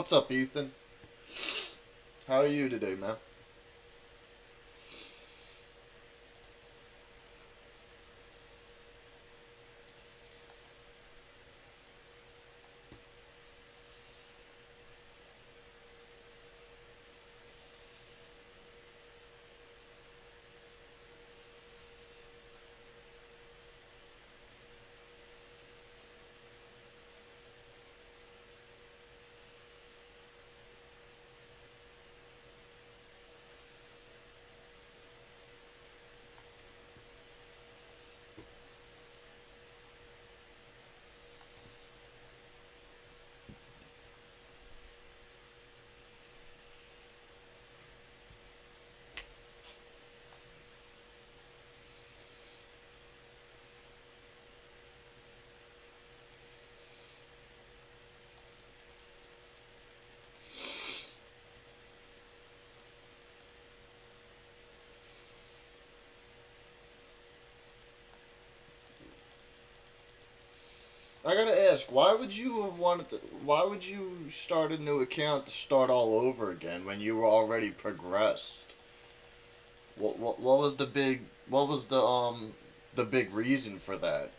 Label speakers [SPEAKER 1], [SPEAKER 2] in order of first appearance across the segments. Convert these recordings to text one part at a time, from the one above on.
[SPEAKER 1] What's up, Ethan? How are you today, man? I gotta ask, why would you have wanted to? Why would you start a new account to start all over again when you were already progressed? What was the big? What was the big reason for that?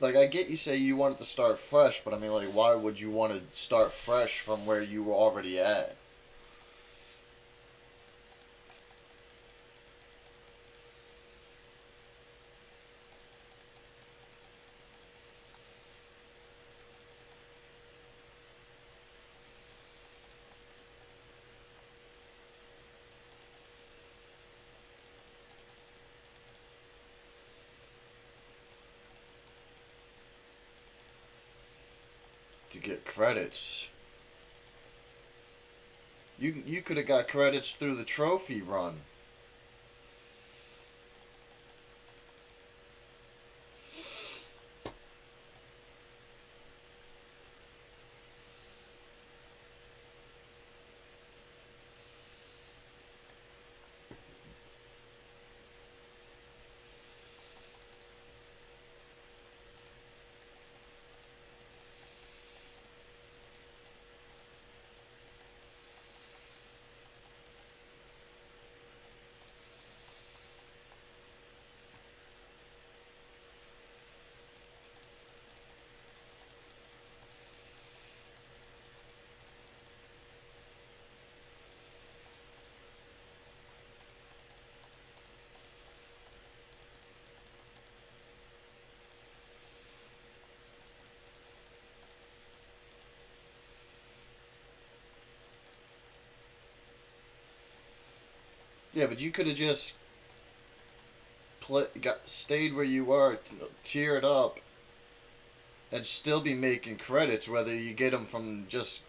[SPEAKER 1] Like, I get you say you wanted to start fresh, but I mean, like, why would you want to start fresh from where you were already at? To get credits. You could have got credits through the trophy run. Yeah, but you could have just got stayed where you are, tiered up, and still be making credits, whether you get them from just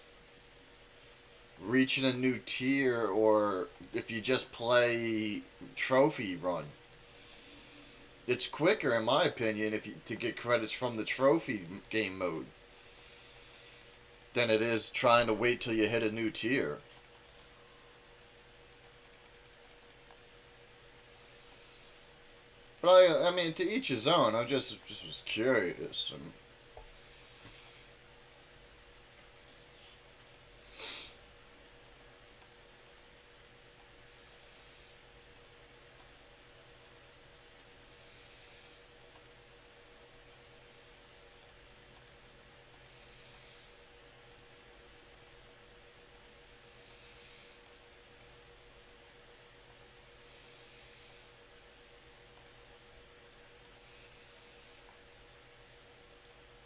[SPEAKER 1] reaching a new tier or if you just play trophy run. It's quicker, in my opinion, if you, to get credits from the trophy game mode than it is trying to wait till you hit a new tier. But I mean, to each his own. I just was curious. And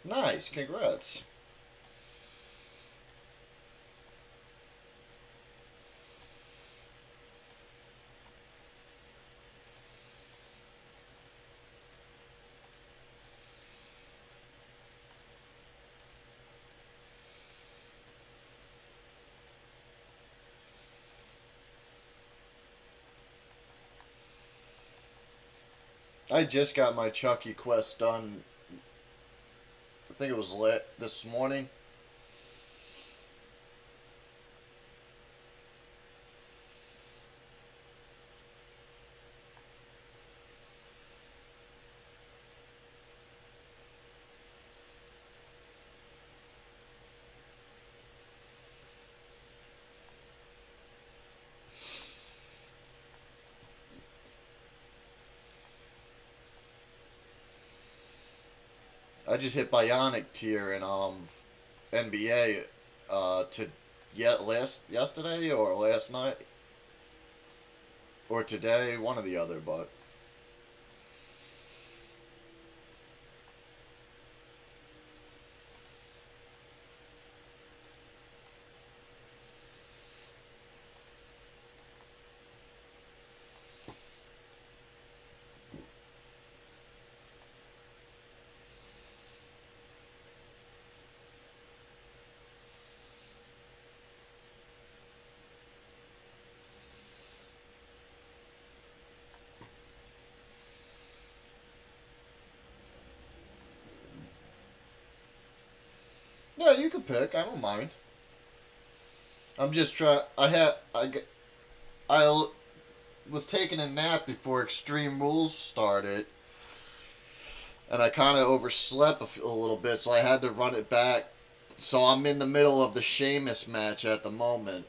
[SPEAKER 1] nice, congrats. I just got my Chucky quest done think it was lit this morning. I just hit Bionic tier in NBA to yet last yesterday or last night or today, one or the other, but yeah, you can pick. I don't mind. I'm just trying. I was taking a nap before Extreme Rules started, and I kind of overslept a little bit, so I had to run it back. So I'm in the middle of the Sheamus match at the moment.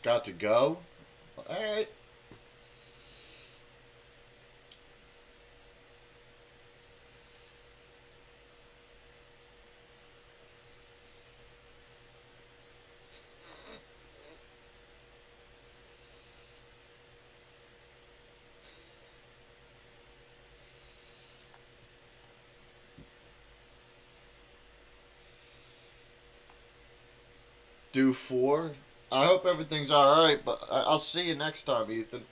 [SPEAKER 1] Got to go. All right. Do four. I hope everything's all right, but I'll see you next time, Ethan.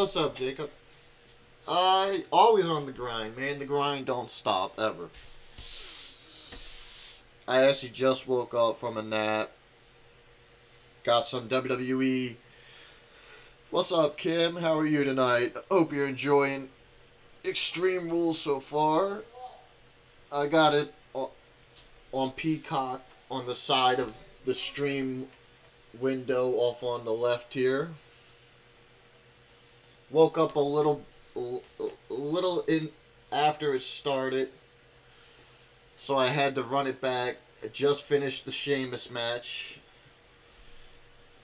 [SPEAKER 1] What's up, Jacob? I always on the grind, man. The grind don't stop ever. I actually just woke up from a nap. Got some WWE. What's up, Kim? How are you tonight? Hope you're enjoying Extreme Rules so far. I got it on Peacock on the side of the stream window off on the left here. Woke up a little in after it started, so I had to run it back. I just finished the Sheamus match.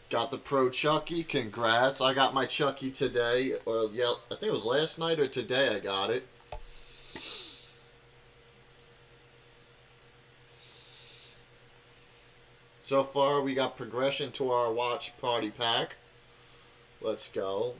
[SPEAKER 1] Got the Pro Chucky. Congrats! I got my Chucky today, or yeah, I think it was last night or today. I got it. So far, we got progression to our watch party pack. Let's go.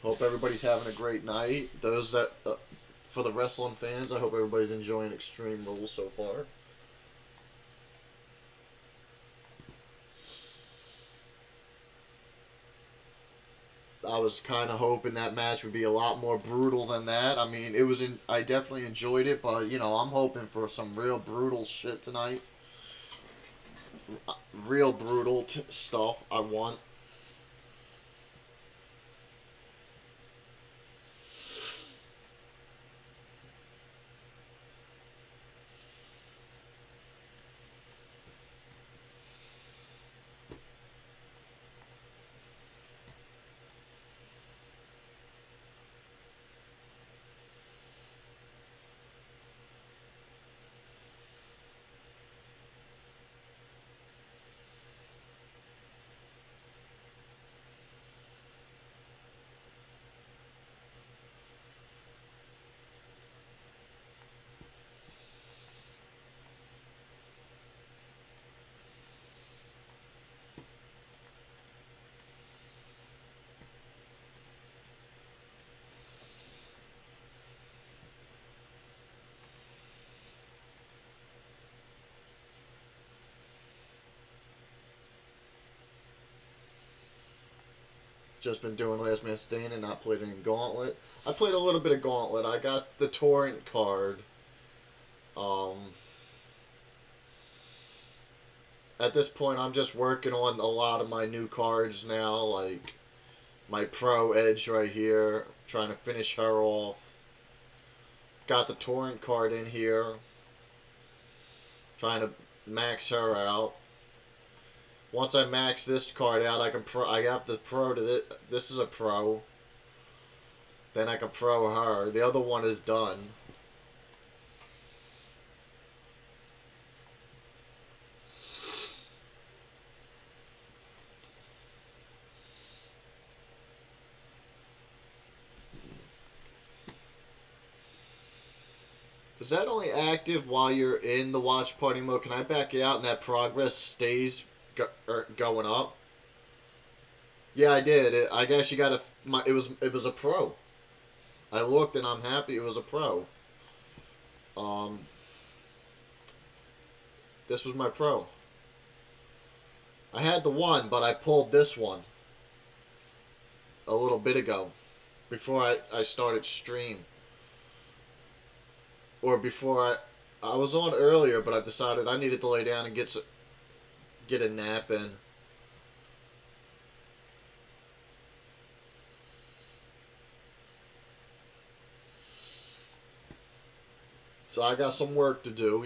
[SPEAKER 1] Hope everybody's having a great night. Those that, for the wrestling fans, I hope everybody's enjoying Extreme Rules so far. I was kind of hoping that match would be a lot more brutal than that. I mean, it was in. I definitely enjoyed it, but I'm hoping for some real brutal shit tonight. Real brutal stuff. I want. Just been doing Last Man Standing and not played any Gauntlet. I played a little bit of Gauntlet. I got the torrent card. At this point, I'm just working on a lot of my new cards now, like my Pro Edge right here. Trying to finish her off. Got the torrent card in here. Trying to max her out. Once I max this card out, I got the Pro to this. This is a Pro. Then I can Pro her. The other one is done. Is that only active while you're in the watch party mode? Can I back it out and that progress stays going up? Yeah, I did. I guess you got to. It was a Pro. I looked and I'm happy it was a Pro. This was my Pro. I had the one, but I pulled this one a little bit ago, before I started stream. Or before I was on earlier, but I decided I needed to lay down and get a nap in. So I got some work to do,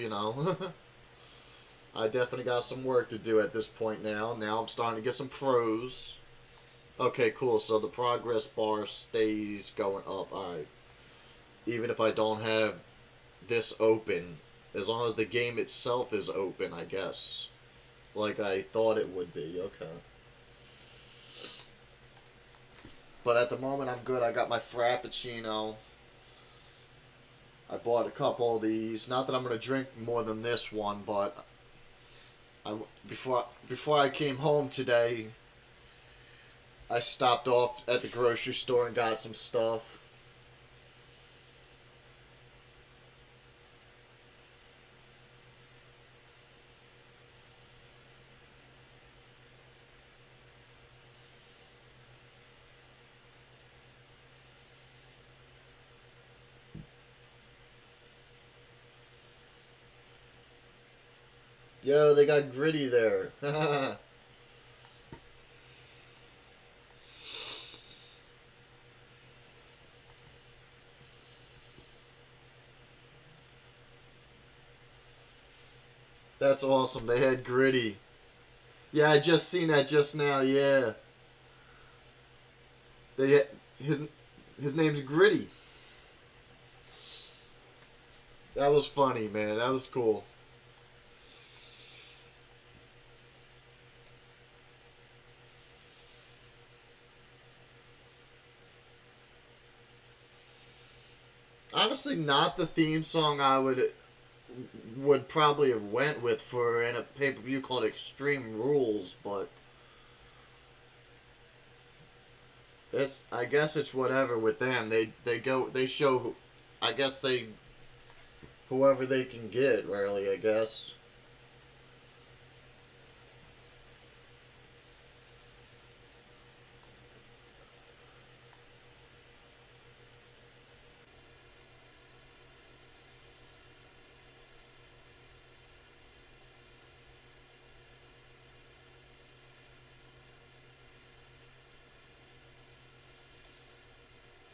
[SPEAKER 1] I definitely got some work to do at this point now. Now I'm starting to get some pros. Okay, cool. So the progress bar stays going up. Alright. Even if I don't have this open, as long as the game itself is open, I guess. Like I thought it would be. Okay. But at the moment, I'm good. I got my Frappuccino. I bought a couple of these. Not that I'm going to drink more than this one, but – I, before I came home today, I stopped off at the grocery store and got some stuff. Yo, they got Gritty there. That's awesome. They had Gritty. Yeah, I just seen that just now. Yeah, they his his name's Gritty. That was funny, man. That was cool. Honestly, not the theme song I would probably have went with for in a pay per view called Extreme Rules, but it's I guess it's whatever with them. They show, I guess they whoever they can get really. I guess.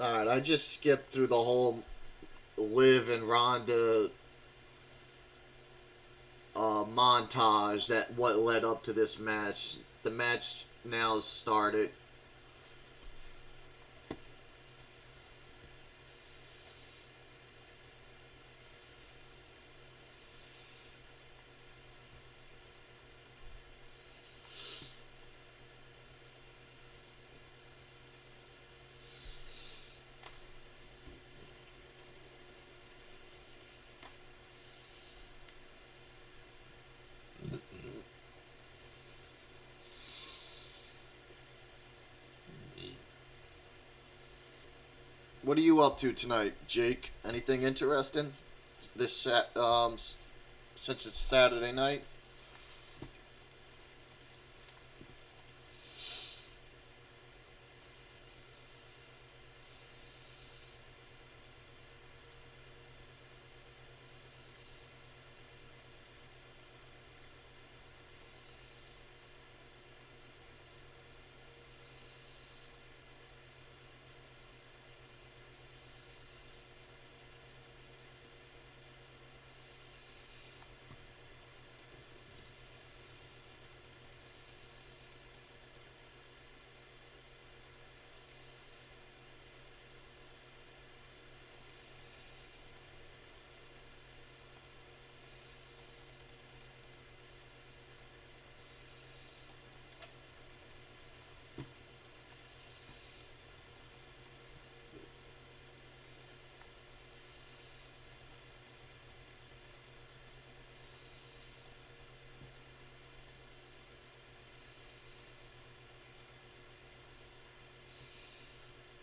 [SPEAKER 1] All right, I just skipped through the whole Liv and Ronda montage that what led up to this match. The match now started. What are you up to tonight, Jake? Anything interesting? Since it's Saturday night.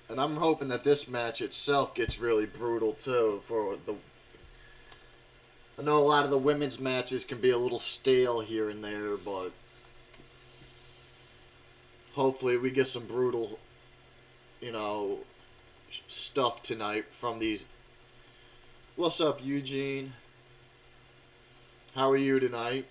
[SPEAKER 1] And I'm hoping that this match itself gets really brutal too. I know a lot of the women's matches can be a little stale here and there, but hopefully we get some brutal, you know, stuff tonight from these. What's up, Eugene? How are you tonight?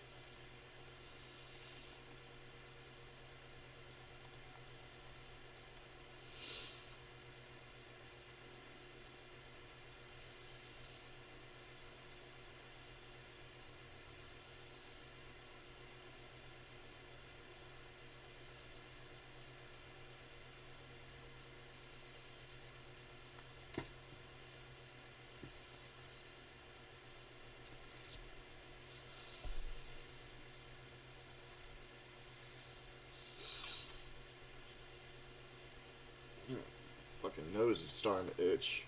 [SPEAKER 1] Fucking nose is starting to itch.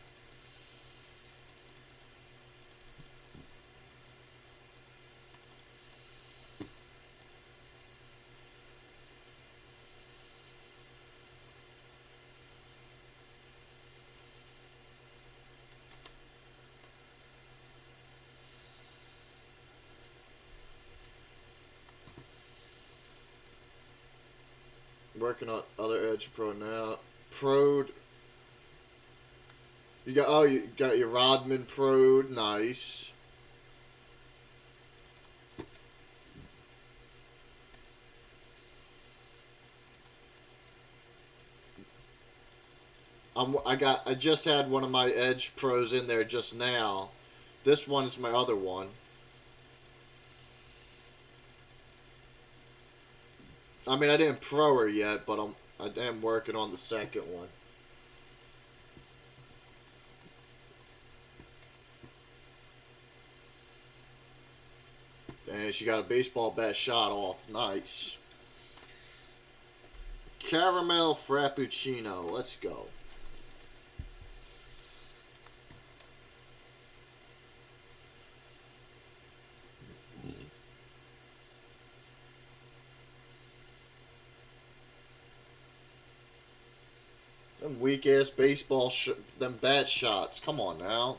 [SPEAKER 1] Working on other Edge Pro now. Prode. You got your Rodman Prode. Nice. I just had one of my Edge Pros in there just now. This one is my other one. I mean, I didn't pro her yet, but I am working on the second one. And she got a baseball bat shot off. Nice. Caramel Frappuccino. Let's go. Them weak ass baseball, them bat shots. Come on now.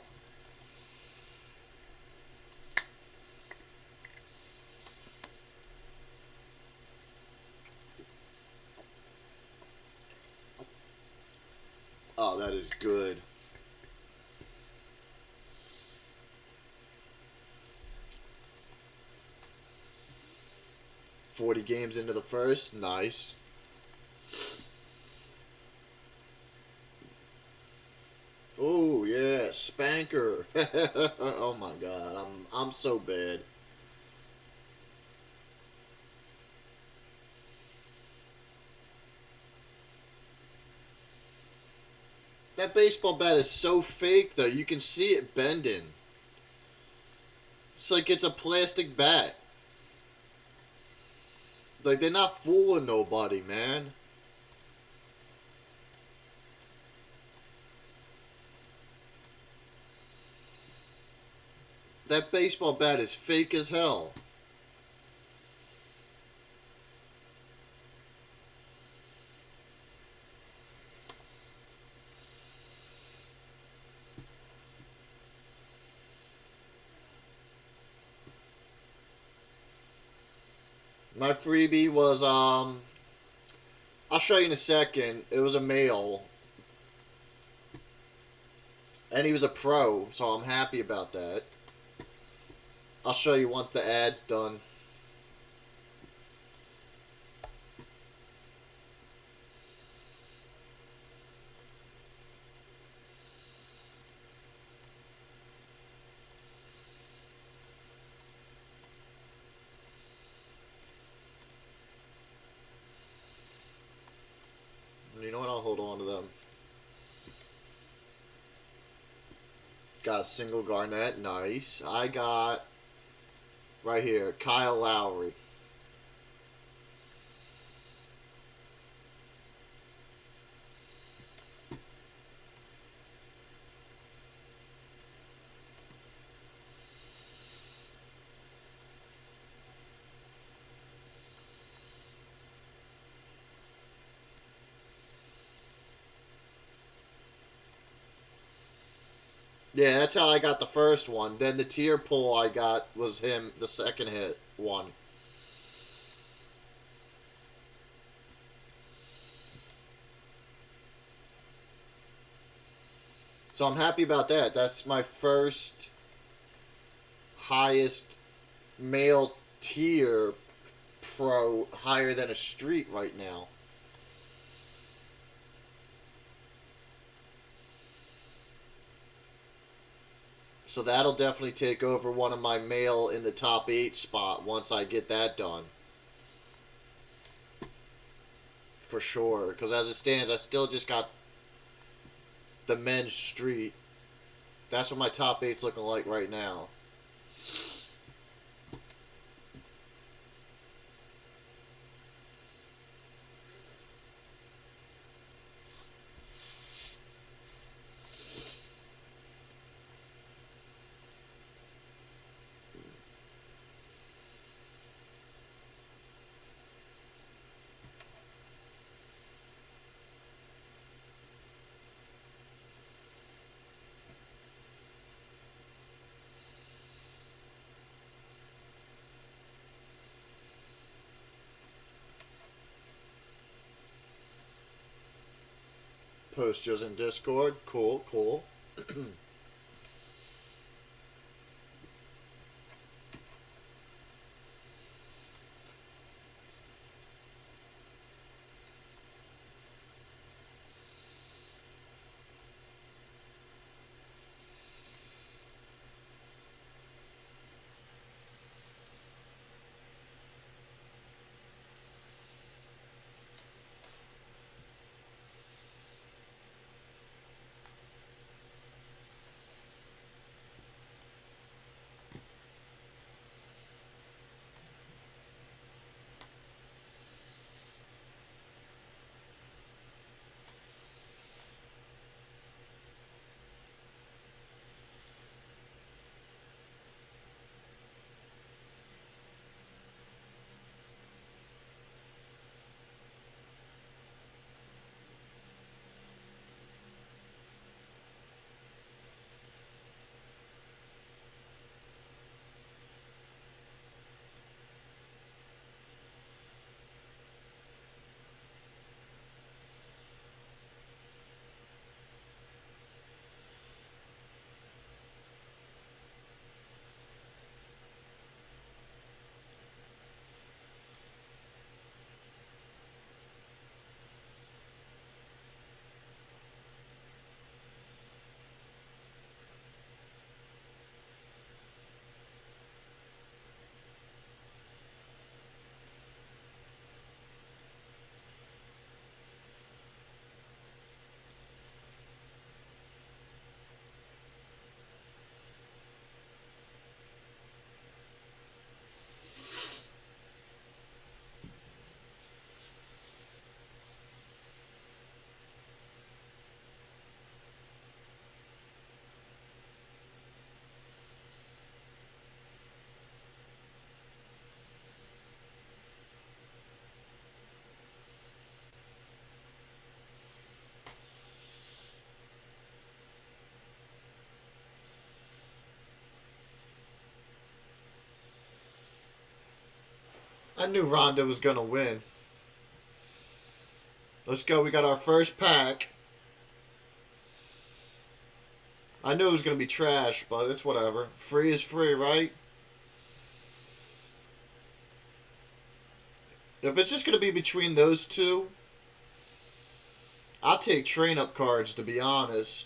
[SPEAKER 1] Oh, that is good. $40 games into the first. Nice. Oh yeah, spanker. Oh my god, I'm so bad. That baseball bat is so fake though. You can see it bending. It's like it's a plastic bat. Like they're not fooling nobody, man. That baseball bat is fake as hell. My freebie was I'll show you in a second. It was a male. And he was a pro, so I'm happy about that. I'll show you once the ad's done. You know what? I'll hold on to them. Got a single Garnett. Nice. I got right here Kyle Lowry. Yeah, that's how I got the first one. Then the tier pull I got was him, the second hit one. So I'm happy about that. That's my first highest male tier pro, higher than a street right now. So that'll definitely take over one of my male in the top 8 spot once I get that done. For sure. Because as it stands, I still just got the men's street. That's what my top 8's looking like right now. post yours in Discord. Cool, cool. I knew Ronda was gonna win. Let's go. We got our first pack. I knew it was gonna be trash, but it's whatever. Free is free, right? If it's just gonna be between those two, I'll take train up cards, to be honest.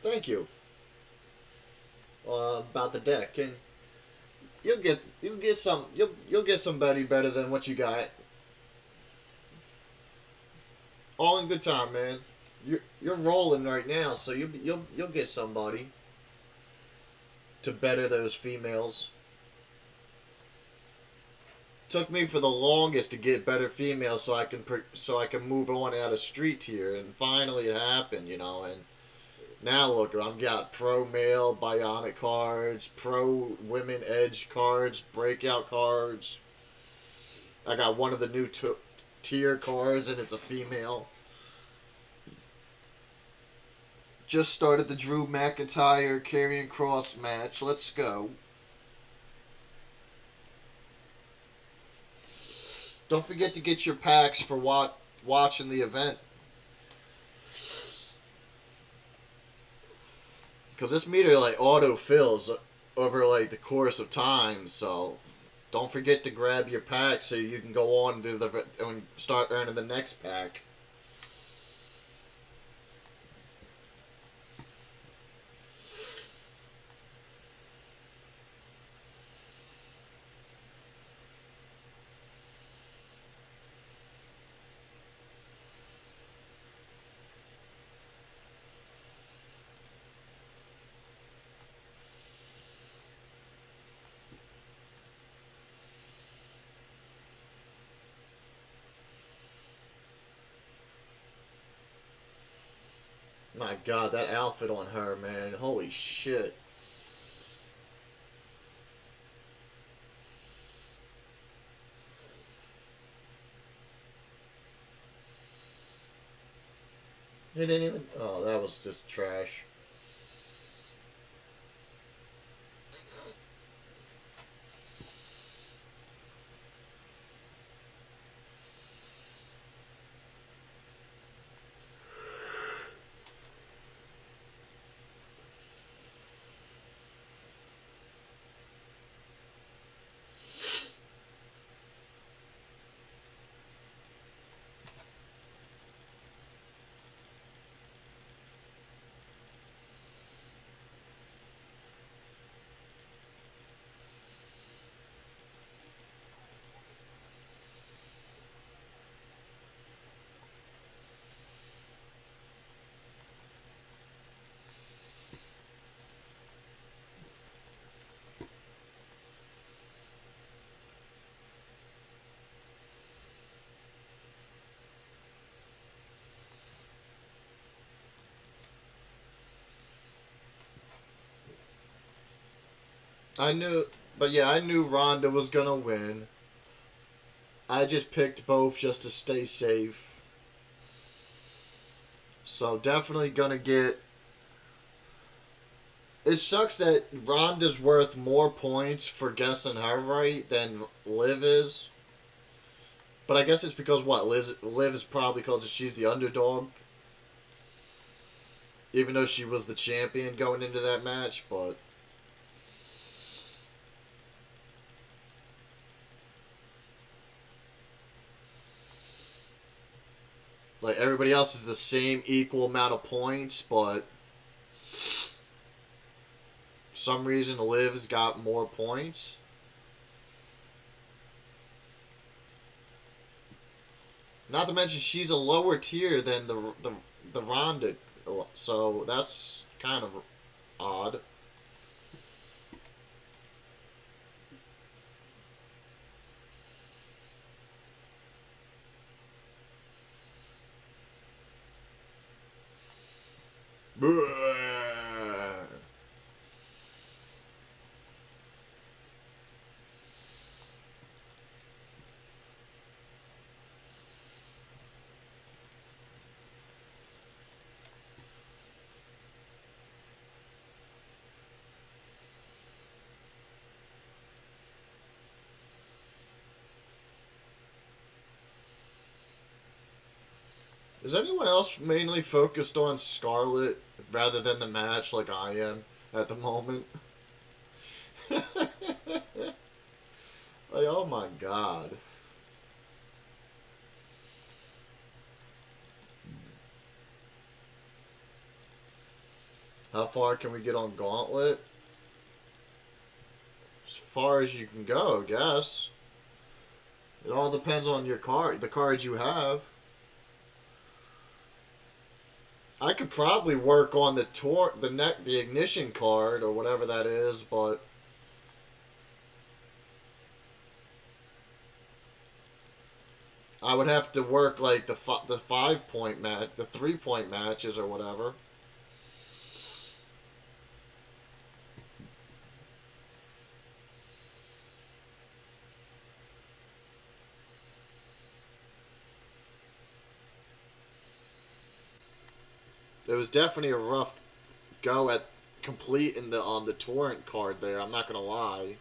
[SPEAKER 1] Thank you. About the deck, and you'll get somebody better than what you got. All in good time, man. You're rolling right now, so you'll get somebody to better those females. Took me for the longest to get better females, so I can move on out of street tier, and finally it happened, you know. And now look, I've got pro male bionic cards, pro women edge cards, breakout cards. I got one of the new tier cards, and it's a female. Just started the Drew McIntyre Karrion Cross match. Let's go. Don't forget to get your packs for watching the event. Because this meter like auto fills over like the course of time, so don't forget to grab your pack so you can go on and start earning the next pack. my god, that outfit on her, man. Holy shit. He didn't even. Oh, that was just trash. I knew, but yeah, I knew Ronda was gonna win. I just picked both just to stay safe. So definitely gonna get. It sucks that Ronda's worth more points for guessing her right than Liv is. But I guess it's because what Liv is probably because she's the underdog, even though she was the champion going into that match. But like everybody else is the same equal amount of points, but for some reason Liv's got more points. Not to mention she's a lower tier than the Ronda, so that's kind of odd. Is anyone else mainly focused on Scarlett rather than the match like I am at the moment? Like, oh my god. How far can we get on Gauntlet? As far as you can go, I guess. It all depends on your card, the cards you have. I could probably work on the ignition card or whatever that is, but I would have to work like the 5 point match, the 3 point matches or whatever. It was definitely a rough go at completing the on the torrent card there. I'm not gonna lie.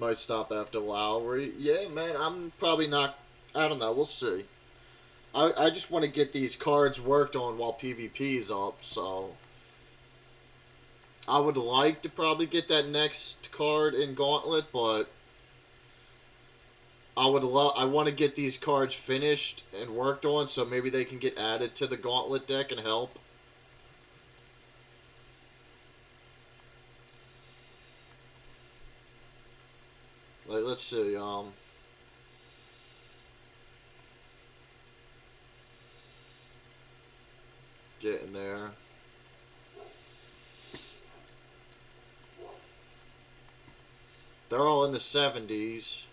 [SPEAKER 1] Might stop after Lowry. Yeah, man, I'm probably not. I don't know. We'll see. I just want to get these cards worked on while PvP's up, so I would like to probably get that next card in Gauntlet, but I want to get these cards finished and worked on, so maybe they can get added to the Gauntlet deck and help. Like, let's see, getting there. They're all in the 70s.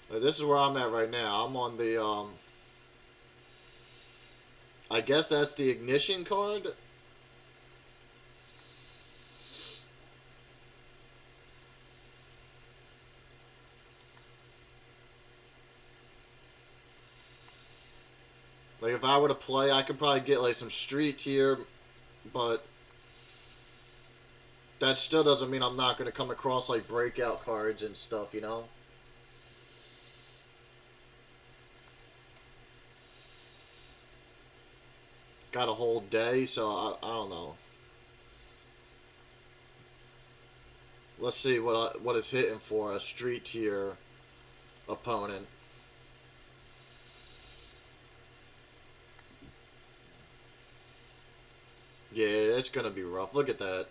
[SPEAKER 1] Like, this is where I'm at right now. I'm on the, I guess that's the ignition card. Like, if I were to play, I could probably get, like, some street tier, but that still doesn't mean I'm not going to come across, like, breakout cards and stuff, you know? Got a whole day, so I don't know. Let's see what it's hitting for a street tier opponent. Yeah, it's going to be rough. Look at that.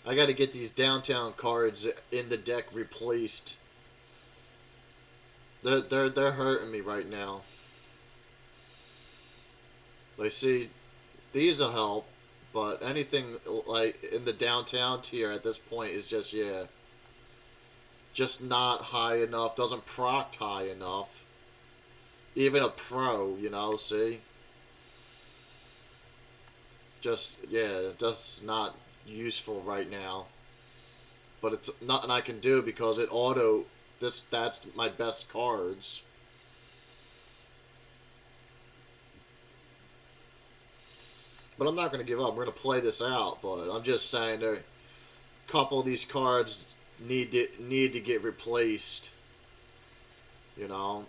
[SPEAKER 1] I got to get these downtown cards in the deck replaced. They're hurting me right now. Like, see, these will help, but anything like in the downtown tier at this point is just, yeah, just not high enough. Doesn't proc high enough. Even a pro, you know, see? Just, yeah, just not useful right now. But it's nothing I can do because it auto, that's my best cards. But I'm not going to give up. We're going to play this out, but I'm just saying a couple of these cards need to get replaced, you know?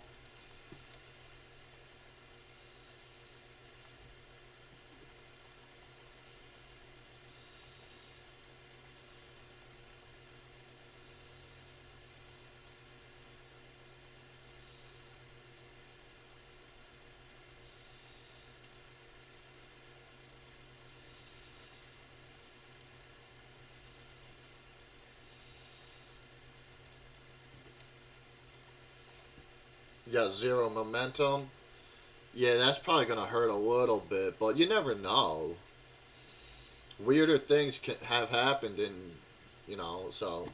[SPEAKER 1] You got zero momentum. Yeah, that's probably going to hurt a little bit, but you never know. Weirder things can have happened in, you know, so.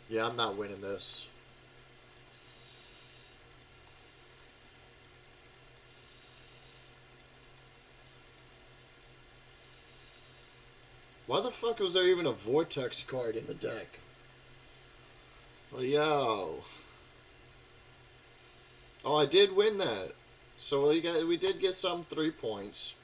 [SPEAKER 1] Yeah, I'm not winning this. Why the fuck was there even a Vortex card in the deck? Well, yo. Oh, I did win that. So we did get some 3 points.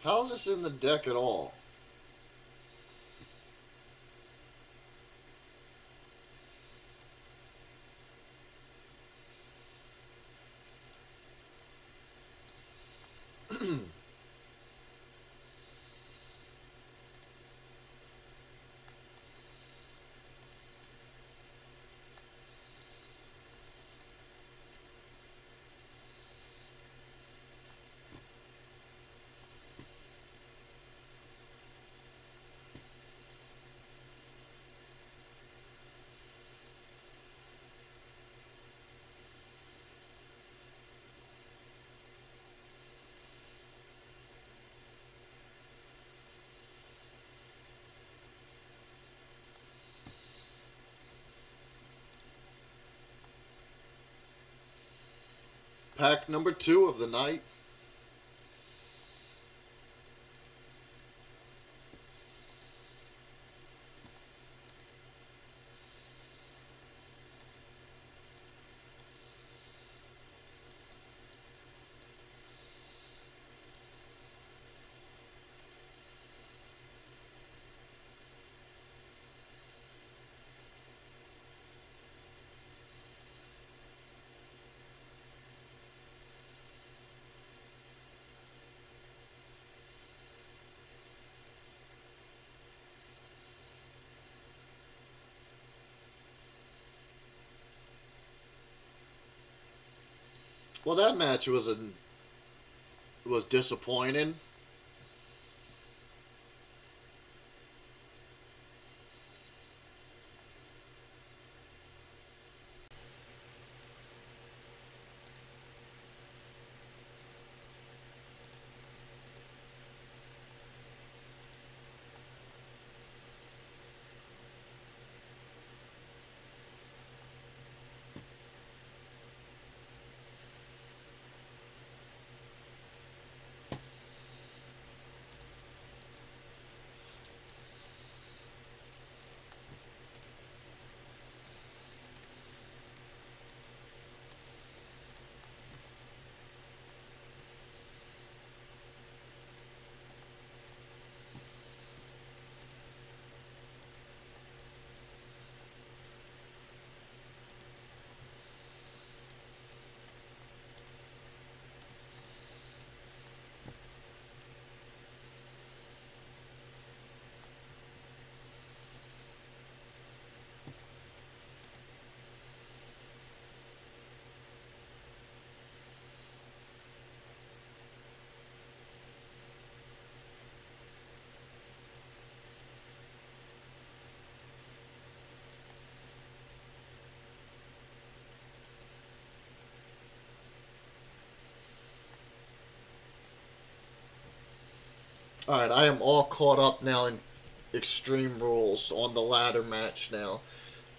[SPEAKER 1] How is this in the deck at all? Pack number 2 of the night. Well, that match was disappointing. Alright, I am all caught up now in Extreme Rules on the ladder match now.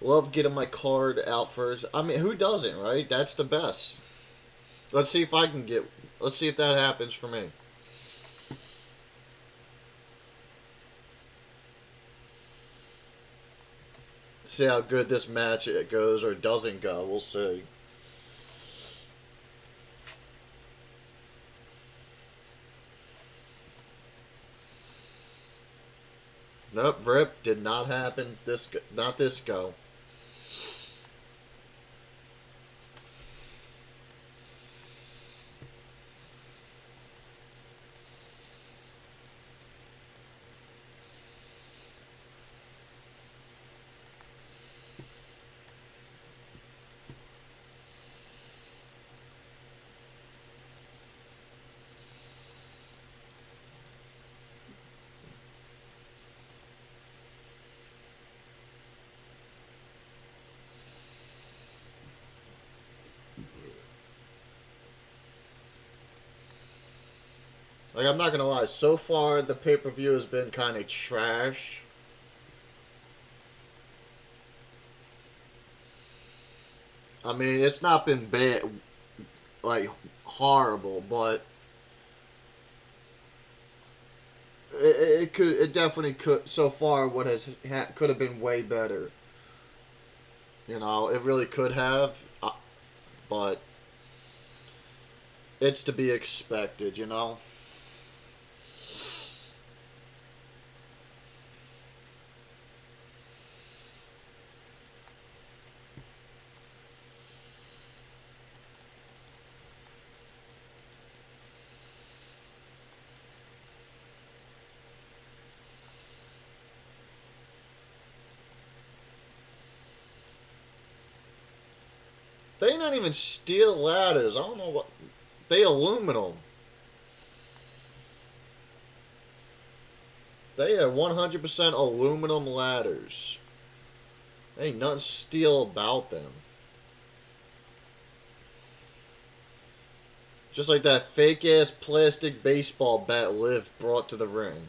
[SPEAKER 1] Love getting my card out first. I mean, who doesn't, right? That's the best. Let's see if I can get... Let's see if that happens for me. See how good this match it goes or doesn't go. We'll see. Nope, rip. Did not happen. Not this go. Like, I'm not gonna lie, so far the pay-per-view has been kind of trash. I mean, it's not been bad, like, horrible, but it definitely could, so far, what has could have been way better. You know, it really could have, but it's to be expected, you know? They not even steel ladders. I don't know what. They aluminum. They are 100% aluminum ladders. Ain't nothing steel about them. Just like that fake ass plastic baseball bat Liv brought to the ring.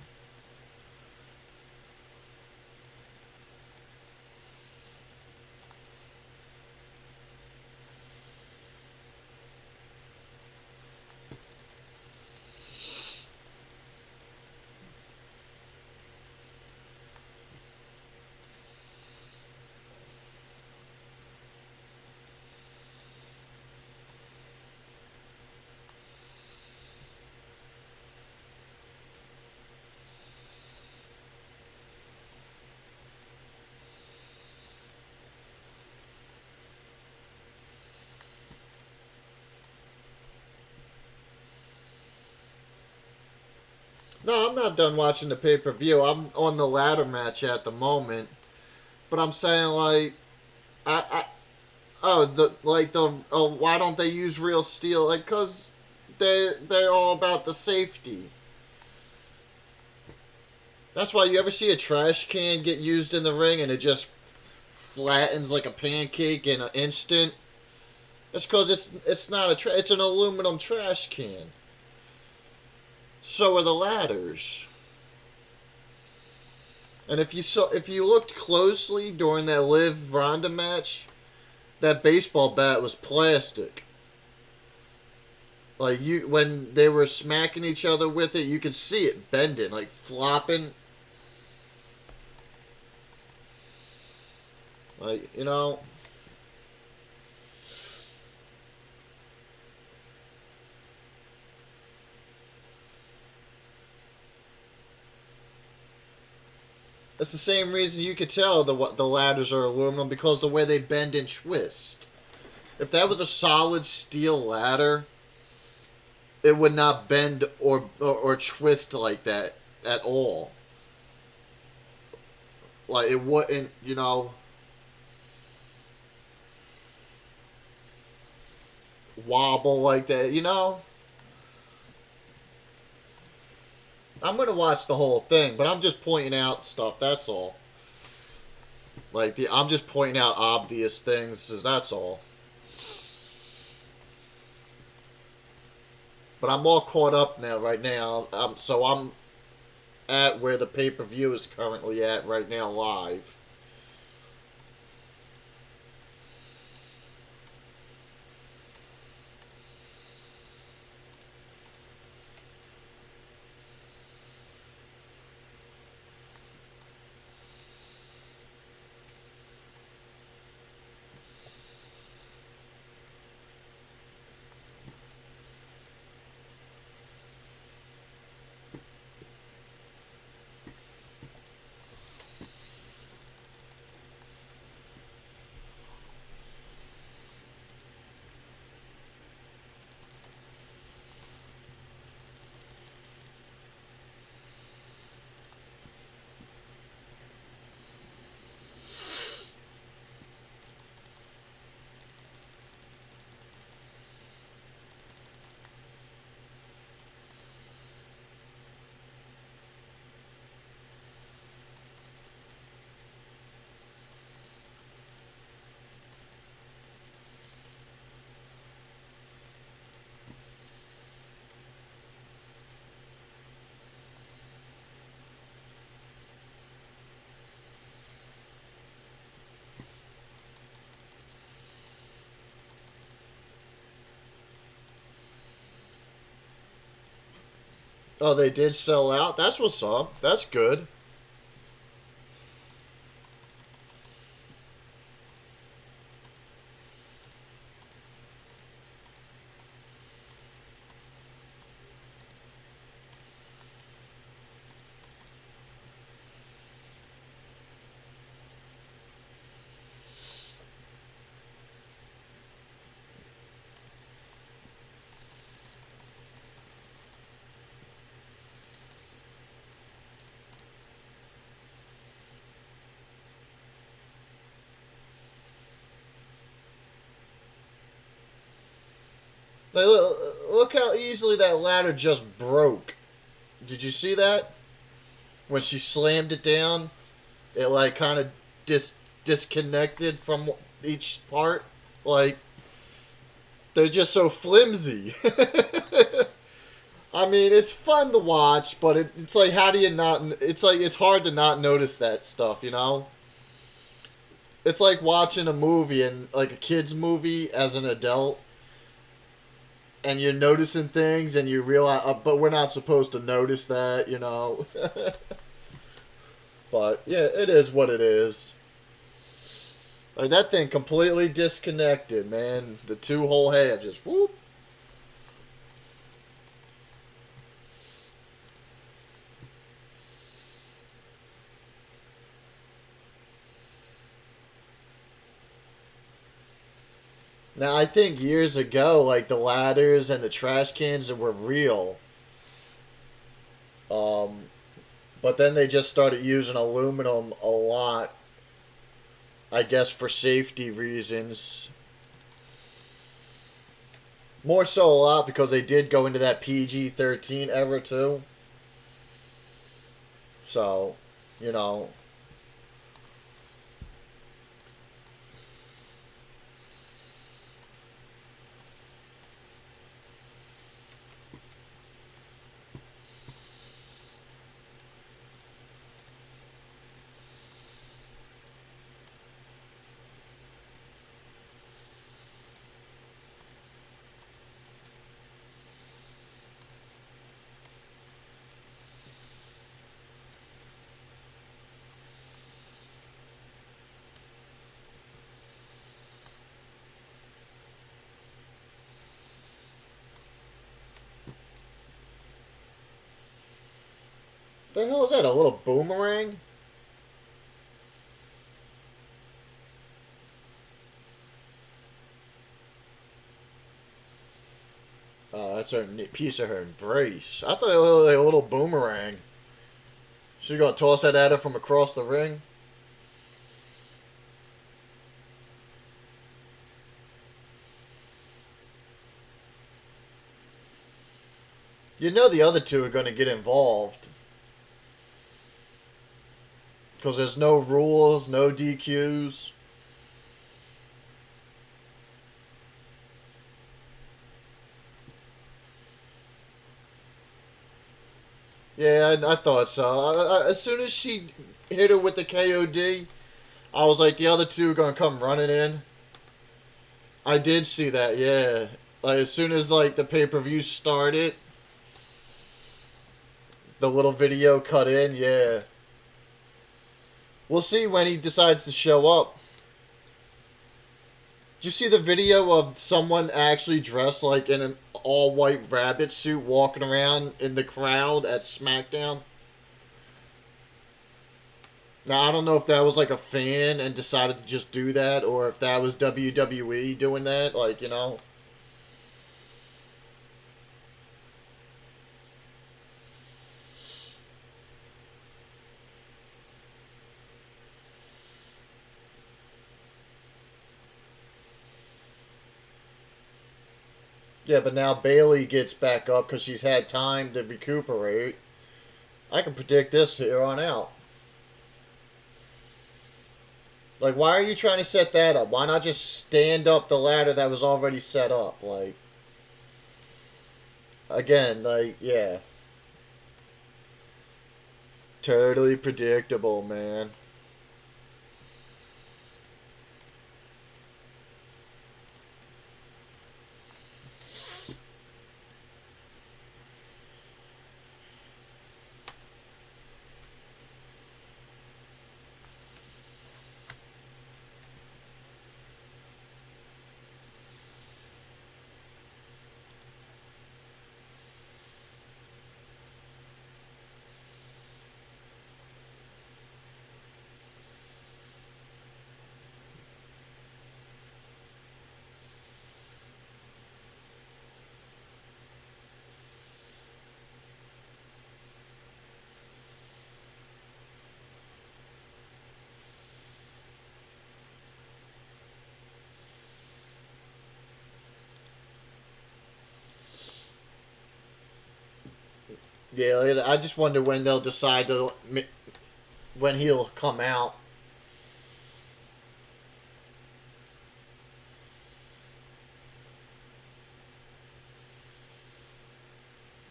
[SPEAKER 1] No, I'm not done watching the pay-per-view. I'm on the ladder match at the moment. But I'm saying, like, I oh, why don't they use real steel? Like, cause they're all about the safety. That's why you ever see a trash can get used in the ring and it just flattens like a pancake in an instant. It's cause it's not it's an aluminum trash can. So are the ladders. And if you looked closely during that Liv Ronda match, that baseball bat was plastic. Like when they were smacking each other with it, you could see it bending, like flopping. Like, you know. It's the same reason you could tell the ladders are aluminum, because the way they bend and twist. If that was a solid steel ladder, it would not bend or twist like that at all. Like, it wouldn't, you know, wobble like that, you know? I'm gonna watch the whole thing, but I'm just pointing out stuff, that's all. Like, I'm just pointing out obvious things, that's all. But I'm all caught up now, right now. So I'm at where the pay-per-view is currently at right now live. Oh, they did sell out? That's what's up. That's good. Like, look how easily that ladder just broke. Did you see that? When she slammed it down, it like kind of disconnected from each part. Like they're just so flimsy. I mean, it's fun to watch, but it's like, how do you not? It's like it's hard to not notice that stuff, you know. It's like watching a movie and like a kids movie as an adult, and you're noticing things, and you realize, but we're not supposed to notice that, you know. But yeah, it is what it is. Like that thing completely disconnected, man. The two whole halves just whoop. Now I think years ago, like the ladders and the trash cans that were real. Um, but then they just started using aluminum a lot. I guess for safety reasons. More so a lot because they did go into that PG-13 era too. So, you know, the hell is that? A little boomerang? Oh, that's her piece of her embrace. I thought it was like a little boomerang. She gonna toss that at her from across the ring? You know the other two are gonna get involved. Because there's no rules, no DQs. Yeah, I thought so. As soon as she hit her with the KOD, I was like, the other two are gonna come running in. I did see that, yeah. Like as soon as like the pay per view started, the little video cut in, yeah. We'll see when he decides to show up. Did you see the video of someone actually dressed like in an all white rabbit suit walking around in the crowd at SmackDown? Now, I don't know if that was like a fan and decided to just do that, or if that was WWE doing that, like, you know. Yeah, but now Bailey gets back up because she's had time to recuperate. I can predict this here on out. Like, why are you trying to set that up? Why not just stand up the ladder that was already set up? Like, again, like, yeah. Totally predictable, man. Yeah, I just wonder when they'll decide to when he'll come out.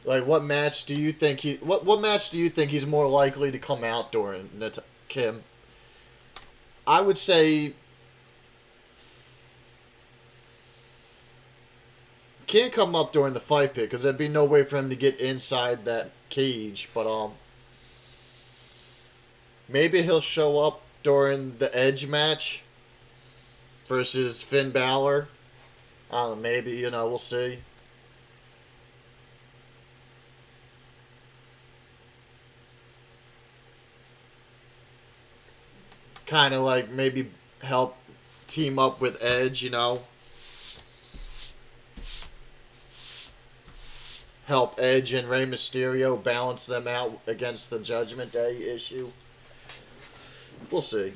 [SPEAKER 1] Like, what match do you think what match do you think he's more likely to come out during, Kim? I would say can't come up during the fight pit because there'd be no way for him to get inside that cage. But maybe he'll show up during the Edge match versus Finn Balor. I don't know. Maybe, we'll see. Kind of like maybe help team up with Edge. Help Edge and Rey Mysterio balance them out against the Judgment Day issue. We'll see.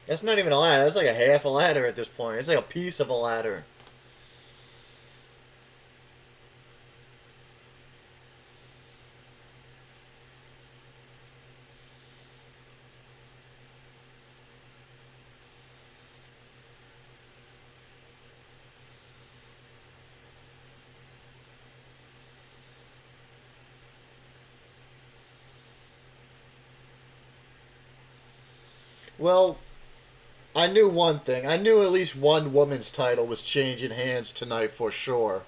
[SPEAKER 1] That's not even a ladder. That's like a half a ladder at this point. It's like a piece of a ladder. Well, I knew one thing. I knew at least one woman's title was changing hands tonight for sure.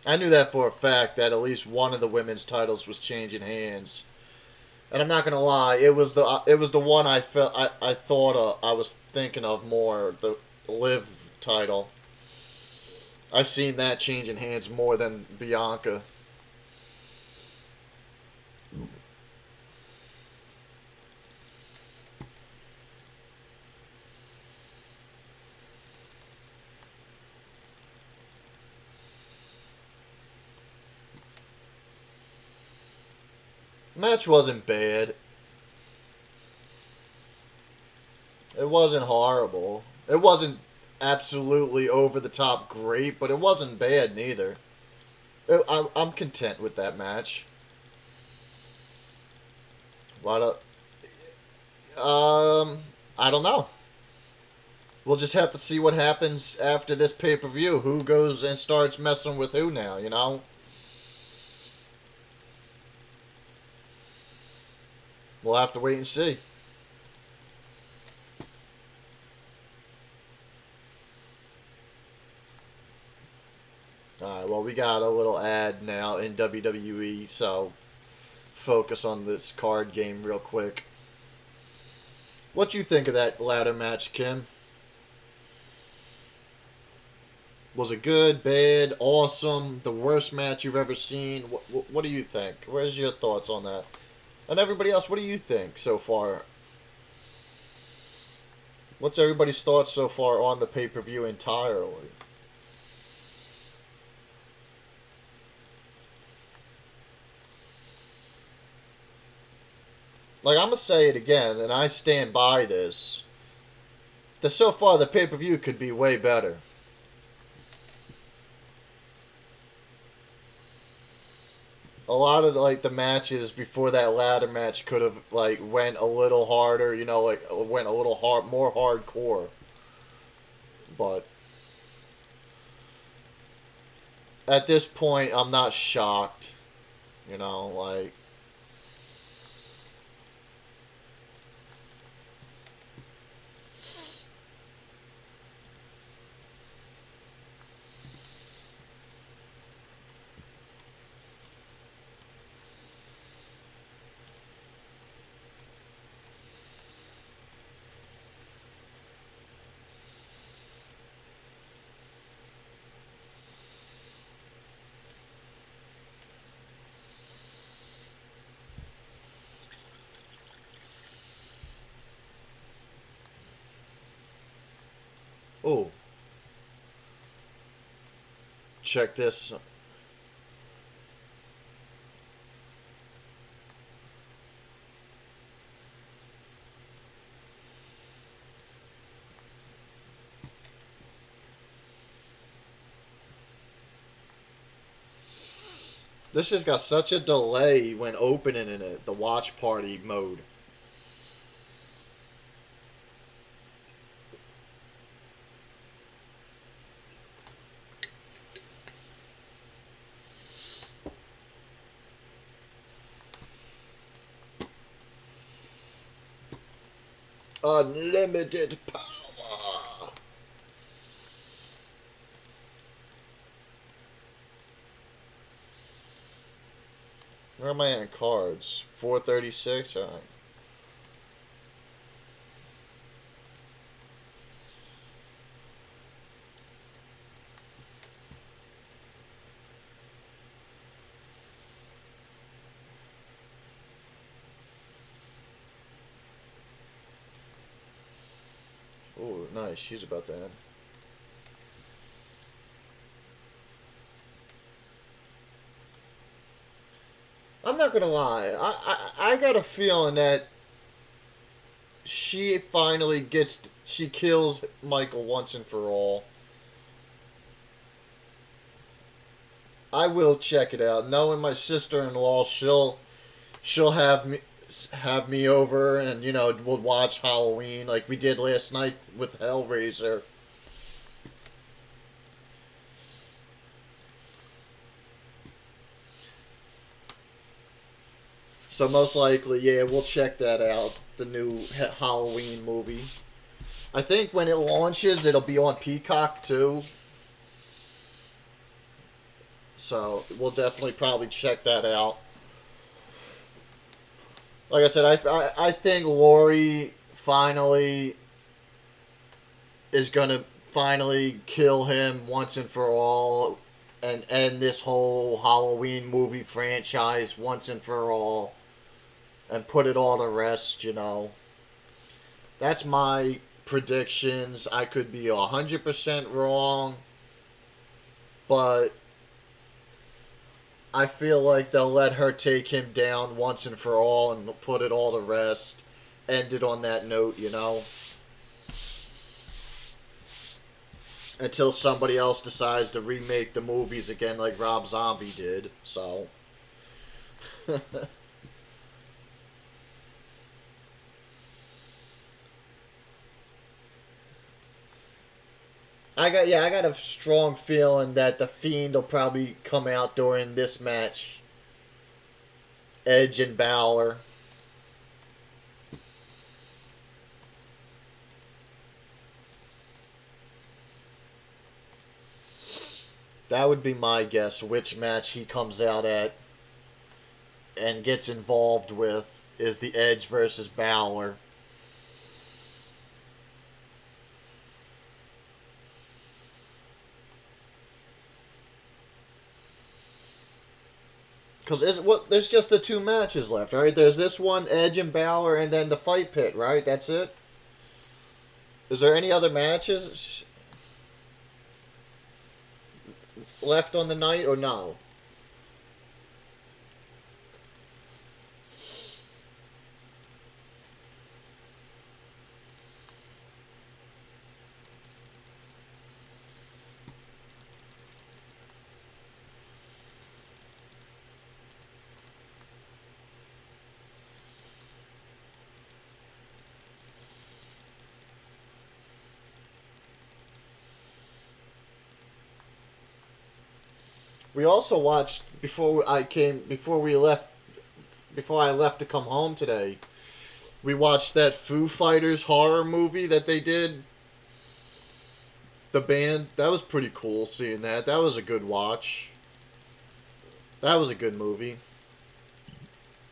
[SPEAKER 1] I knew that for a fact that at least one of the women's titles was changing hands. And I'm not gonna lie, it was the one I felt I thought I was thinking of more, the Liv title. I seen that changing hands more than Bianca. Match wasn't bad. It wasn't horrible. It wasn't absolutely over the top great, but it wasn't bad neither. I'm content with that match. What? I don't know. We'll just have to see what happens after this pay per view. Who goes and starts messing with who now? You know. We'll have to wait and see. Alright, well, we got a little ad now in WWE, so focus on this card game real quick. What you think of that ladder match, Kim? Was it good, bad, awesome, the worst match you've ever seen? What do you think? Where's your thoughts on that? And everybody else, what do you think so far? What's everybody's thoughts so far on the pay-per-view entirely? Like, I'm going to say it again, and I stand by this. So far, the pay-per-view could be way better. A lot of the matches before that ladder match could have went a little harder, went a little more hardcore. But at this point, I'm not shocked. You know, like. Oh. Check this. This just got such a delay when opening in it, the watch party mode. Unlimited power. Where am I at in cards? 436? Alright. Oh, nice. She's about to end. I'm not gonna lie. I got a feeling that she finally she kills Michael once and for all. I will check it out. Knowing my sister-in-law, she'll have me over, and we'll watch Halloween like we did last night with Hellraiser. So most likely, yeah, we'll check that out. The new Halloween movie. I think when it launches, it'll be on Peacock too. So we'll definitely probably check that out. Like I said, I think Lori finally is gonna finally kill him once and for all, and end this whole Halloween movie franchise once and for all, and put it all to rest. That's my predictions. I could be 100% wrong, but I feel like they'll let her take him down once and for all and put it all to rest. End it on that note. Until somebody else decides to remake the movies again like Rob Zombie did. So. I got a strong feeling that the Fiend will probably come out during this match. Edge and Balor. That would be my guess. Which match he comes out at and gets involved with is the Edge versus Balor. Because there's just the two matches left, right? There's this one, Edge and Balor, and then the Fight Pit, right? That's it? Is there any other matches left on the night, or no? We also watched before I left to come home today. We watched that Foo Fighters horror movie that they did. The band, that was pretty cool seeing that. That was a good watch. That was a good movie.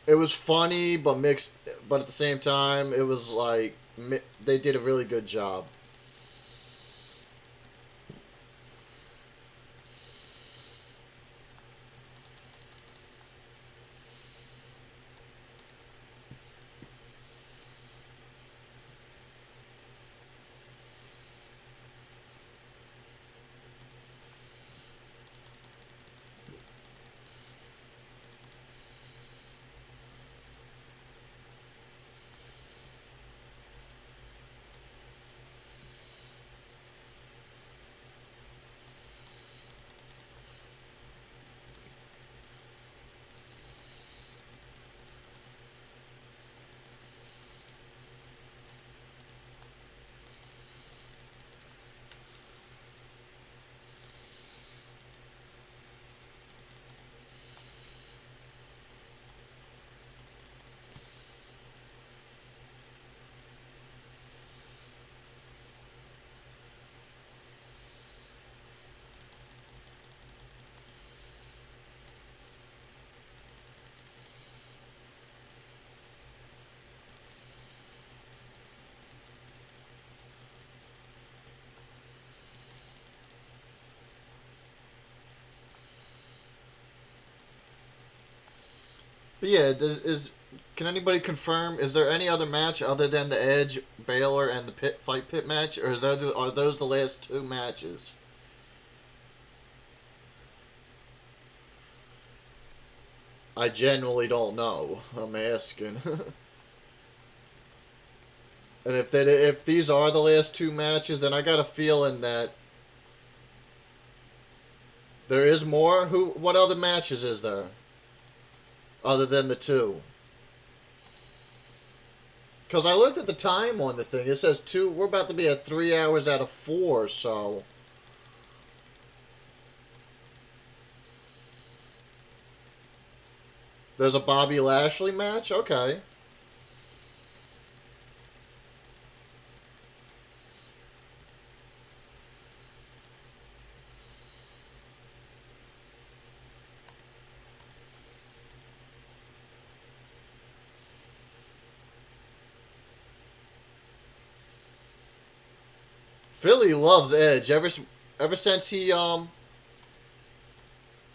[SPEAKER 1] It was funny but mixed, but at the same time it was like they did a really good job. But yeah, can anybody confirm? Is there any other match other than the Edge, Baylor, and the Fight Pit match, or are those the last two matches? I genuinely don't know. I'm asking. And if these are the last two matches, then I got a feeling that there is more. What other matches is there other than the two? Because I looked at the time on the thing. It says two. We're about to be at 3 hours out of 4, so. There's a Bobby Lashley match? Okay. Philly loves Edge. Ever since he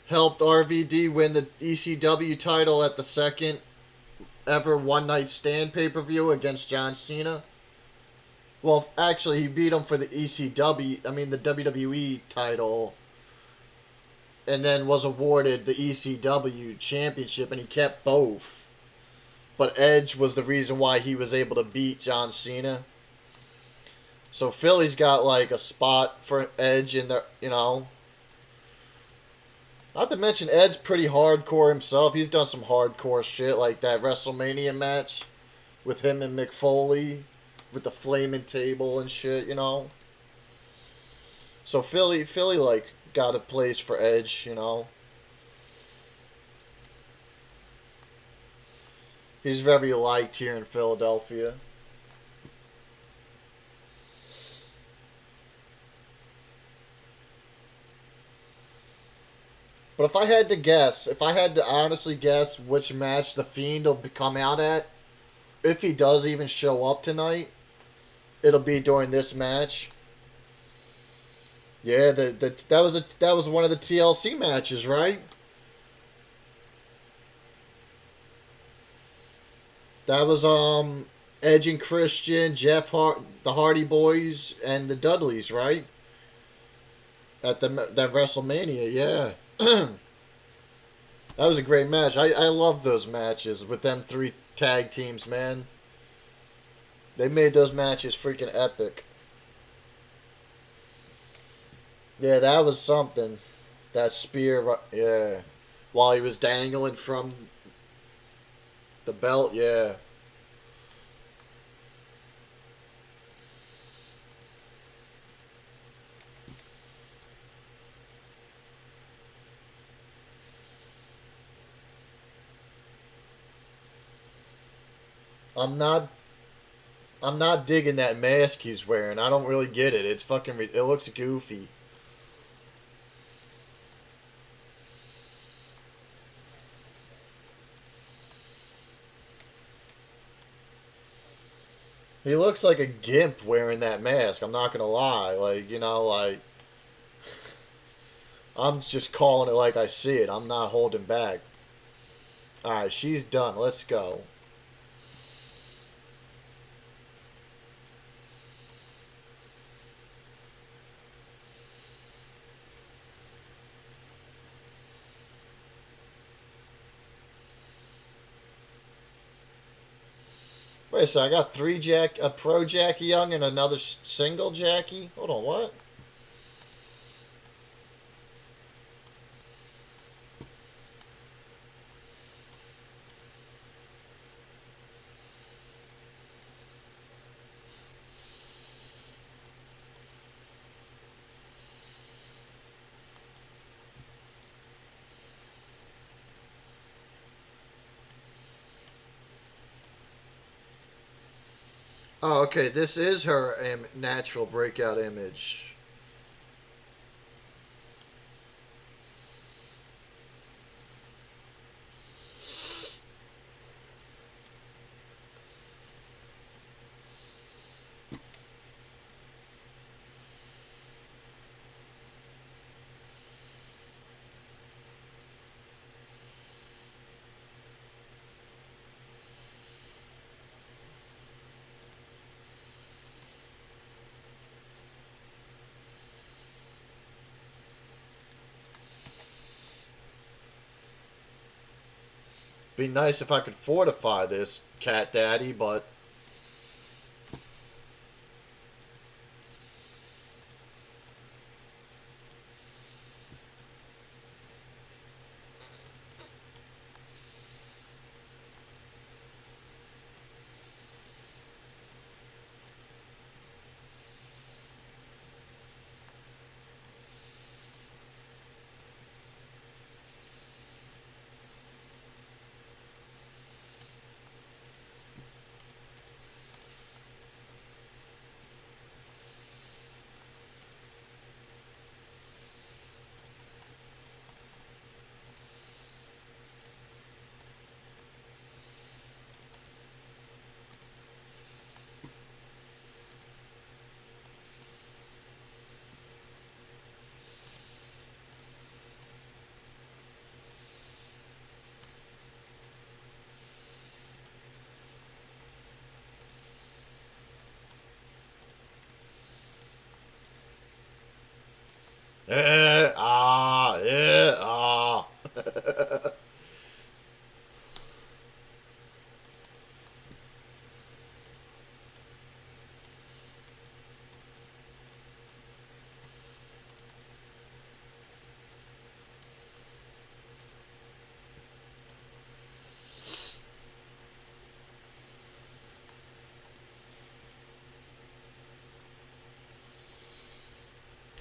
[SPEAKER 1] helped RVD win the ECW title at the second ever one night stand pay per view against John Cena. Well, actually, he beat him for the ECW. I mean, the WWE title, and then was awarded the ECW championship, and he kept both. But Edge was the reason why he was able to beat John Cena. So Philly's got like a spot for Edge in the, not to mention Ed's pretty hardcore himself. He's done some hardcore shit like that WrestleMania match with him and Mick Foley with the flaming table and shit. So Philly like got a place for Edge. He's very liked here in Philadelphia. But if I had to honestly guess which match the Fiend will come out at, if he does even show up tonight, it'll be during this match. Yeah, that was one of the TLC matches, right? That was Edge and Christian, the Hardy Boys, and the Dudleys, right? At that WrestleMania, yeah. That was a great match. I love those matches with them three tag teams, man. They made those matches freaking epic. Yeah, that was something. That spear, yeah. While he was dangling from the belt, yeah. I'm not I'm not digging that mask he's wearing. I don't really get it. It's fucking it looks goofy. He looks like a gimp wearing that mask. I'm not gonna lie. Like I'm just calling it like I see it. I'm not holding back. All right, she's done. Let's go. Wait a second. I got a pro Jackie Young and another single Jackie. Hold on, what? Oh, okay. This is her natural breakout image. Be nice if I could fortify this, Cat Daddy, but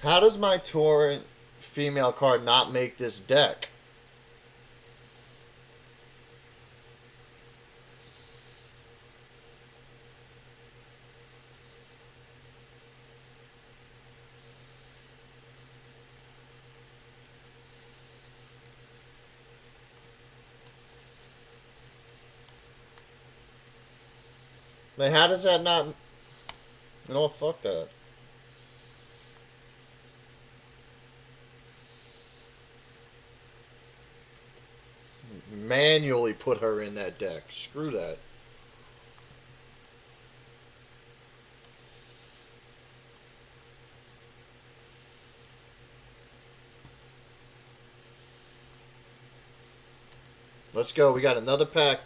[SPEAKER 1] How does my torrent female card not make this deck? Like, how does that not... You know what? Fuck that. Manually put her in that deck. Screw that. Let's go. We got another pack.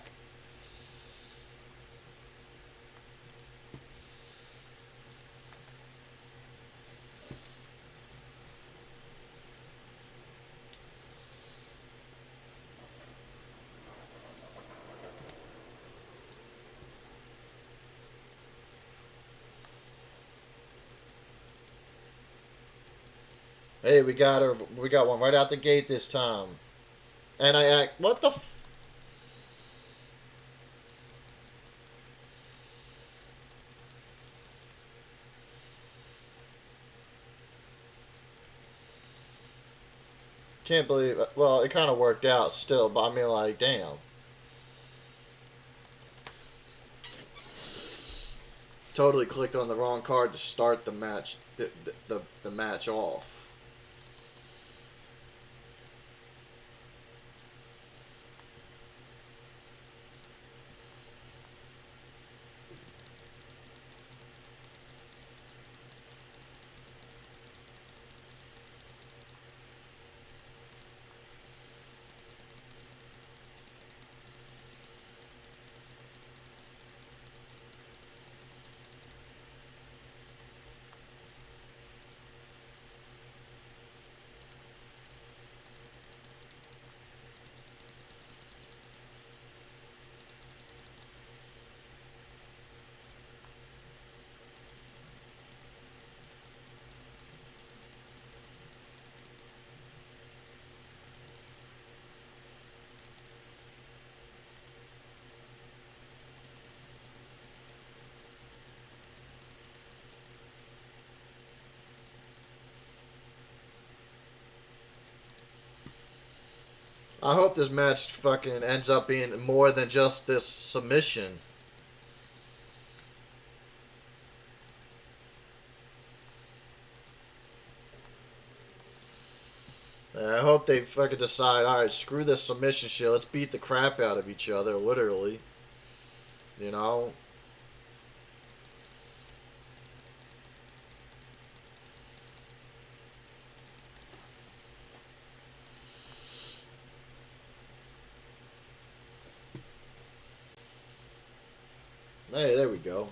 [SPEAKER 1] Hey, we got her. We got one right out the gate this time. And I act. What the? Can't believe. Well, it kind of worked out still, but I mean, like, damn. Totally clicked on the wrong card to start the match. The match off. I hope this match fucking ends up being more than just this submission. I hope they fucking decide, alright, screw this submission shit. Let's beat the crap out of each other, literally. You know? Hey, there we go.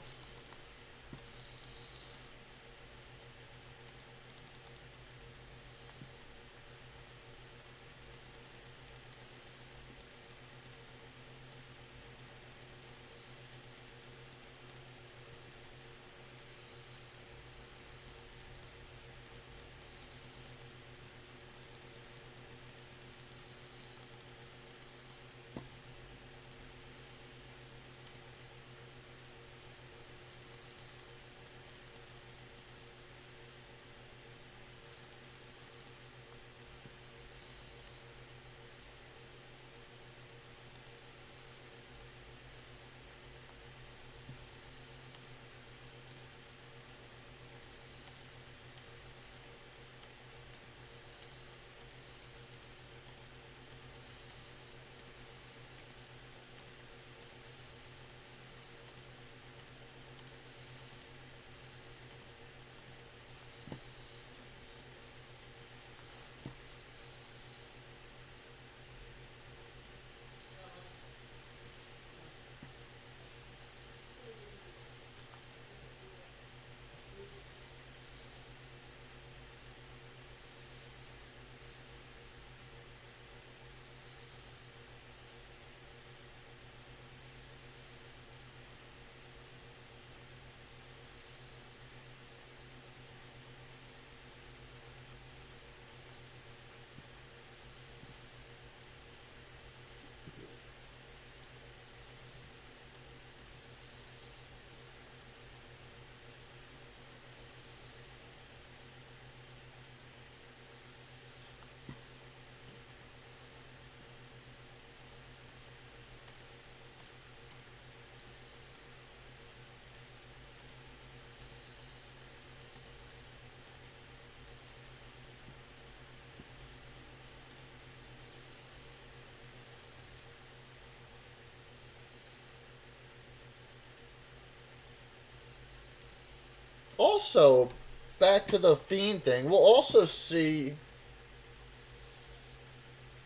[SPEAKER 1] Also, back to the Fiend thing, we'll also see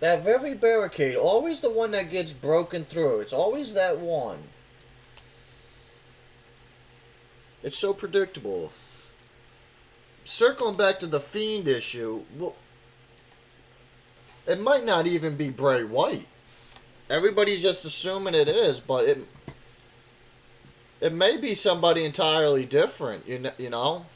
[SPEAKER 1] that very barricade, always the one that gets broken through. It's always that one. It's so predictable. Circling back to the Fiend issue, well, it might not even be Bray Wyatt. Everybody's just assuming it is, but it may be somebody entirely different. You know.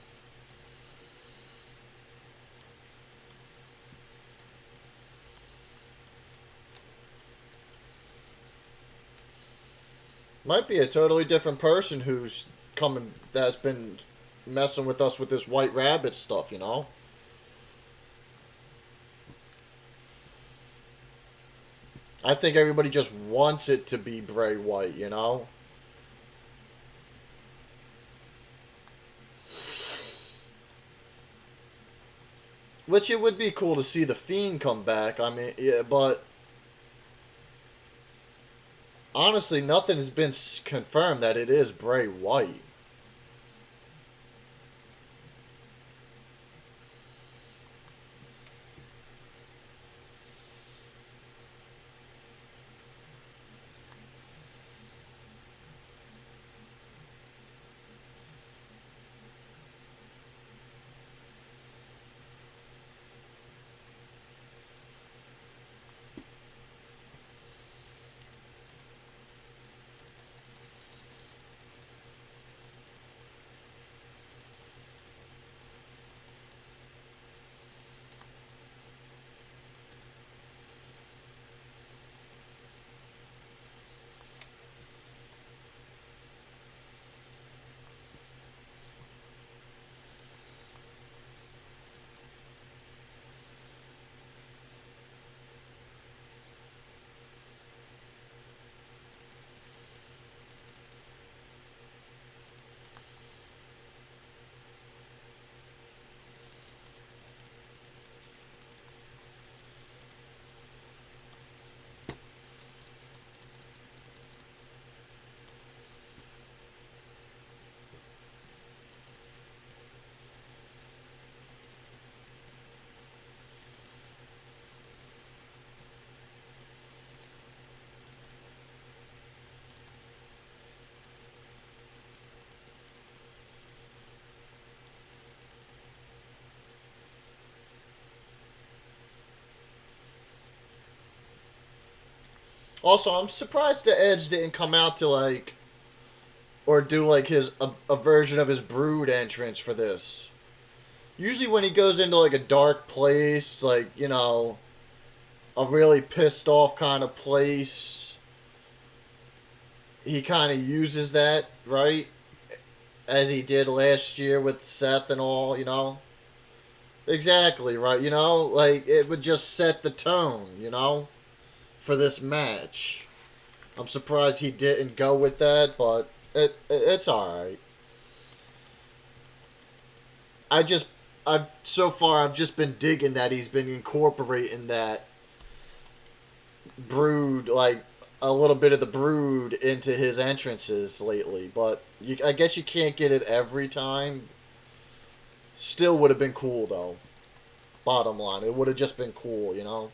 [SPEAKER 1] Might be a totally different person who's coming, that's been messing with us with this White Rabbit stuff. You know. I think everybody just wants it to be Bray Wyatt. You know. Which it would be cool to see the Fiend come back. I mean, yeah, but honestly, nothing has been confirmed that it is Bray Wyatt. Also, I'm surprised the Edge didn't come out to like, or do like a version of his Brood entrance for this. Usually when he goes into like a dark place, like, you know, a really pissed off kind of place, he kind of uses that, right? As he did last year with Seth and all, you know? Exactly, right? You know, like it would just set the tone, you know, for this match. I'm surprised he didn't go with that, but it's all right. I just I've so far I've just been digging that he's been incorporating that Brood, like a little bit of the Brood into his entrances lately, but I guess you can't get it every time. Still would have been cool though. Bottom line, it would have just been cool, you know.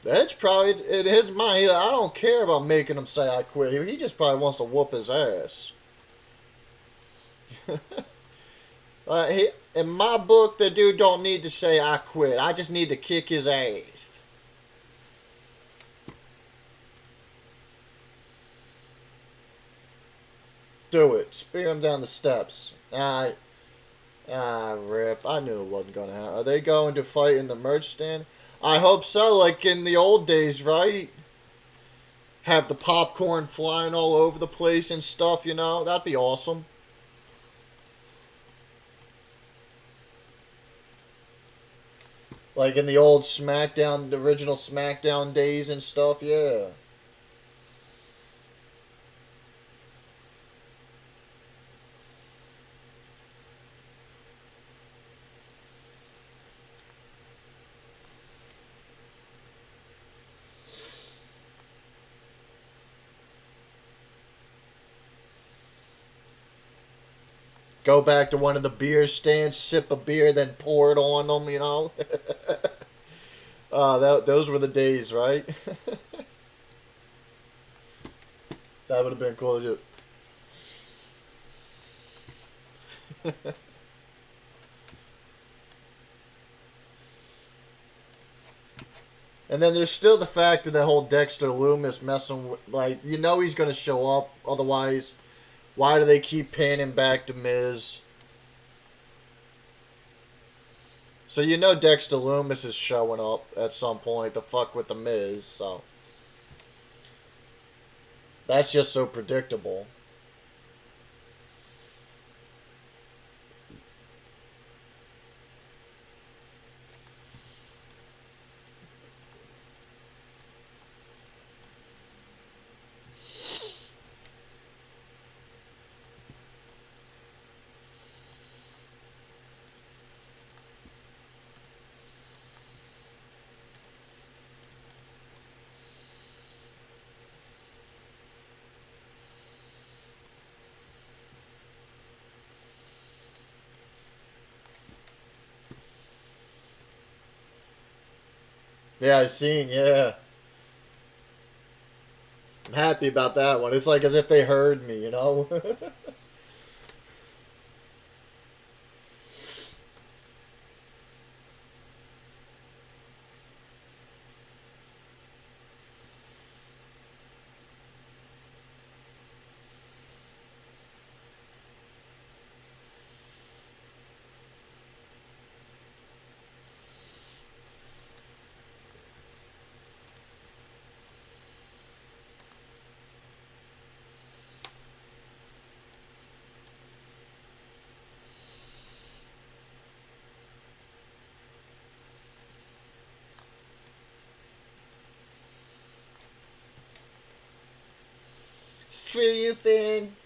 [SPEAKER 1] Edge probably, in his mind, I don't care about making him say I quit. He just probably wants to whoop his ass. In my book, the dude don't need to say I quit. I just need to kick his ass. Do it. Spear him down the steps. Rip. I knew it wasn't going to happen. Are they going to fight in the merch stand? I hope so, like in the old days, right? Have the popcorn flying all over the place and stuff, you know? That'd be awesome. Like in the old SmackDown, the original SmackDown days and stuff, yeah. Go back to one of the beer stands, sip a beer, then pour it on them, you know? Those were the days, right? That would have been cool. And then there's still the fact of the whole Dexter Loomis messing with, like, you know he's going to show up. Otherwise, why do they keep panning back to Miz? So you know Dexter Loomis is showing up at some point to fuck with the Miz, so that's just so predictable. Yeah, I've seen, yeah. I'm happy about that one. It's like as if they heard me, you know? Screw you, Finn.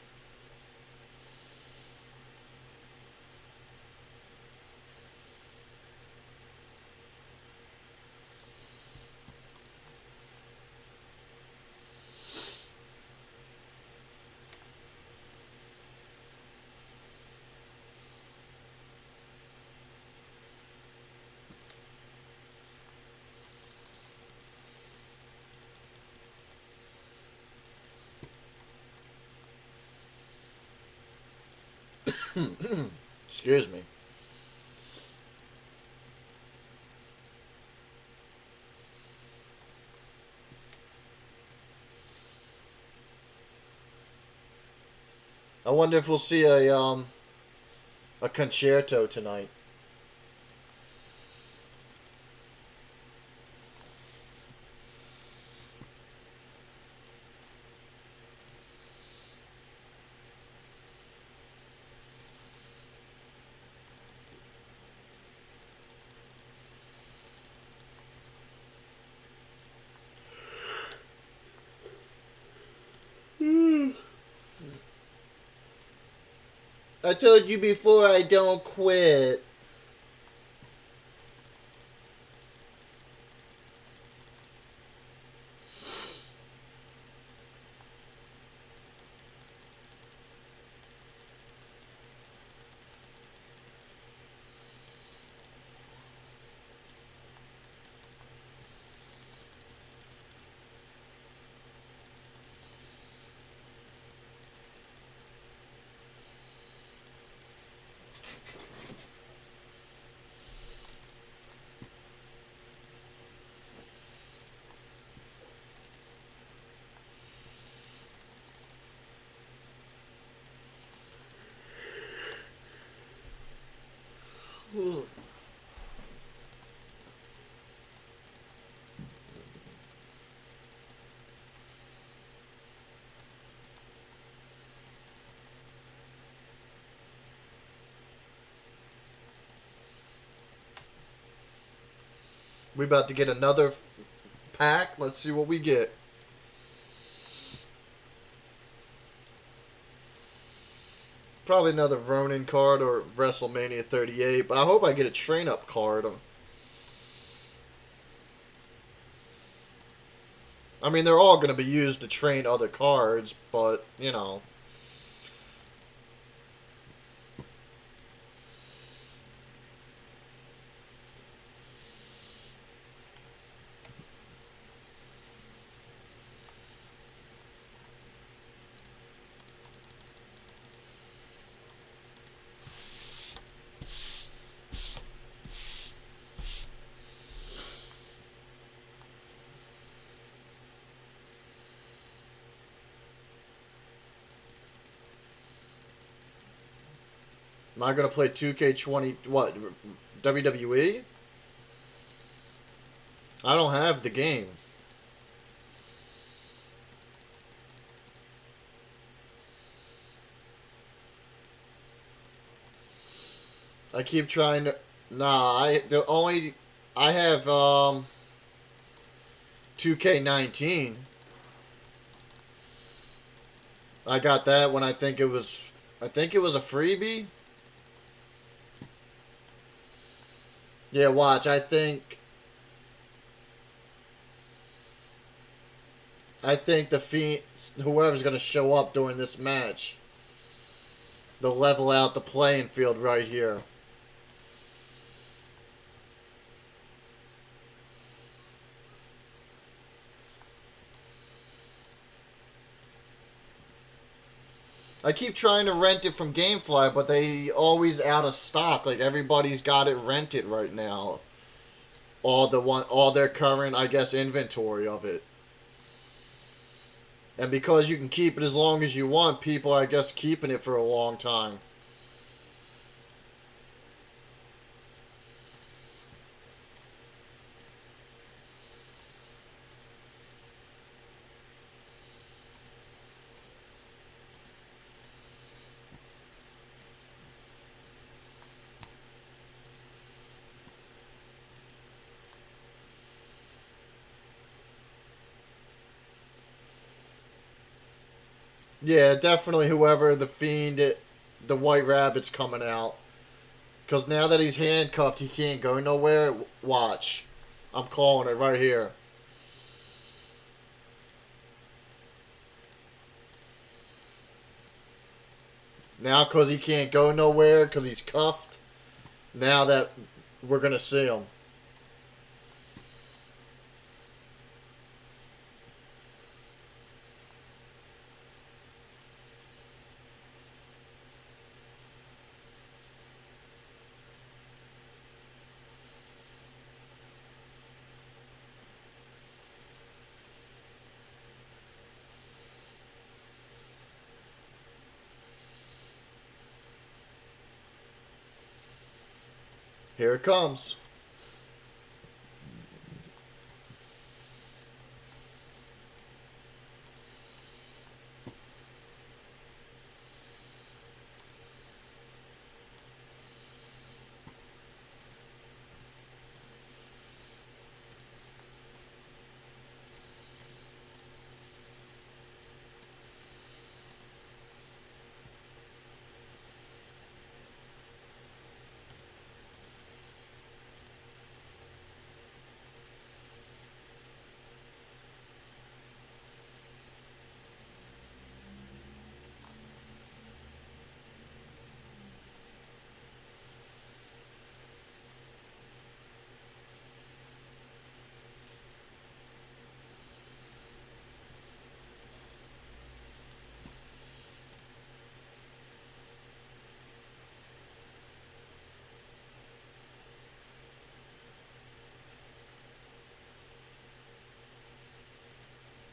[SPEAKER 1] Excuse me. I wonder if we'll see a concerto tonight. I told you before I don't quit. We about to get another pack. Let's see what we get. Probably another Ronin card or WrestleMania 38, but I hope I get a train-up card. I mean, they're all going to be used to train other cards, but, you know. Am I going to play 2K20, what, WWE? I don't have the game. I keep trying to... Nah, I have, 2K19. I got that when I think it was a freebie. Yeah, watch. I think the Fiend, whoever's gonna show up during this match, they'll level out the playing field right here. I keep trying to rent it from GameFly, but they always out of stock. Like everybody's got it rented right now. All their current, I guess, inventory of it. And because you can keep it as long as you want, people are, I guess, keeping it for a long time. Yeah, definitely whoever the Fiend, the White Rabbit's coming out. Because now that he's handcuffed, he can't go nowhere. Watch. I'm calling it right here. Now, because he can't go nowhere, because he's cuffed, now that we're going to see him. Here it comes.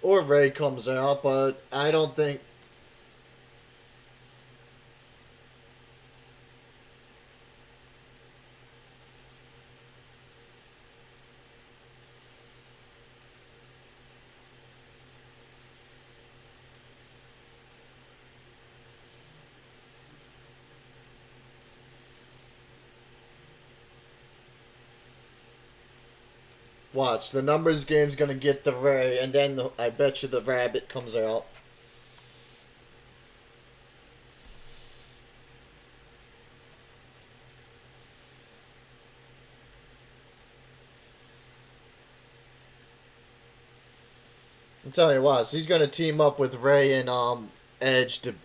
[SPEAKER 1] Or Ray comes out, but I don't think... Watch, the numbers game's gonna get the Ray, and then I bet you the rabbit comes out. I'm telling you what, so he's gonna team up with Ray and Edge to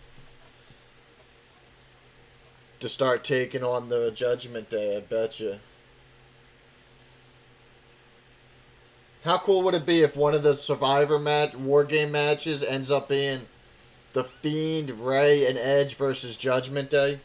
[SPEAKER 1] start taking on the Judgment Day. I bet you. How cool would it be if one of the Survivor War Game matches ends up being the Fiend, Ray, and Edge versus Judgment Day?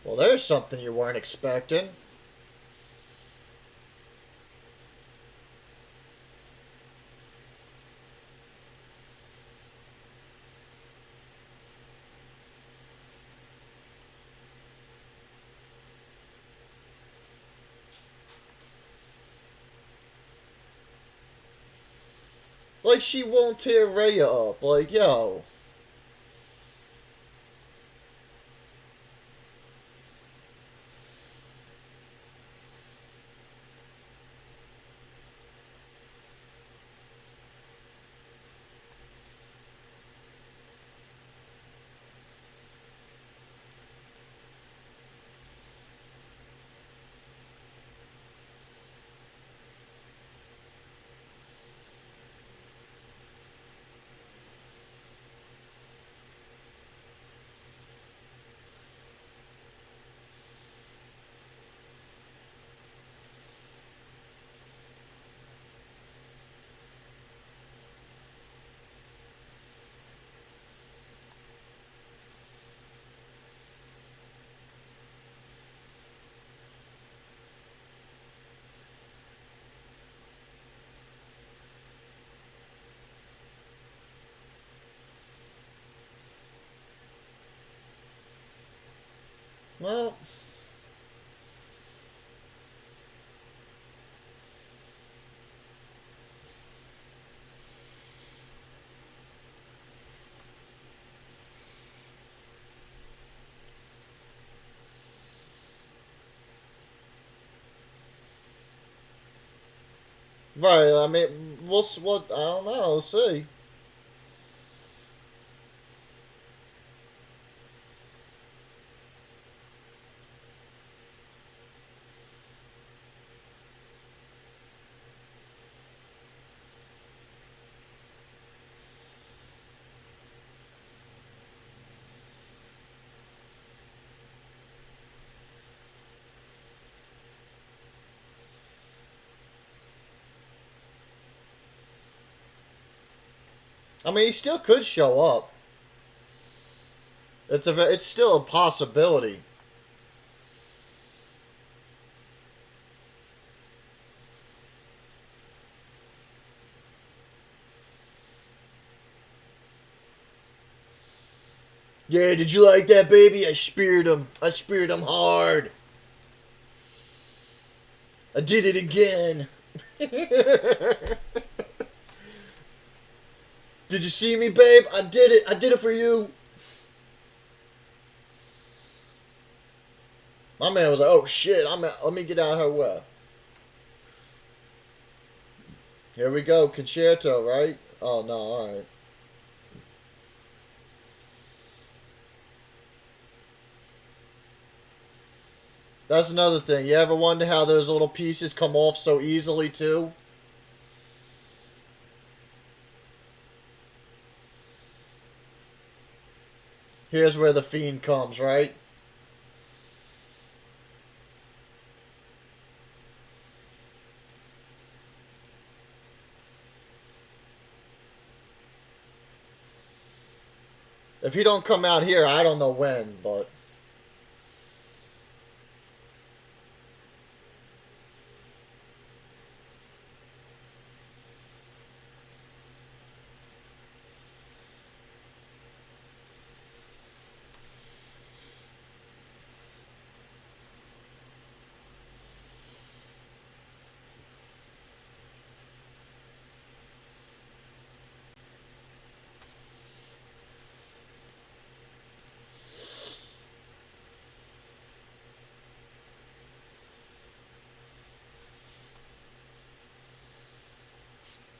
[SPEAKER 1] Well, there's something you weren't expecting. Like, she won't tear Rhea up. Like, yo. Well, right. I mean, what? I don't know. We'll see. I mean, he still could show up. It's still a possibility. Yeah, did you like that, baby? I speared him. I speared him hard. I did it again. Did you see me, babe? I did it. I did it for you. My man was like, oh shit, let me get out of her way. Here we go, concerto, right? Oh no, alright. That's another thing. You ever wonder how those little pieces come off so easily, too? Here's where the Fiend comes, right? If he don't come out here, I don't know when, but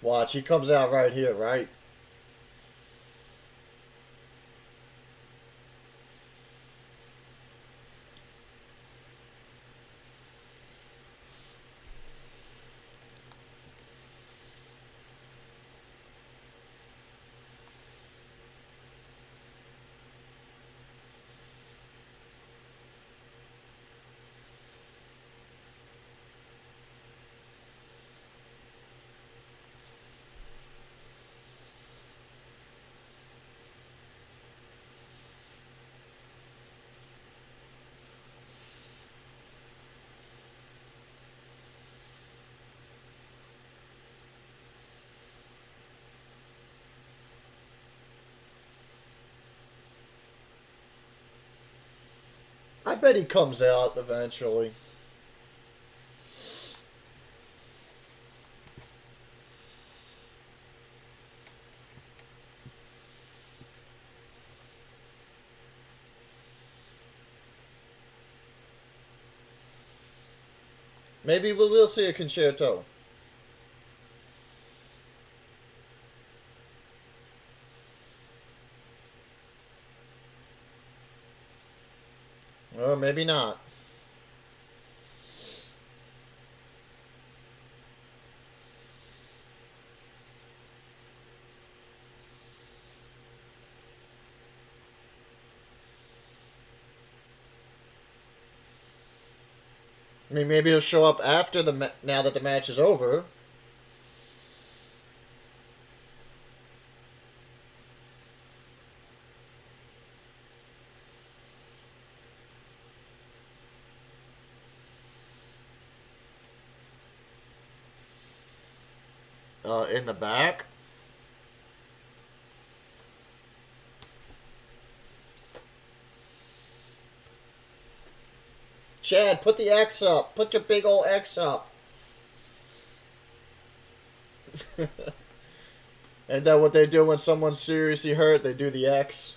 [SPEAKER 1] watch, he comes out right here, right? I bet he comes out eventually. Maybe we will see a concerto. Or maybe not. I mean, maybe he'll show up after now that the match is over. In the back. Chad, put the X up. Put your big old X up. And then what they do when someone's seriously hurt, they do the X.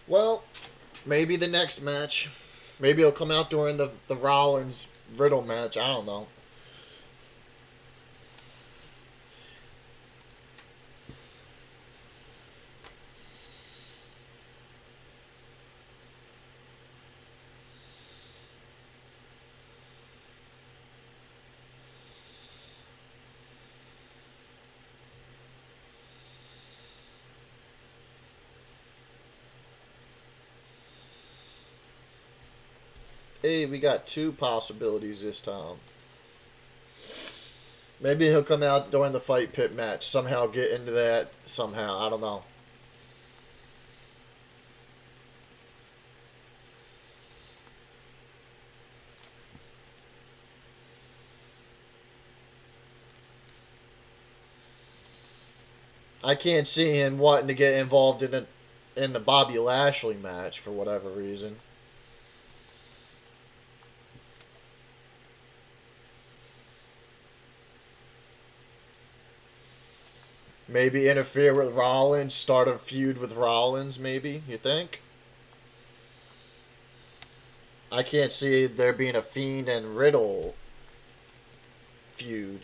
[SPEAKER 1] Well, maybe the next match. Maybe he'll come out during the Rollins Riddle match. I don't know. Hey, we got two possibilities this time. Maybe he'll come out during the fight pit match. Somehow get into that. Somehow. I don't know. I can't see him wanting to get involved in the Bobby Lashley match for whatever reason. Maybe interfere with Rollins, start a feud with Rollins, maybe, you think? I can't see there being a Fiend and Riddle feud.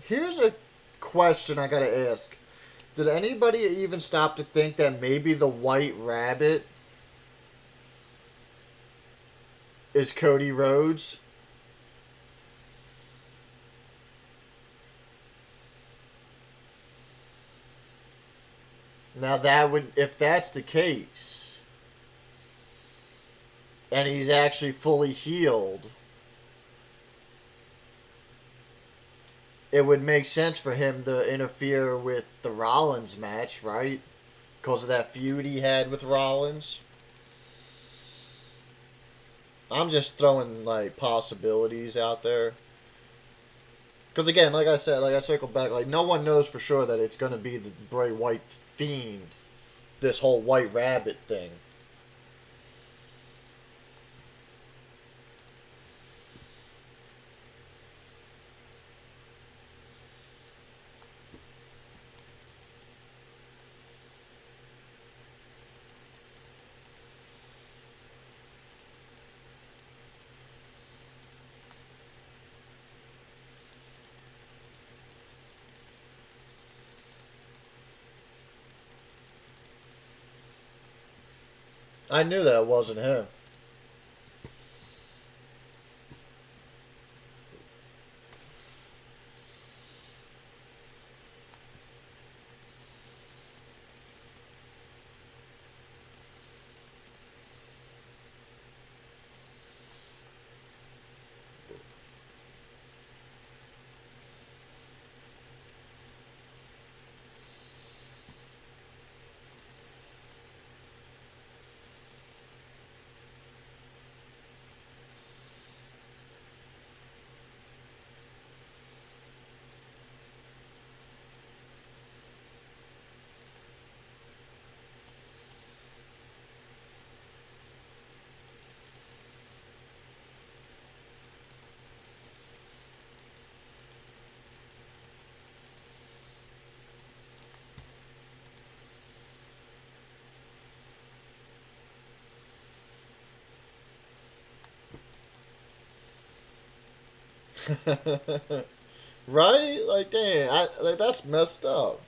[SPEAKER 1] Here's a question I gotta ask. Did anybody even stop to think that maybe the White Rabbit is Cody Rhodes? Now that would, if that's the case, and he's actually fully healed, it would make sense for him to interfere with the Rollins match, right? Because of that feud he had with Rollins. I'm just throwing like possibilities out there. Because again, like I said, like I circled back, like no one knows for sure that it's gonna be the Bray Wyatt Fiend. This whole White Rabbit thing. I knew that wasn't him. Right? Like, damn, like that's messed up.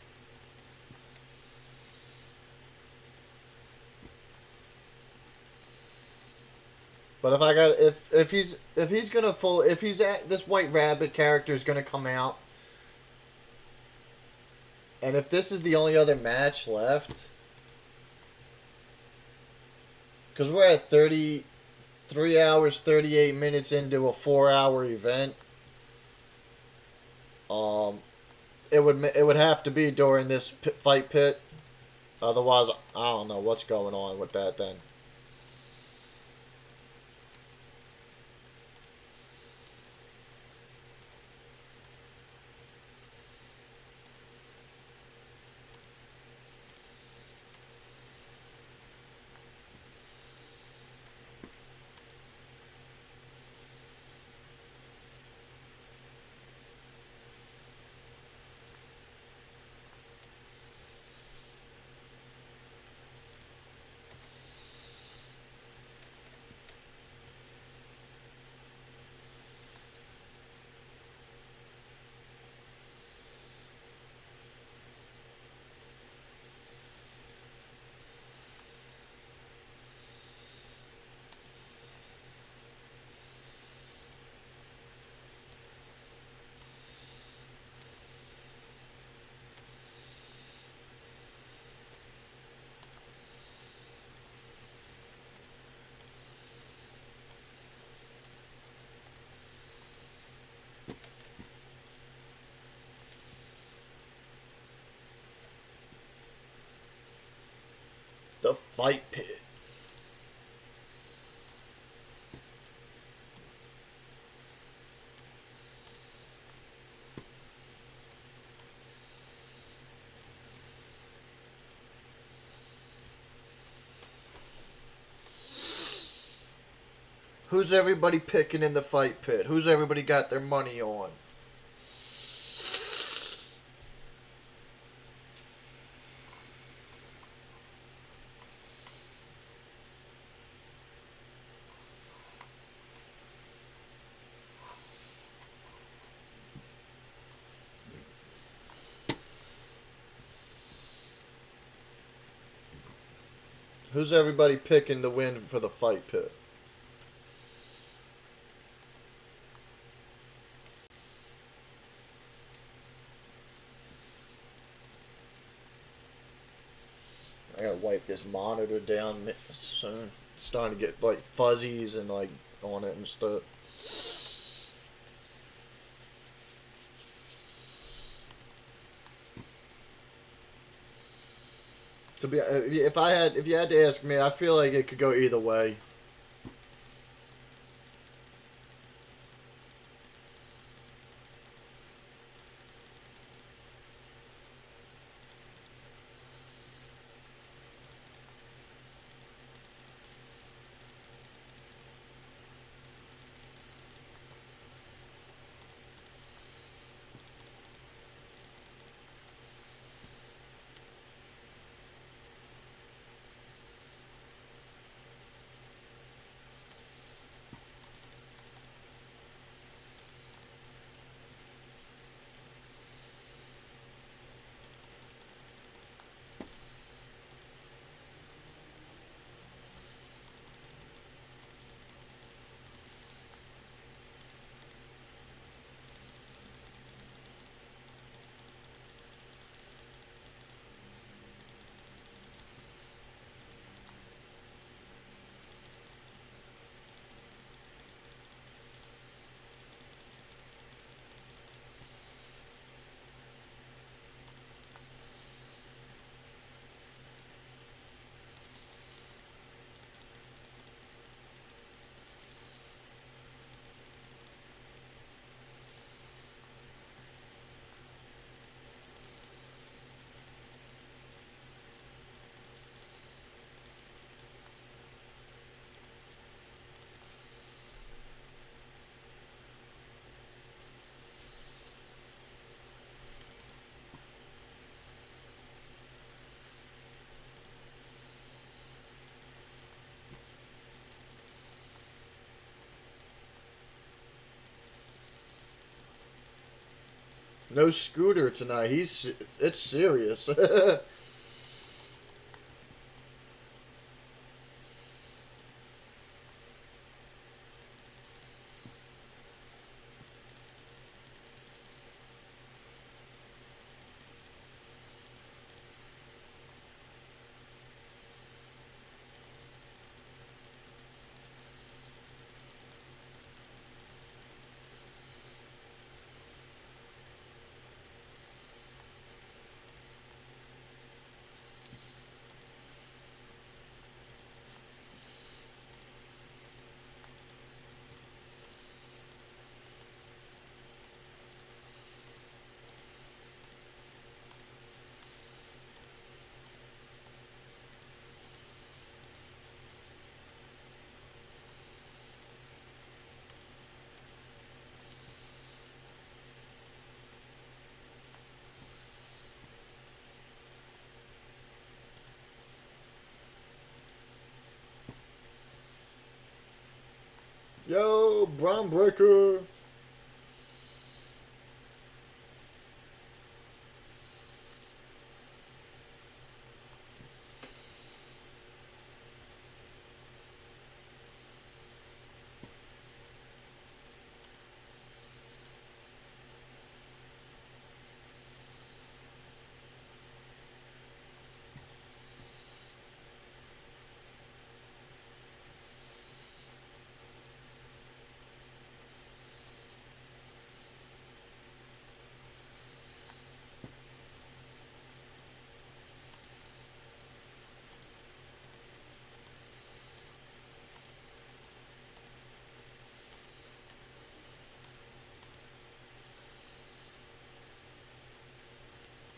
[SPEAKER 1] But if I got if he's gonna full if he's at this White Rabbit character is gonna come out, and if this is the only other match left, because we're at 3 hours 38 minutes into a 4 hour event, um, it would have to be during this fight pit. Otherwise, I don't know what's going on with that then. The fight pit. Who's everybody picking in the fight pit? Who's everybody got their money on? Who's everybody picking to win for the fight pit? I gotta wipe this monitor down soon. It's starting to get like fuzzies and like on it and stuff. To be, if you had to ask me, I feel like it could go either way. No Scooter tonight. It's serious. Yo, Brown Breaker.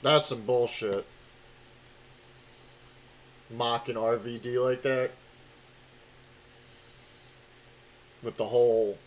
[SPEAKER 1] That's some bullshit. Mocking RVD like that. with the whole.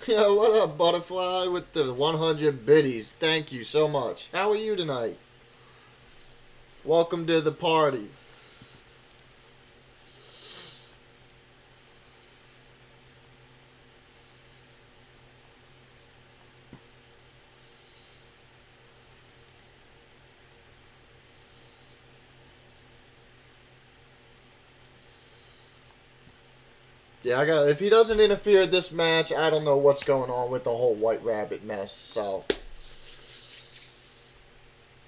[SPEAKER 1] Yeah, what up, Butterfly, with the 100 biddies? Thank you so much. How are you tonight? Welcome to the party. Yeah, I got. If he doesn't interfere this match, I don't know what's going on with the whole White Rabbit mess. So,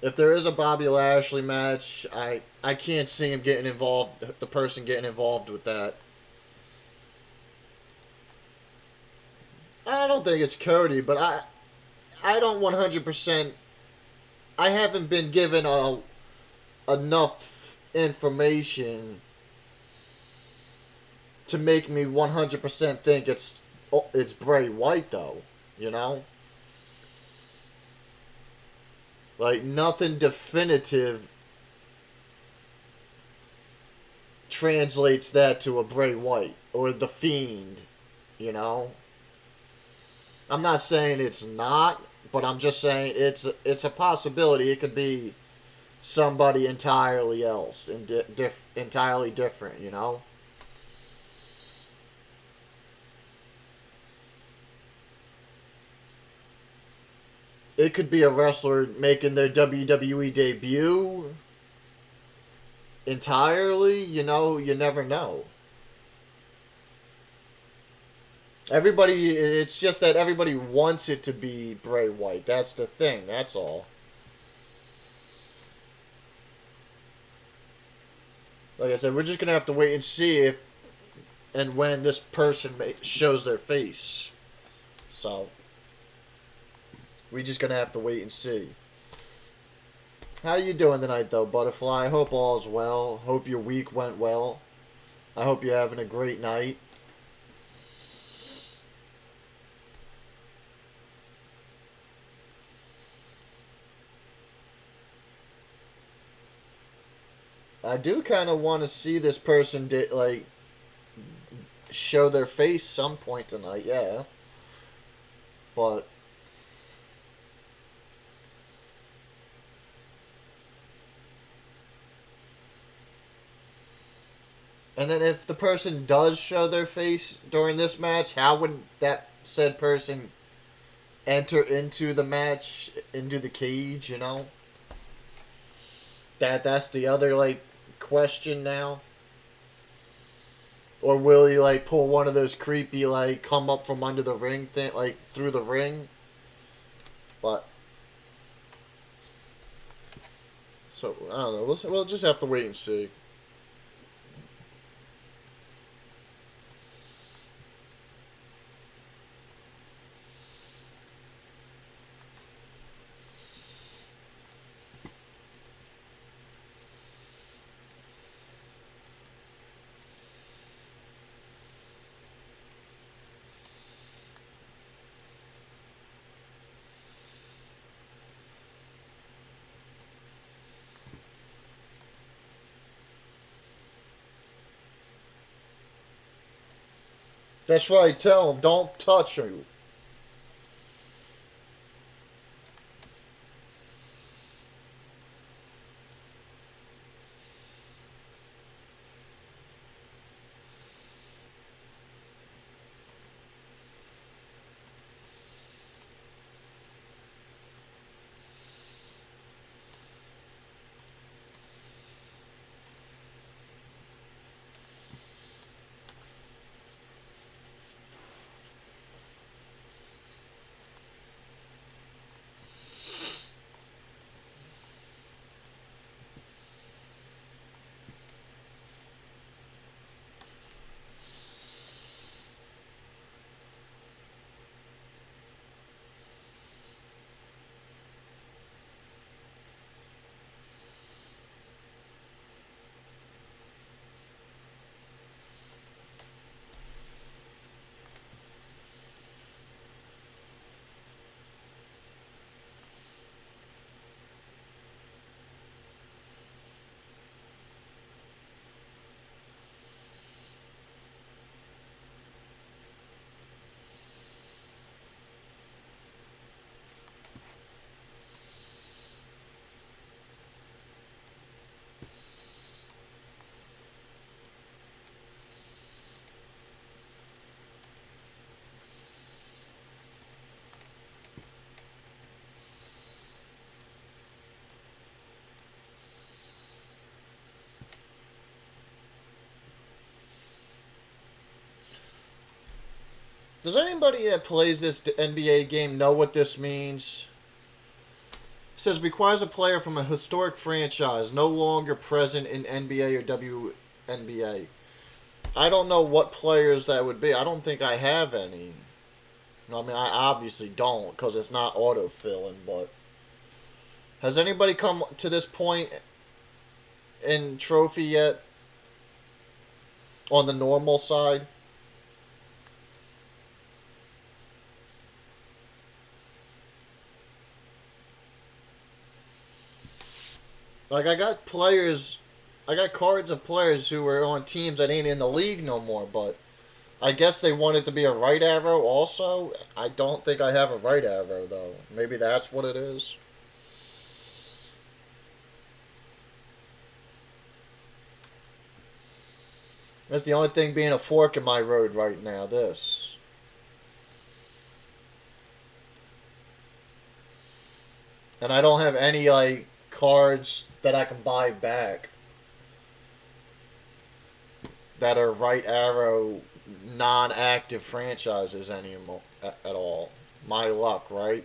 [SPEAKER 1] if there is a Bobby Lashley match, I can't see him getting involved. The person getting involved with that. I don't think it's Cody, but I don't 100%. I haven't been given enough information to make me 100% think it's Bray Wyatt, though. You know, like nothing definitive translates that to a Bray Wyatt or the Fiend. You know, I'm not saying it's not, but I'm just saying it's a possibility. It could be somebody entirely else and entirely different. You know. It could be a wrestler making their WWE debut entirely. You know, you never know. Everybody, it's just that everybody wants it to be Bray Wyatt. That's the thing. That's all. Like I said, we're just gonna have to wait and see if and when this person shows their face. So we just gonna have to wait and see. How you doing tonight, though, Butterfly? I hope all's well. Hope your week went well. I hope you're having a great night. I do kind of want to see this person like show their face some point tonight, yeah. But and then if the person does show their face during this match, how would that said person enter into the match, into the cage, you know? That's the other like question now. Or will he like pull one of those creepy like come up from under the ring thing, like through the ring? But So I don't know. We'll just have to wait and see. That's right. Tell him, don't touch you. Does anybody that plays this NBA game know what this means? It says requires a player from a historic franchise no longer present in NBA or WNBA. I don't know what players that would be. I don't think I have any. I mean, I obviously don't because it's not autofilling, but has anybody come to this point in Trophy yet on the normal side? Like I got cards of players who were on teams that ain't in the league no more, but I guess they wanted to be a right arrow also. I don't think I have a right arrow though. Maybe that's what it is. That's the only thing being a fork in my road right now, this. And I don't have any like cards that I can buy back that are right arrow non-active franchises anymore at all. My luck, right?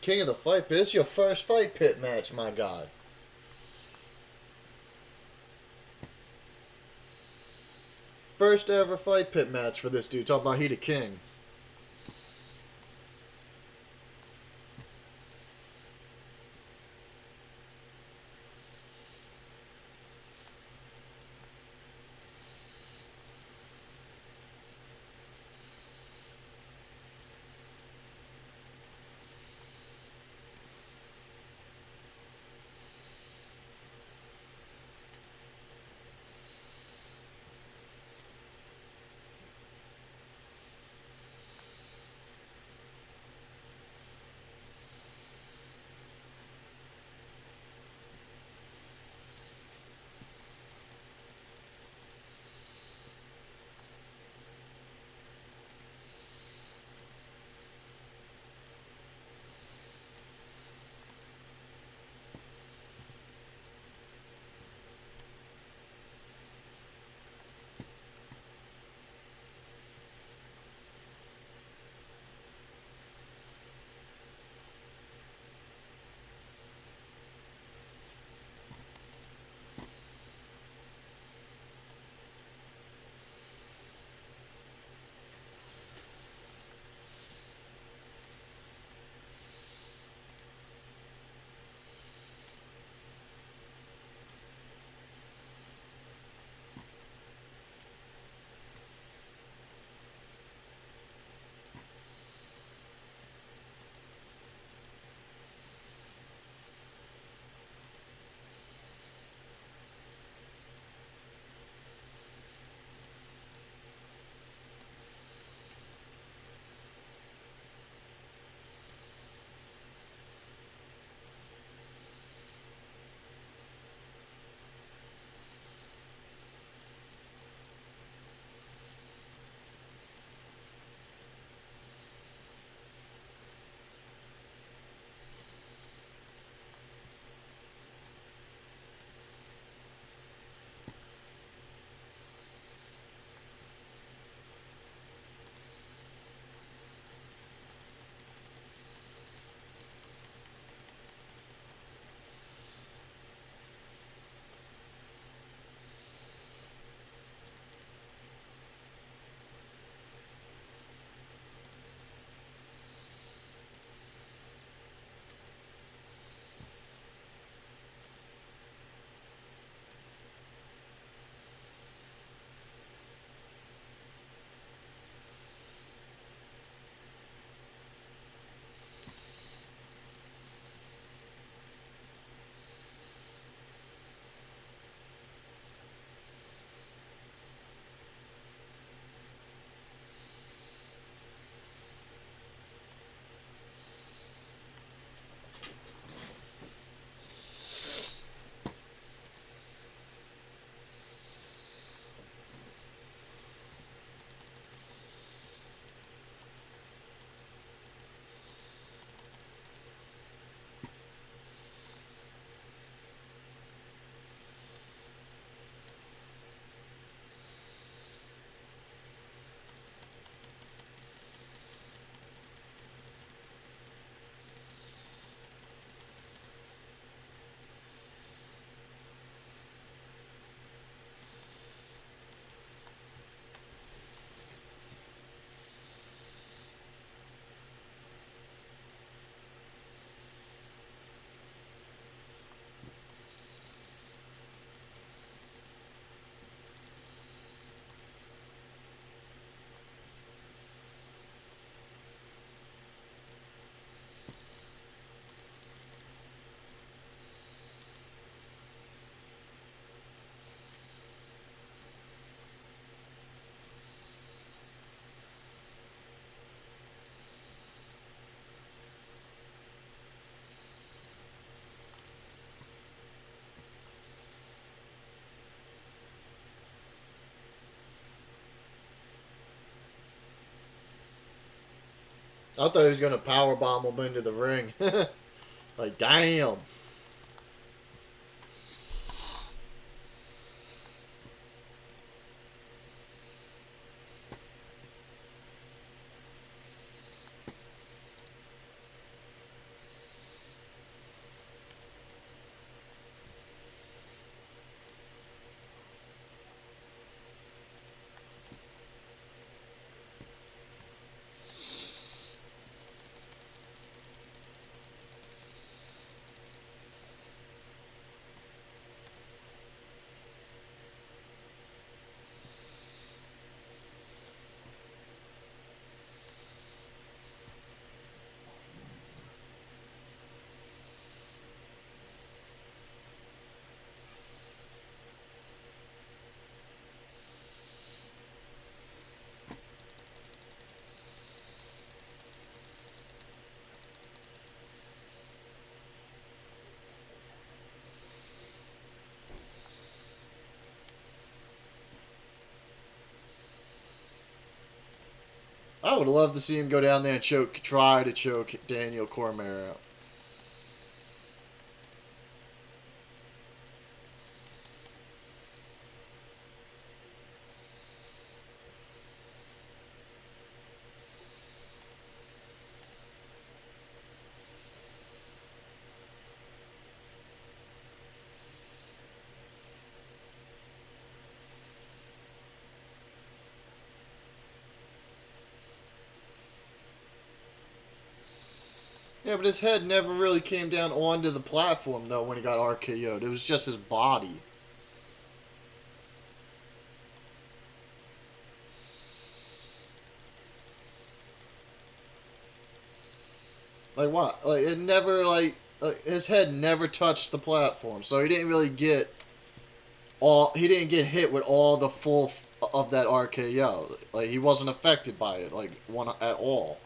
[SPEAKER 1] King of the Fight Pit. This is your first Fight Pit match, my God. First ever Fight Pit match for this dude. Talking about he the king. I thought he was gonna powerbomb him into the ring. Like, damn. I would love to see him go down there and try to choke Daniel Cormier out. Yeah, but his head never really came down onto the platform, though, when he got RKO'd. It was just his body. Like, what? Like, it never, like, his head never touched the platform, so he didn't really get he didn't get hit with all the full of that RKO. Like, he wasn't affected by it, like, one at all.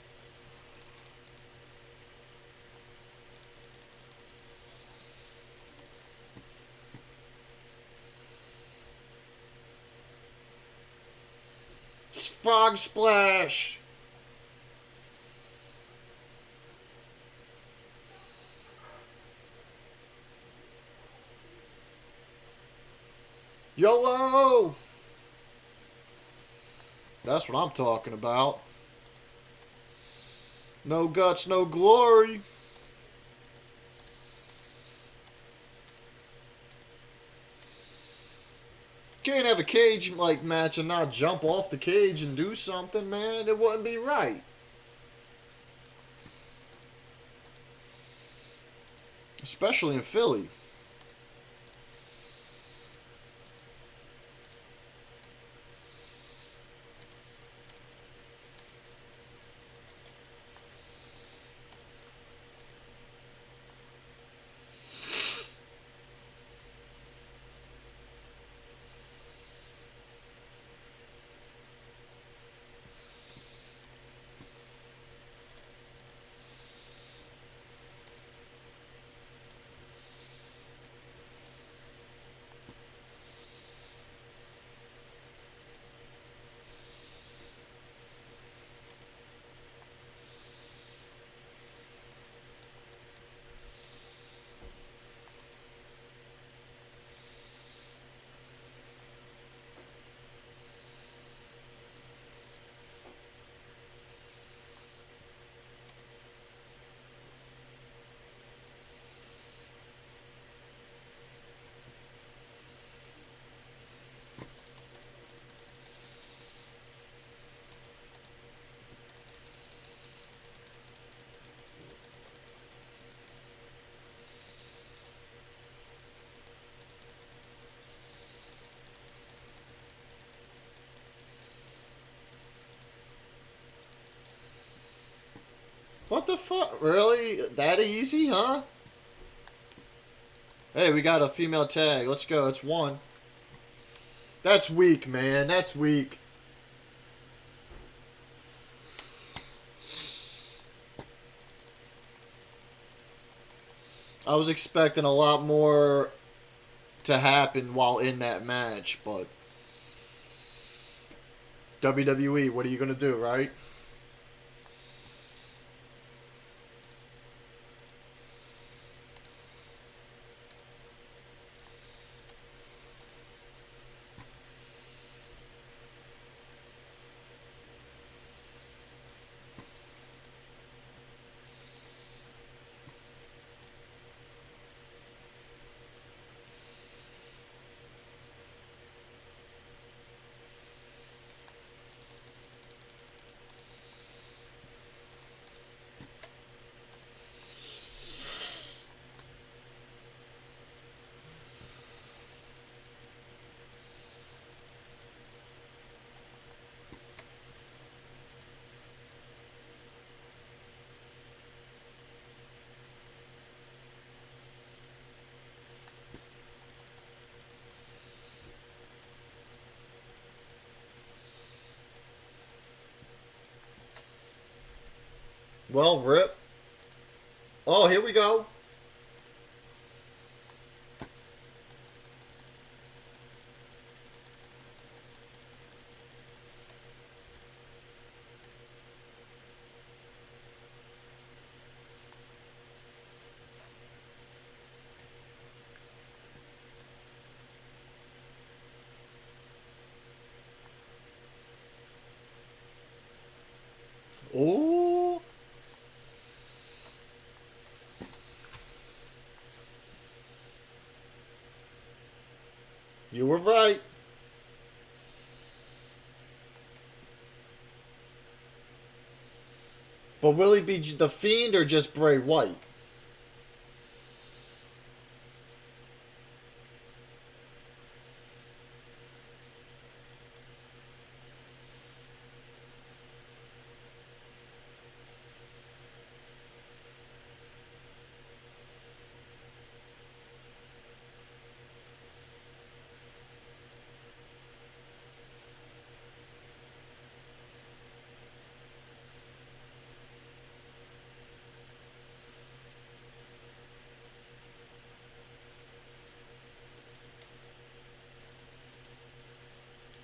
[SPEAKER 1] Frog splash! YOLO! That's what I'm talking about. No guts, no glory. Can't have a cage like match and not jump off the cage and do something, man. It wouldn't be right. Especially in Philly. What the fuck? Really? That easy, huh? Hey, we got a female tag. Let's go. It's one. That's weak, man. That's weak. I was expecting a lot more to happen while in that match, but WWE, what are you going to do, right? Well, rip. Oh, here we go. Ooh. You were right. But will he be the Fiend or just Bray White?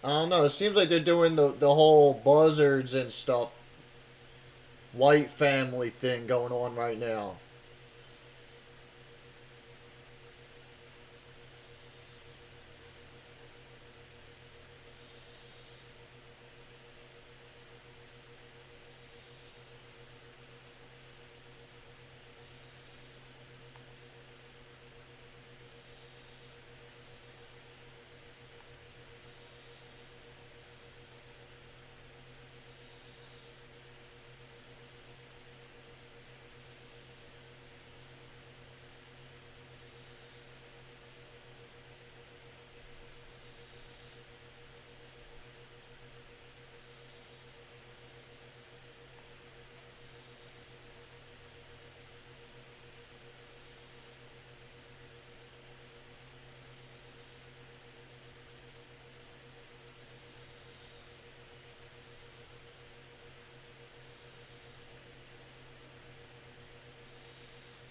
[SPEAKER 1] I don't know. It seems like they're doing the whole buzzards and stuff, white family thing going on right now.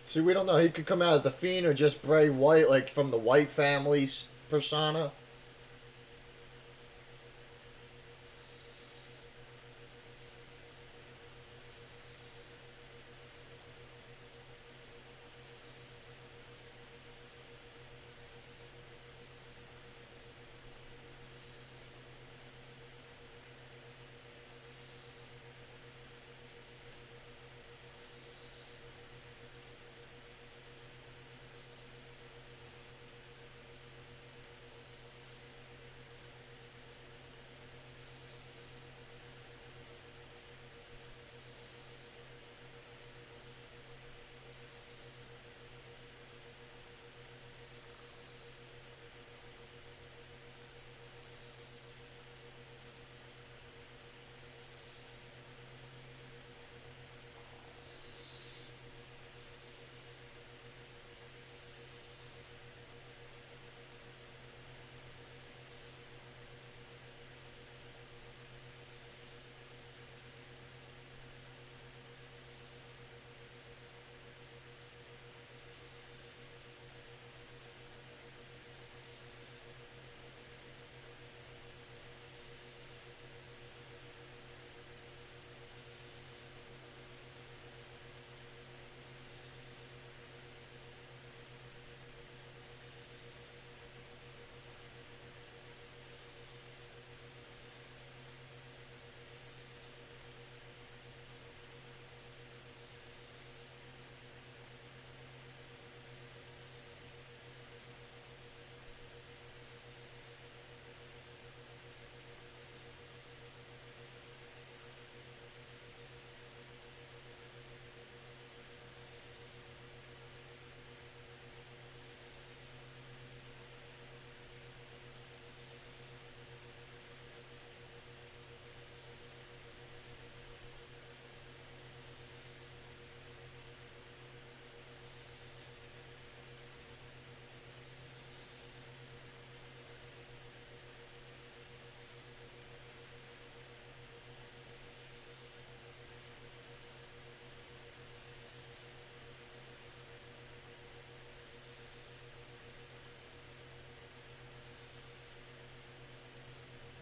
[SPEAKER 1] See, we don't know. He could come out as the Fiend or just Bray White, like from the White family's persona.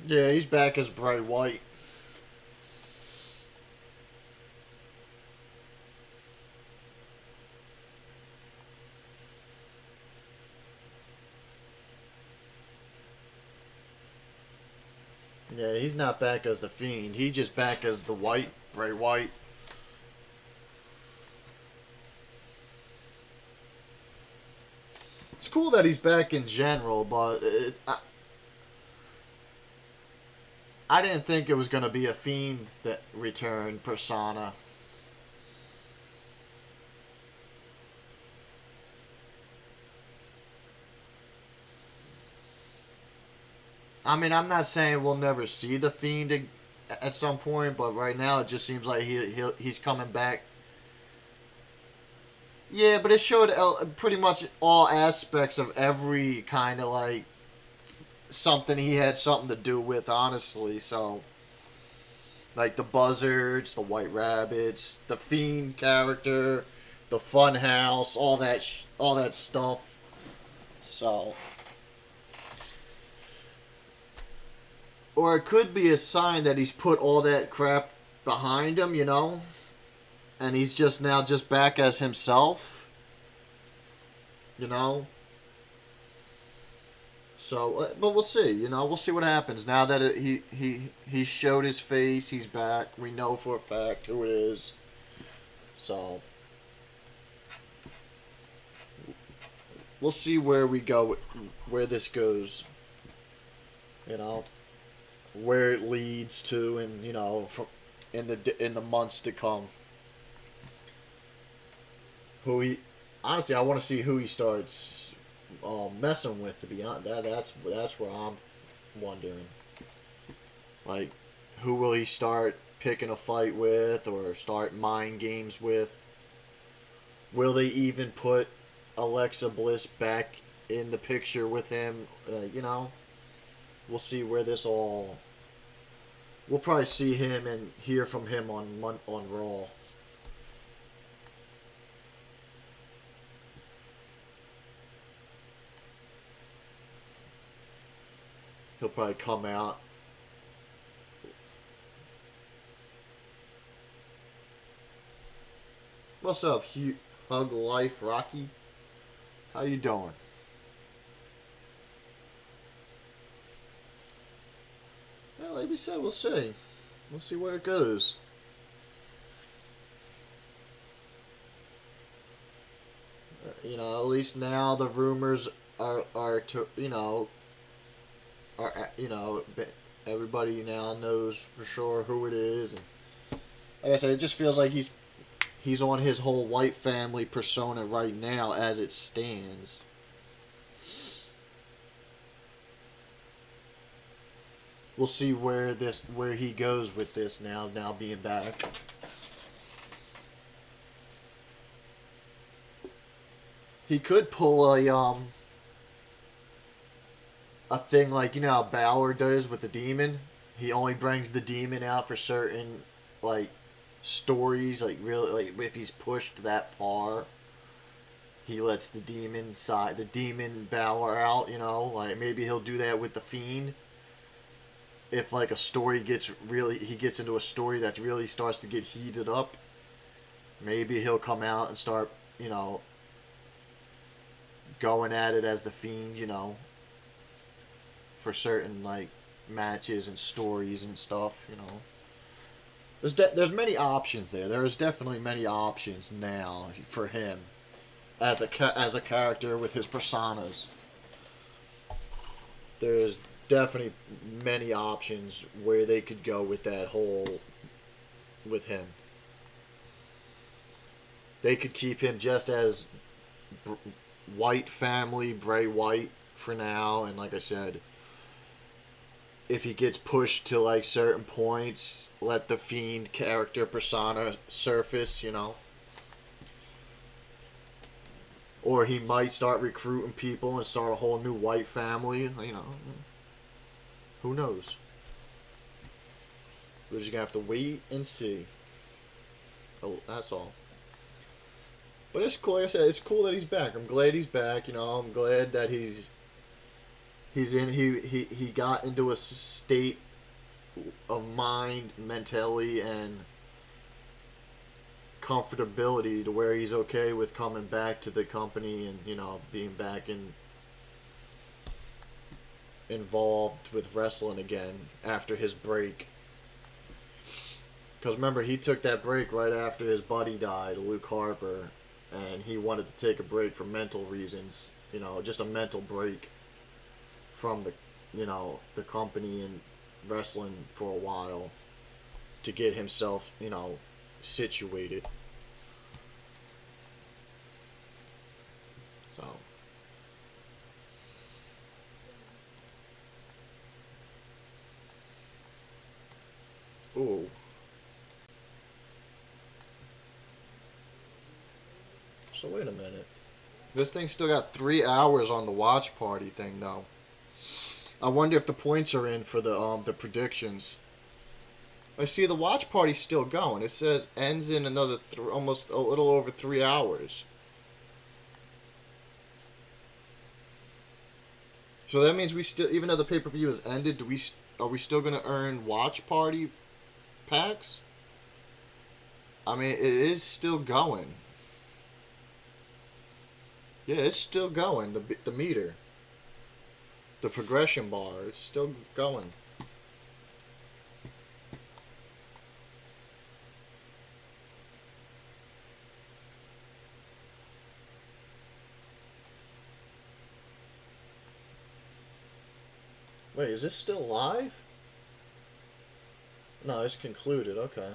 [SPEAKER 1] Yeah, he's back as Bray White. Yeah, he's not back as the Fiend. He's just back as the White, Bray White. It's cool that he's back in general, but I didn't think it was going to be a Fiend that return persona. I mean, I'm not saying we'll never see the Fiend at some point, but right now it just seems like he's coming back. Yeah, but it showed pretty much all aspects of every kind of like something he had something to do with, honestly. So, like the buzzards, the white rabbits, the Fiend character, the fun house, all that stuff. So, or it could be a sign that he's put all that crap behind him, you know, and he's just now just back as himself, you know. So, but we'll see. You know, we'll see what happens now that he showed his face. He's back. We know for a fact who it is. So, we'll see where we go, where this goes. You know, where it leads to, and you know, in the months to come. Who he honestly, I want to see who he starts messing with. To be honest, that's where I'm wondering. Like, who will he start picking a fight with, or start mind games with? Will they even put Alexa Bliss back in the picture with him? You know, we'll see where this all. We'll probably see him and hear from him on Raw. He'll probably come out. What's up, Hug Life Rocky? How you doing? Well, like we said, we'll see. We'll see where it goes. You know, at least now the rumors are to you know everybody now knows for sure who it is, and like I said, it just feels like he's on his whole white family persona right now as it stands. We'll see where he goes with this now being back. He could pull a thing like, you know how Bauer does with the demon. He only brings the demon out for certain like stories, like really, like if he's pushed that far, he lets the demon Bauer out. You know, like maybe he'll do that with the Fiend. If like a story he gets into a story that really starts to get heated up, maybe he'll come out and start, you know, going at it as the Fiend, you know, for certain like matches and stories and stuff, you know. There's many options there. There's definitely many options now for him as a character with his personas. There's definitely many options where they could go with that whole with him. They could keep him just as White family, Bray White for now, and like I said, if he gets pushed to like certain points, let the Fiend character persona surface, you know. Or he might start recruiting people and start a whole new white family, you know. Who knows? We're just gonna have to wait and see. Oh, that's all. But it's cool. Like I said, it's cool that he's back. I'm glad he's back. You know, I'm glad that he's he got into a state of mind, mentally, and comfortability to where he's okay with coming back to the company and being back involved with wrestling again after his break. Because remember, he took that break right after his buddy died, Luke Harper, and he wanted to take a break for mental reasons. Just a mental break from the company and wrestling for a while to get himself, situated. So, ooh. So wait a minute. This thing still got 3 hours on the watch party thing though. I wonder if the points are in for the predictions. I see the watch party's still going. It says ends in another almost a little over 3 hours. So that means we still, even though the pay-per-view has ended, are we still gonna earn watch party packs? I mean, it is still going. Yeah, it's still going. The meter, the progression bar, it's still going. Wait, is this still live? No, it's concluded. Okay.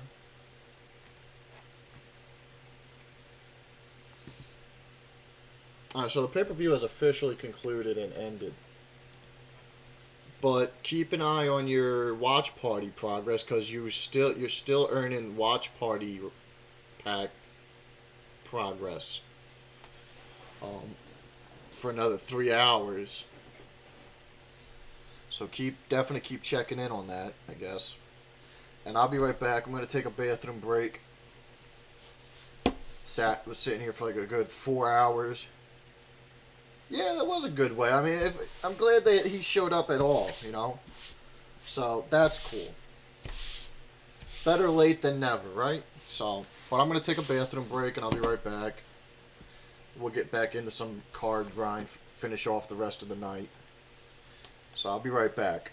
[SPEAKER 1] Alright, so the pay-per-view has officially concluded and ended. But keep an eye on your watch party progress because you're still earning watch party pack progress for another 3 hours. So definitely keep checking in on that, I guess. And I'll be right back. I'm gonna take a bathroom break. Was sitting here for like a good 4 hours. Yeah, that was a good way. I mean, I'm glad that he showed up at all, So that's cool. Better late than never, right? So, but I'm gonna take a bathroom break and I'll be right back. We'll get back into some card grind, finish off the rest of the night. So I'll be right back.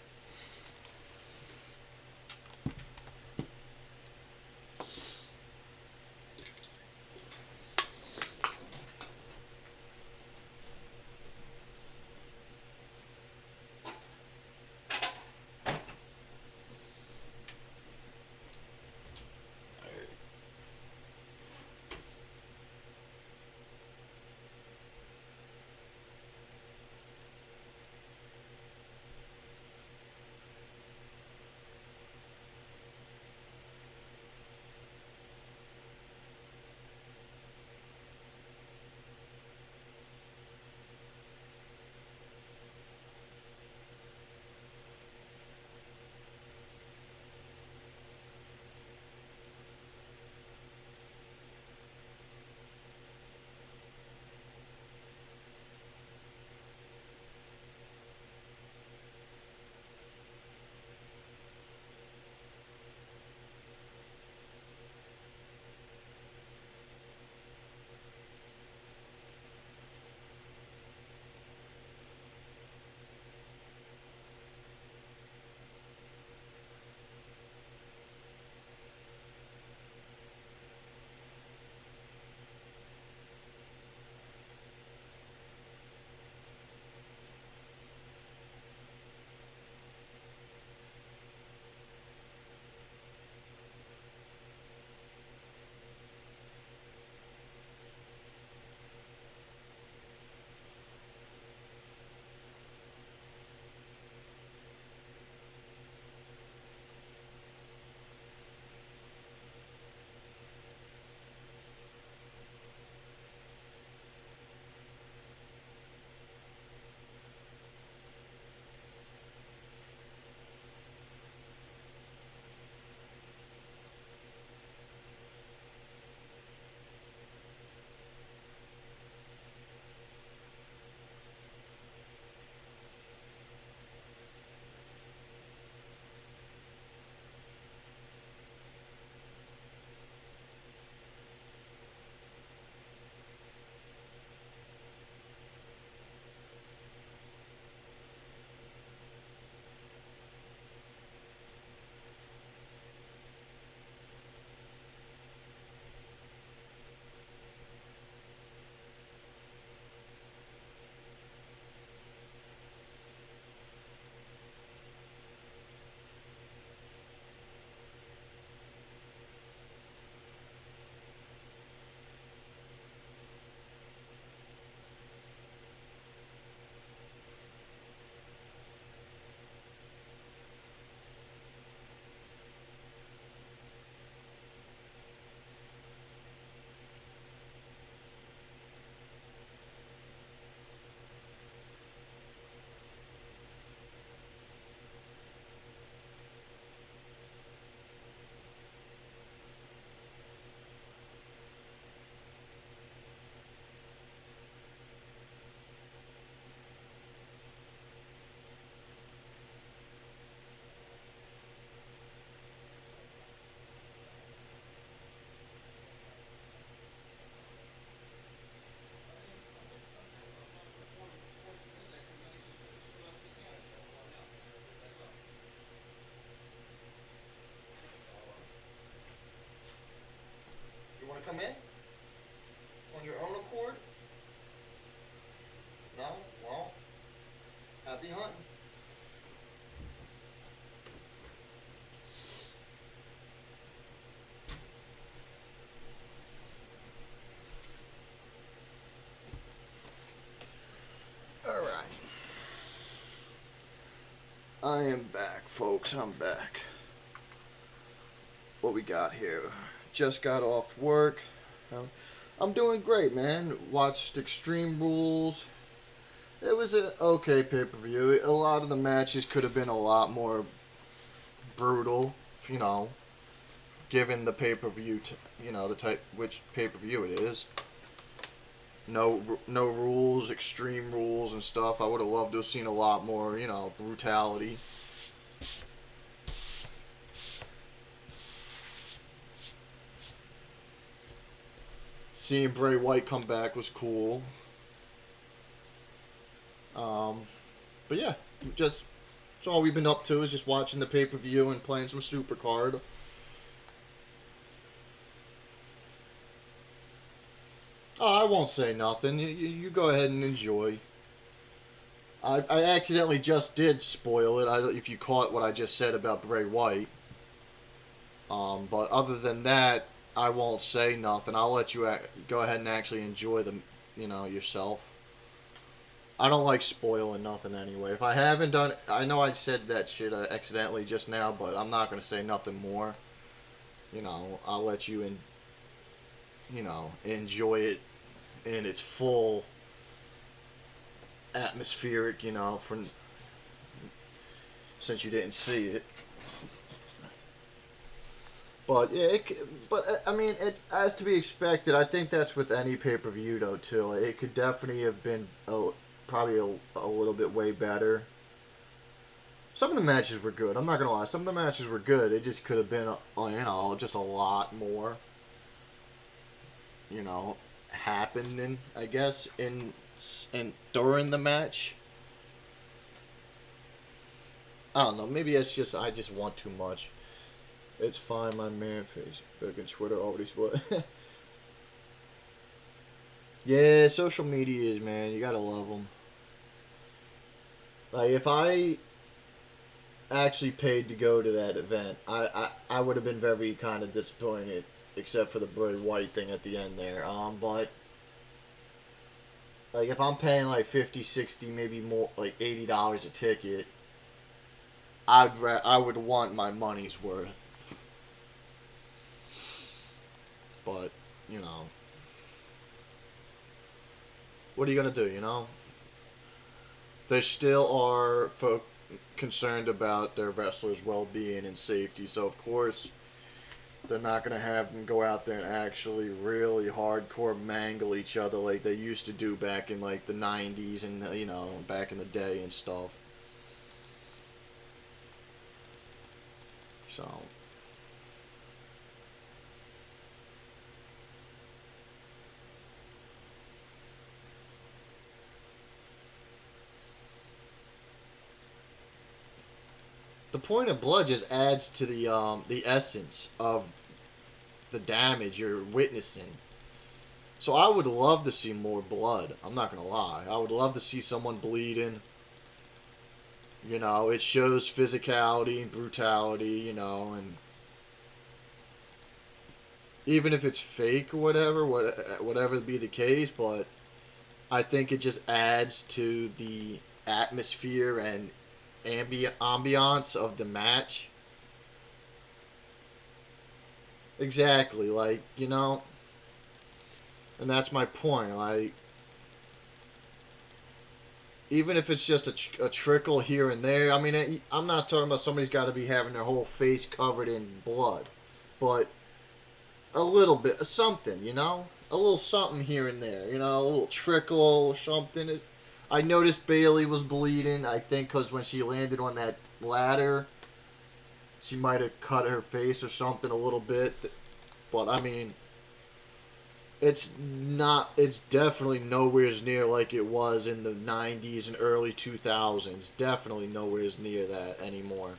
[SPEAKER 1] to come in? On your own accord? No? Well, happy hunting. Alright. I am back, folks. I'm back. What we got here? Just got off work. I'm doing great, man. Watched Extreme Rules. It was an okay pay-per-view. A lot of the matches could have been a lot more brutal, you know, given the pay-per-view, the type, which pay-per-view it is. No rules, extreme rules and stuff. I would have loved to have seen a lot more, brutality. Seeing Bray Wyatt come back was cool. But yeah, that's all we've been up to is just watching the pay-per-view and playing some Supercard. Oh, I won't say nothing. You go ahead and enjoy. I accidentally just did spoil it. If you caught what I just said about Bray Wyatt. But other than that, I won't say nothing. I'll let you go ahead and actually enjoy them, yourself. I don't like spoiling nothing anyway. If I haven't done, I know I said that shit accidentally just now, but I'm not gonna say nothing more. I'll let you enjoy it in its full atmospheric, since you didn't see it. But yeah, I mean, it as to be expected. I think that's with any pay-per-view though too. It could definitely have been probably a little bit way better. Some of the matches were good. I'm not gonna lie. Some of the matches were good. It just could have been, just a lot more. Happening, I guess, in during the match. I don't know. Maybe it's just I just want too much. It's fine, my man. Facebook and Twitter already split. Yeah, social media is, man. You gotta love them. Like, if I actually paid to go to that event, I would have been very kind of disappointed, except for the Bray Wyatt thing at the end there. But like, if I'm paying like 50, 60, maybe more, like $80 a ticket, I would want my money's worth. But, what are you going to do, They still are concerned about their wrestlers' well-being and safety, so of course they're not going to have them go out there and actually really hardcore mangle each other like they used to do back in like the 90s and, back in the day and stuff. So... the point of blood just adds to the essence of the damage you're witnessing. So I would love to see more blood. I'm not gonna lie. I would love to see someone bleeding. It shows physicality and brutality, and even if it's fake or whatever be the case, but I think it just adds to the atmosphere and ambiance of the match. Exactly, like, and that's my point. Like, even if it's just a trickle here and there, I mean, I'm not talking about somebody's got to be having their whole face covered in blood, but a little bit of something, a little something here and there, a little trickle, something. I noticed Bayley was bleeding, I think, because when she landed on that ladder, she might have cut her face or something a little bit. But, I mean, it's definitely nowhere near like it was in the 90s and early 2000s. Definitely nowhere near that anymore.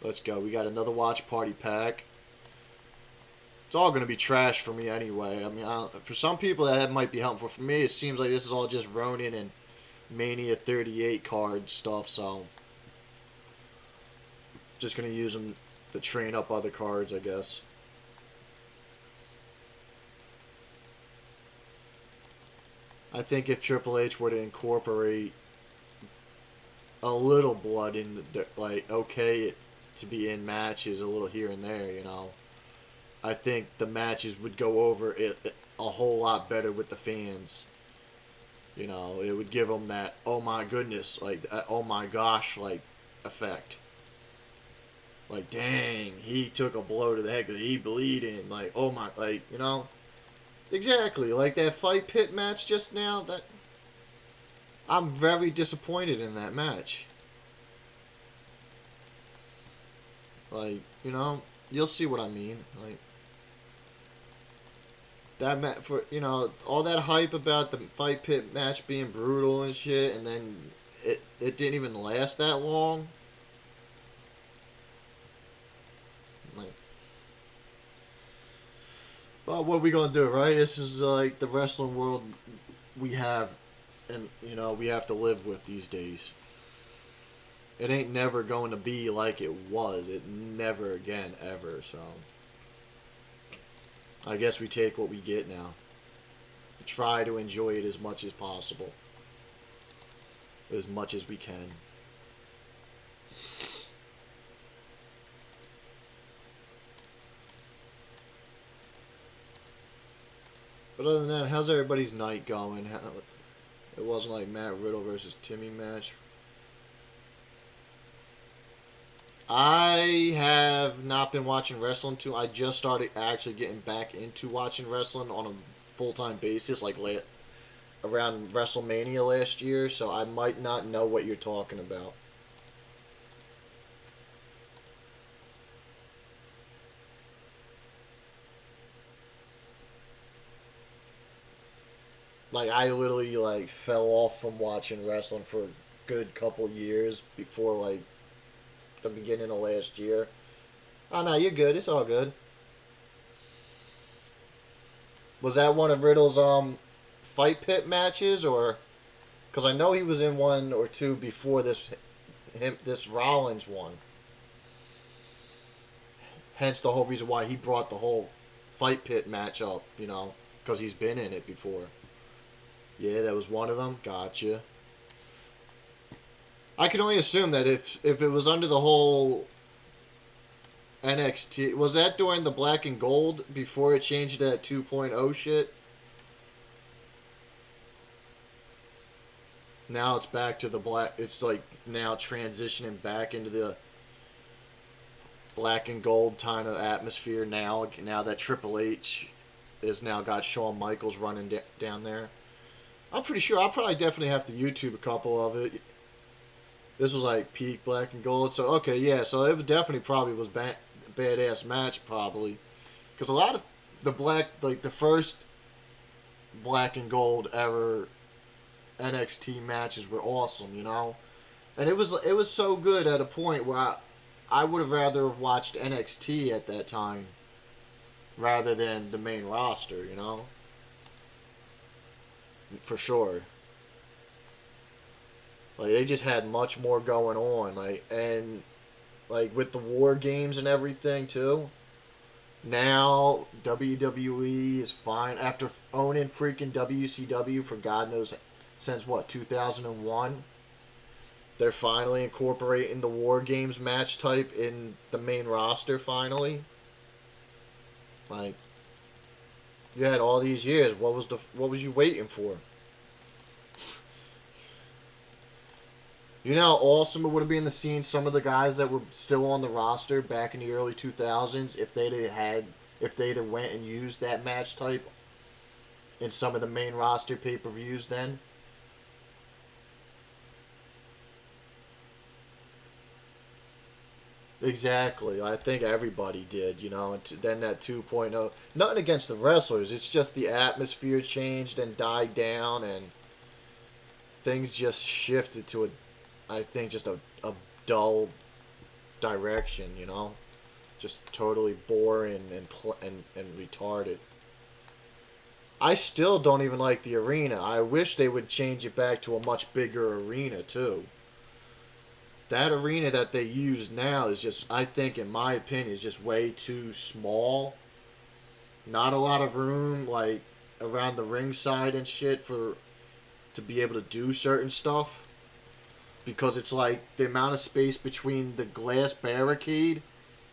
[SPEAKER 1] Let's go. We got another watch party pack. it's all gonna be trash for me anyway. I mean, for some people that might be helpful. For me, it seems like this is all just Ronin and Mania 38 card stuff. So just gonna use them to train up other cards, I guess. I think if Triple H were to incorporate a little blood in the, like, okay, to be in matches a little here and there, you know, I think the matches would go over it a whole lot better with the fans. You know, it would give them that, oh my goodness, like, oh my gosh, like, effect. Like, dang, he took a blow to the head because he bleeding. Like, oh my, like, you know. Exactly, like that fight pit match just now, that I'm very disappointed in that match. Like, you know, you'll see what I mean. Like, that match, for, you know, all that hype about the fight pit match being brutal and shit, and then it didn't even last that long. Like, but what are we gonna do, right? This is like the wrestling world we have, and you know, we have to live with these days. It ain't never going to be like it was. It never again, ever. So I guess we take what we get now. Try to enjoy it as much as possible. As much as we can. But other than that, how's everybody's night going? It wasn't like Matt Riddle versus Timmy match. I have not been watching wrestling too. I just started actually getting back into watching wrestling on a full-time basis, like around WrestleMania last year, so I might not know what you're talking about. Like, I literally, like, fell off from watching wrestling for a good couple years before, like, the beginning of last year. Oh, no, you're good. It's all good. Was that one of Riddle's, fight pit matches, or... Because I know he was in one or two before this Rollins one. Hence the whole reason why he brought the whole fight pit match up, you know, because he's been in it before. Yeah, that was one of them. Gotcha. I can only assume that if it was under the whole NXT, was that during the Black and Gold before it changed to that 2.0 shit? Now it's back to the black. It's like now transitioning back into the Black and Gold kind of atmosphere now. Now that Triple H is now got Shawn Michaels running down there. I'm pretty sure I'll probably definitely have to YouTube a couple of it. This was like peak Black and Gold, so okay, yeah, so it definitely probably was badass match probably, because a lot of the the first Black and Gold ever NXT matches were awesome, you know, and it was so good at a point where I would have rather have watched NXT at that time rather than the main roster, you know, for sure. Like, they just had much more going on, like, and like with the war games and everything too. Now WWE is fine after owning freaking WCW for God knows since what 2001. They're finally incorporating the war games match type in the main roster finally. Like, you had all these years. What was you waiting for? You know how awesome it would have been to see some of the guys that were still on the roster back in the early 2000s if they'd have went and used that match type in some of the main roster pay-per-views then. Exactly. I think everybody did, you know. And then that 2.0. Nothing against the wrestlers. It's just the atmosphere changed and died down, and things just shifted to I think, just a dull direction, you know.
[SPEAKER 2] Just totally boring and retarded. I still don't even like the arena. I wish they would change it back to a much bigger arena too. That arena that they use now is just, I think, in my opinion, is just way too small. Not a lot of room, like around the ringside and shit, for to be able to do certain stuff. Because it's like the amount of space between the glass barricade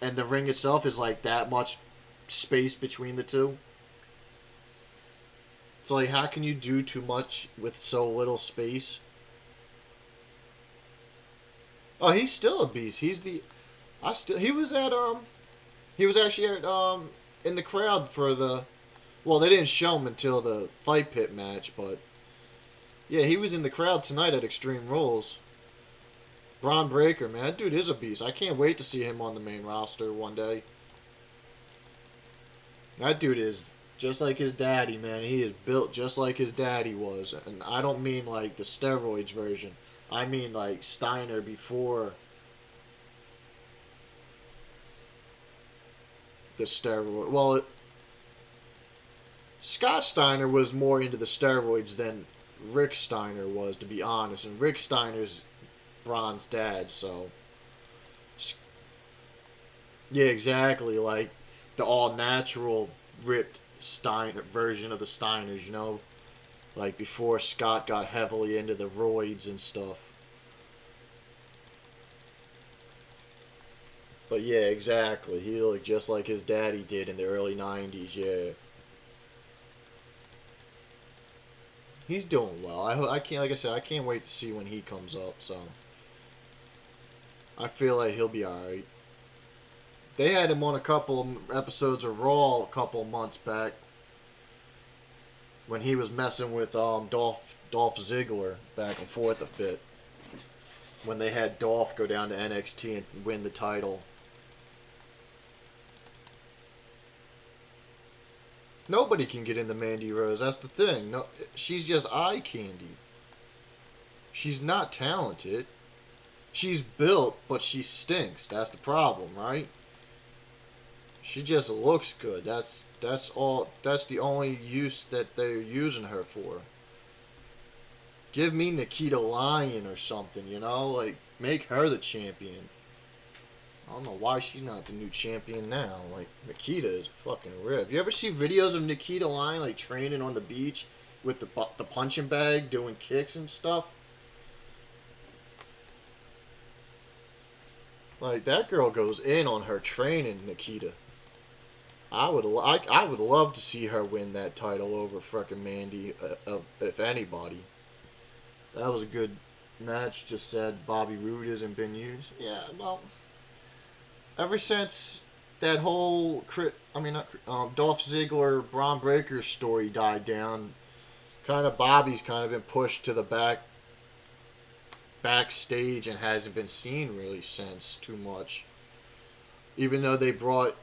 [SPEAKER 2] and the ring itself is like that much space between the two. So like, how can you do too much with so little space? Oh, he's still a beast. He's the I still he was actually at in the crowd for the, well, they didn't show him until the fight pit match, but yeah, he was in the crowd tonight at Extreme Rules. Braun Breaker, man, that dude is a beast. I can't wait to see him on the main roster one day. That dude is just like his daddy, man. He is built just like his daddy was. And I don't mean like the steroids version. I mean like Steiner before the steroid. Well, Scott Steiner was more into the steroids than Rick Steiner was, to be honest. And Rick Steiner's Braun's dad, so yeah, exactly. Like the all natural ripped Steiner version of the Steiners, you know, like before Scott got heavily into the roids and stuff. But yeah, exactly. He looked just like his daddy did in the early '90s. Yeah, he's doing well. I can't, like I said, I can't wait to see when he comes up. So I feel like he'll be all right. They had him on a couple episodes of Raw a couple months back when he was messing with Dolph Ziggler back and forth a bit. When they had Dolph go down to NXT and win the title. Nobody can get into Mandy Rose. That's the thing. No, she's just eye candy. She's not talented. She's built, but she stinks. That's the problem, right? She just looks good. That's all. That's the only use that they're using her for. Give me Nikita Lyon or something, you know? Like, make her the champion. I don't know why she's not the new champion now. Like, Nikita is fucking ripped. You ever see videos of Nikita Lyon, like, training on the beach with the punching bag, doing kicks and stuff? Like, that girl goes in on her training, Nikita. I would love to see her win that title over fucking Mandy, if anybody. That was a good match. Just said Bobby Roode hasn't been used. Yeah, well, ever since that whole Dolph Ziggler Braun Breaker story died down, kind of Bobby's kind of been pushed to the backstage and hasn't been seen really since too much. Even though they brought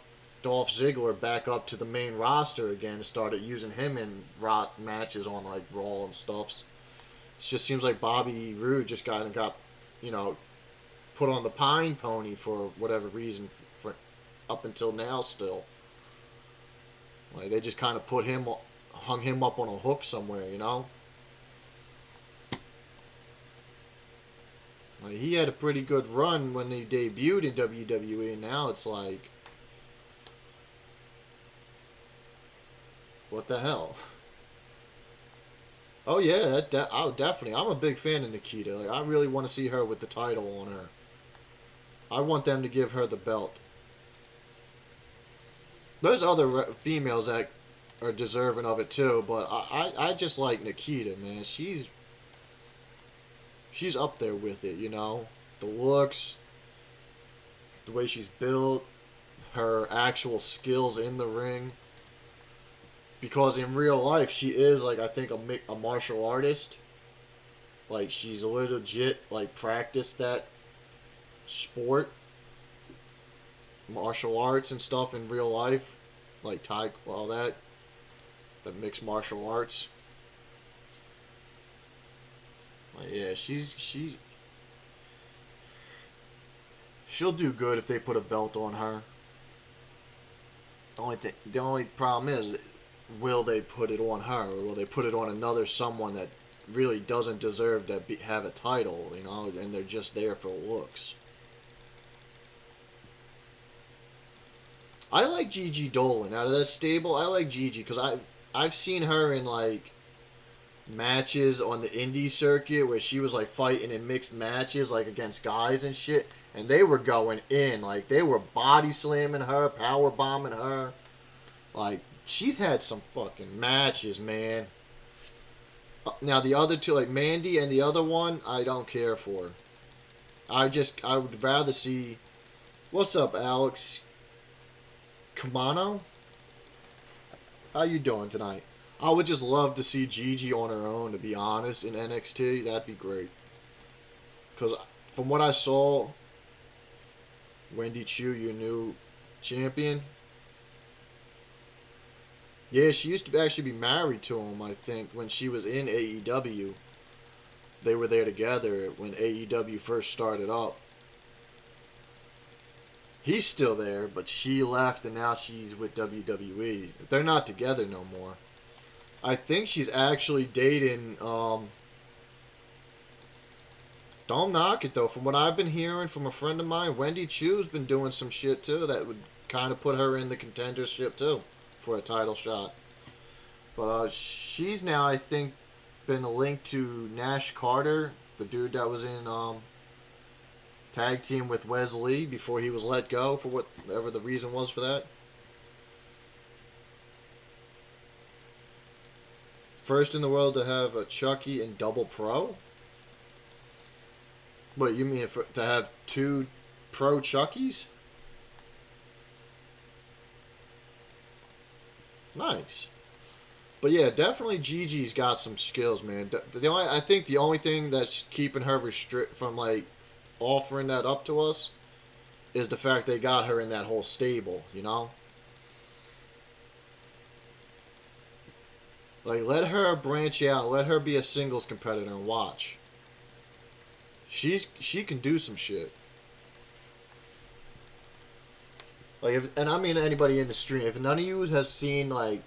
[SPEAKER 2] Dolph Ziggler back up to the main roster again and started using him in matches on like Raw and stuff. It just seems like Bobby Roode just got, you know, put on the pine pony for whatever reason for up until now still. Like they just kind of hung him up on a hook somewhere, you know. Like, he had a pretty good run when he debuted in WWE, and now it's like, what the hell? Oh yeah, definitely. I'm a big fan of Nikita. Like, I really want to see her with the title on her. I want them to give her the belt. There's other females that are deserving of it too, but I just like Nikita, man. She's up there with it, you know. The looks, the way she's built, her actual skills in the ring. Because in real life, she is, like, I think a martial artist. Like, she's legit, like, practiced that sport. Martial arts and stuff in real life. Like, all that. The mixed martial arts. Like, yeah, she'll do good if they put a belt on her. The only problem is, will they put it on her, or will they put it on another someone that really doesn't deserve to have a title, you know, and they're just there for looks. I like Gigi Dolan out of that stable. I like Gigi because I've seen her in like matches on the indie circuit where she was like fighting in mixed matches like against guys and shit, and they were going in, like they were body slamming her, power bombing her. Like she's had some fucking matches, man. Now the other two, like Mandy and the other one, I don't care for. I would rather see. What's up, Alex? Kamano? How you doing tonight? I would just love to see Gigi on her own, to be honest, in NXT. That'd be great. Because from what I saw, Wendy Chu, your new champion. Yeah, she used to actually be married to him, I think, when she was in AEW. They were there together when AEW first started up. He's still there, but she left and now she's with WWE. They're not together no more. I think she's actually dating, don't knock it though. From what I've been hearing from a friend of mine, Wendy Chu's been doing some shit too that would kind of put her in the contendership too for a title shot. But she's now, I think, been linked to Nash Carter, the dude that was in tag team with Wesley before he was let go for whatever the reason was for that. First in the world to have a Chucky in Double Pro? What, you mean to have two Pro Chuckies? Nice. But yeah, definitely Gigi's got some skills, man. I think the only thing that's keeping her from like offering that up to us is the fact they got her in that whole stable, you know? Like, let her branch out, let her be a singles competitor and watch. She can do some shit. Like, and I mean anybody in the stream, if none of you have seen like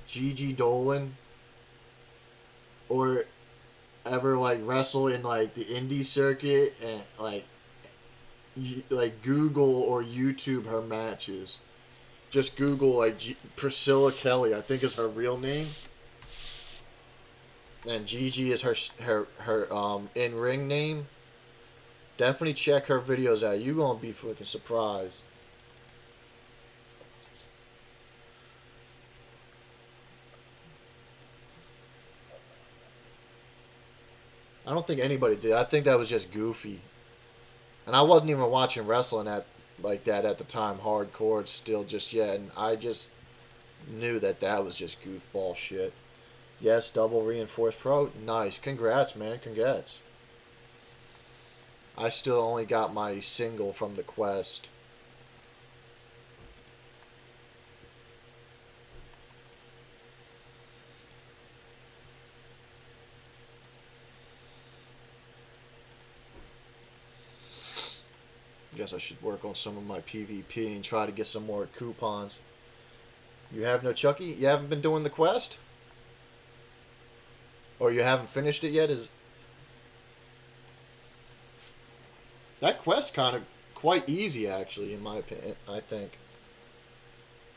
[SPEAKER 2] Gigi Dolan or ever like wrestle in like the indie circuit and like Google or YouTube her matches. Just Google like Priscilla Kelly, I think is her real name, and Gigi is her in ring name. Definitely check her videos out. You gonna be fucking surprised. I don't think anybody did. I think that was just goofy. And I wasn't even watching wrestling like that at the time, hardcore still just yet, and I just knew that was just goofball shit. Yes, double reinforced pro. Nice. Congrats, man. Congrats. I still only got my single from the quest. Guess I should work on some of my PvP and try to get some more coupons. You have no Chucky? You haven't been doing the quest? Or you haven't finished it yet? Is that quest kind of quite easy, actually, in my opinion, I think.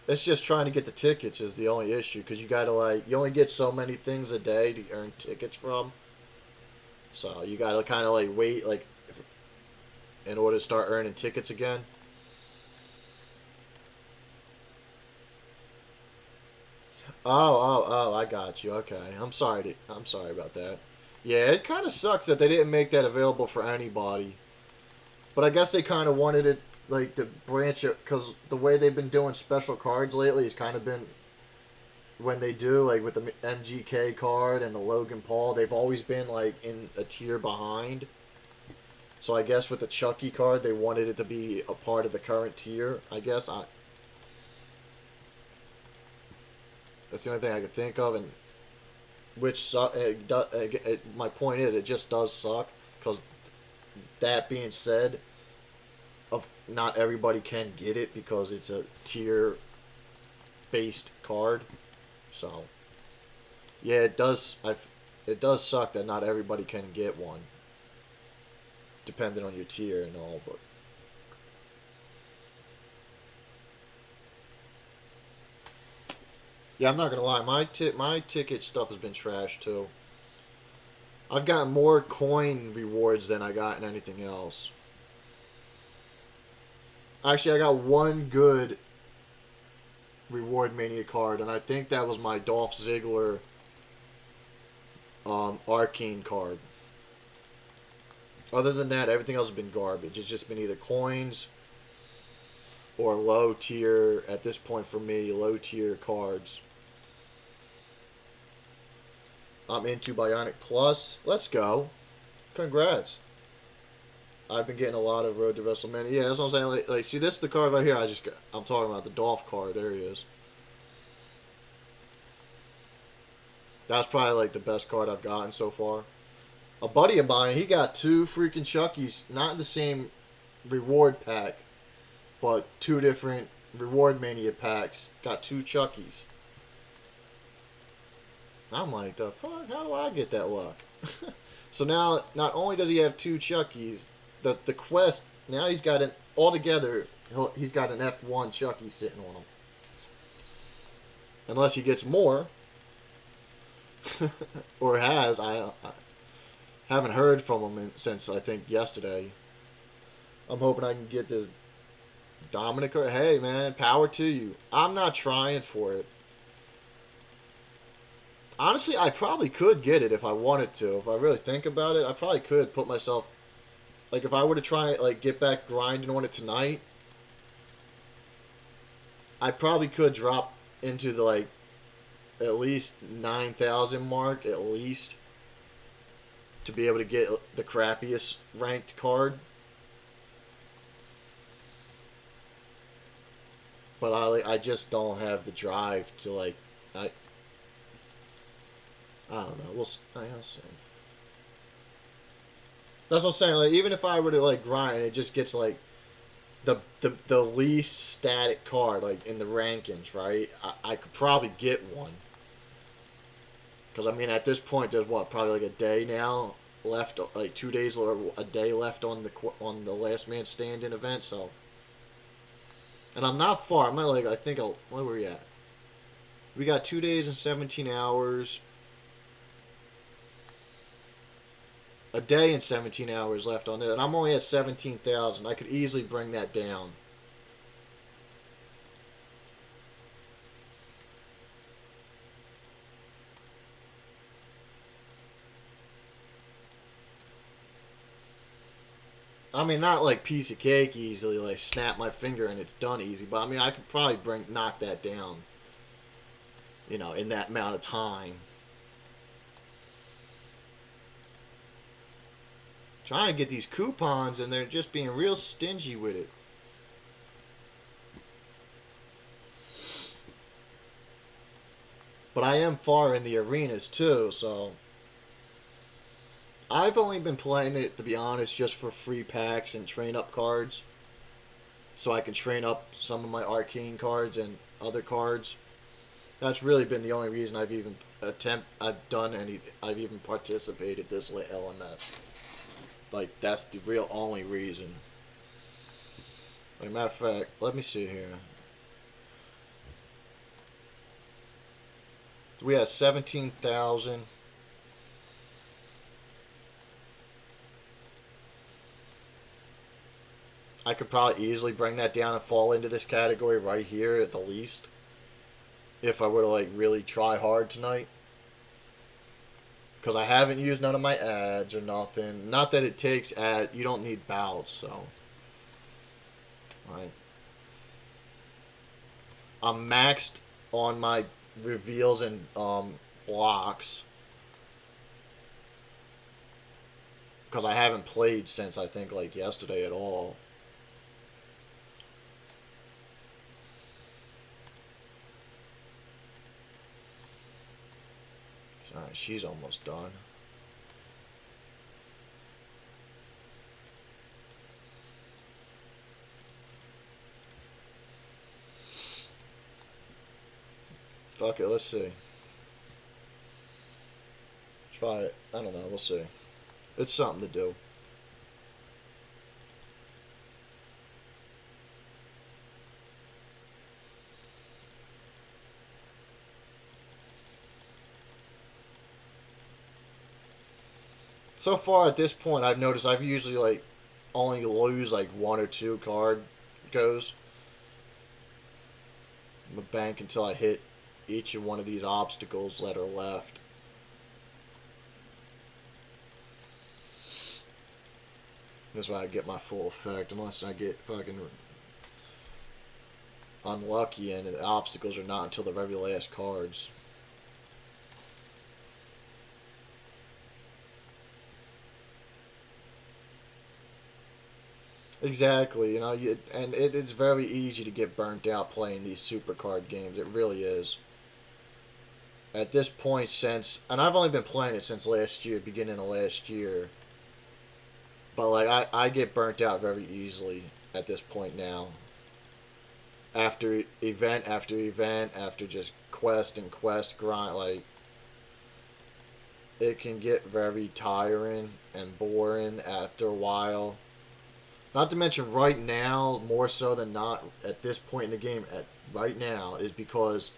[SPEAKER 2] It's just trying to get the tickets is the only issue, because you gotta, like, you only get so many things a day to earn tickets from. So you gotta kind of, like, wait, like, in order to start earning tickets again. Oh, I got you. Okay. I'm sorry about that. Yeah, it kind of sucks that they didn't make that available for anybody. But I guess they kind of wanted it, like, to branch it, because the way they've been doing special cards lately has kind of been, when they do, like, with the MGK card and the Logan Paul, they've always been, like, in a tier behind. So I guess with the Chucky card, they wanted it to be a part of the current tier, I guess. That's the only thing I could think of, and my point is, it just does suck, because that being said, not everybody can get it because it's a tier based card. So yeah, it does. It does suck that not everybody can get one, depending on your tier and all. But yeah, I'm not gonna lie. My ticket stuff has been trash too. I've gotten more coin rewards than I got in anything else. Actually, I got one good Reward Mania card, and I think that was my Dolph Ziggler Arcane card. Other than that, everything else has been garbage. It's just been either coins or low tier, at this point for me, low tier cards. I'm into Bionic Plus. Let's go. Congrats. I've been getting a lot of Road to WrestleMania. Yeah, that's what I'm saying. Like see, this is the card right here. I'm talking about the Dolph card. There he is. That's probably like the best card I've gotten so far. A buddy of mine, he got 2 freaking Chuckies, not in the same reward pack, but 2 different Reward Mania packs. Got 2 Chuckies. I'm like, the fuck? How do I get that luck? So now, not only does he have 2 Chuckies, the quest, now he's got an, altogether, he's got an F1 Chucky sitting on him. Unless he gets more. Or has. I haven't heard from him since, I think, yesterday. I'm hoping I can get this Dominic. Hey, man, power to you. I'm not trying for it. Honestly, I probably could get it if I wanted to. If I really think about it, I probably could put myself... Like, if I were to try, like, get back grinding on it tonight, I probably could drop into the, like, at least 9,000 mark, at least, to be able to get the crappiest ranked card. But I just don't have the drive to, like, I don't know. We'll see. That's what I'm saying. Like, even if I were to like grind, it just gets like the least static card, like in the rankings, right? I could probably get one. Because I mean, at this point, there's what, probably like a day now left, like 2 days or a day left on the Last Man Standing event. So, and I'm not far. I'm at like, I think where were we at? We got 2 days and 17 hours. A day and 17 hours left on it, and I'm only at 17,000. I could easily bring that down. I mean, not like piece of cake easily, like snap my finger and it's done easy, but I mean, I could probably knock that down, you know, in that amount of time. Trying to get these coupons, and they're just being real stingy with it. But I am far in the arenas, too, so... I've only been playing it, to be honest, just for free packs and train-up cards. So I can train up some of my arcane cards and other cards. That's really been the only reason I've even I've even participated this LMS. Like, that's the real only reason. Like, matter of fact, let me see here. We had 17,000. I could probably easily bring that down and fall into this category right here at the least. If I were to, like, really try hard tonight. Because I haven't used none of my ads or nothing. Not that it takes ad. You don't need bouts, so. Right. I'm maxed on my reveals and blocks. Because I haven't played since, I think, like, yesterday at all. Alright, she's almost done. Fuck it, let's see. Try it. I don't know, we'll see. It's something to do. So far at this point, I've noticed I've usually like only lose like one or two card goes. I'm gonna bank until I hit each of one of these obstacles that are left. That's why I get my full effect, unless I get fucking unlucky and the obstacles are not until the very last cards. Exactly, you know, and it's very easy to get burnt out playing these Supercard games. It really is. At this point, and I've only been playing it since last year, beginning of last year. But like, I get burnt out very easily at this point now. After event after event, after just quest and quest grind, like, it can get very tiring and boring after a while. Not to mention right now, more so than not at this point in the game, right now, is because,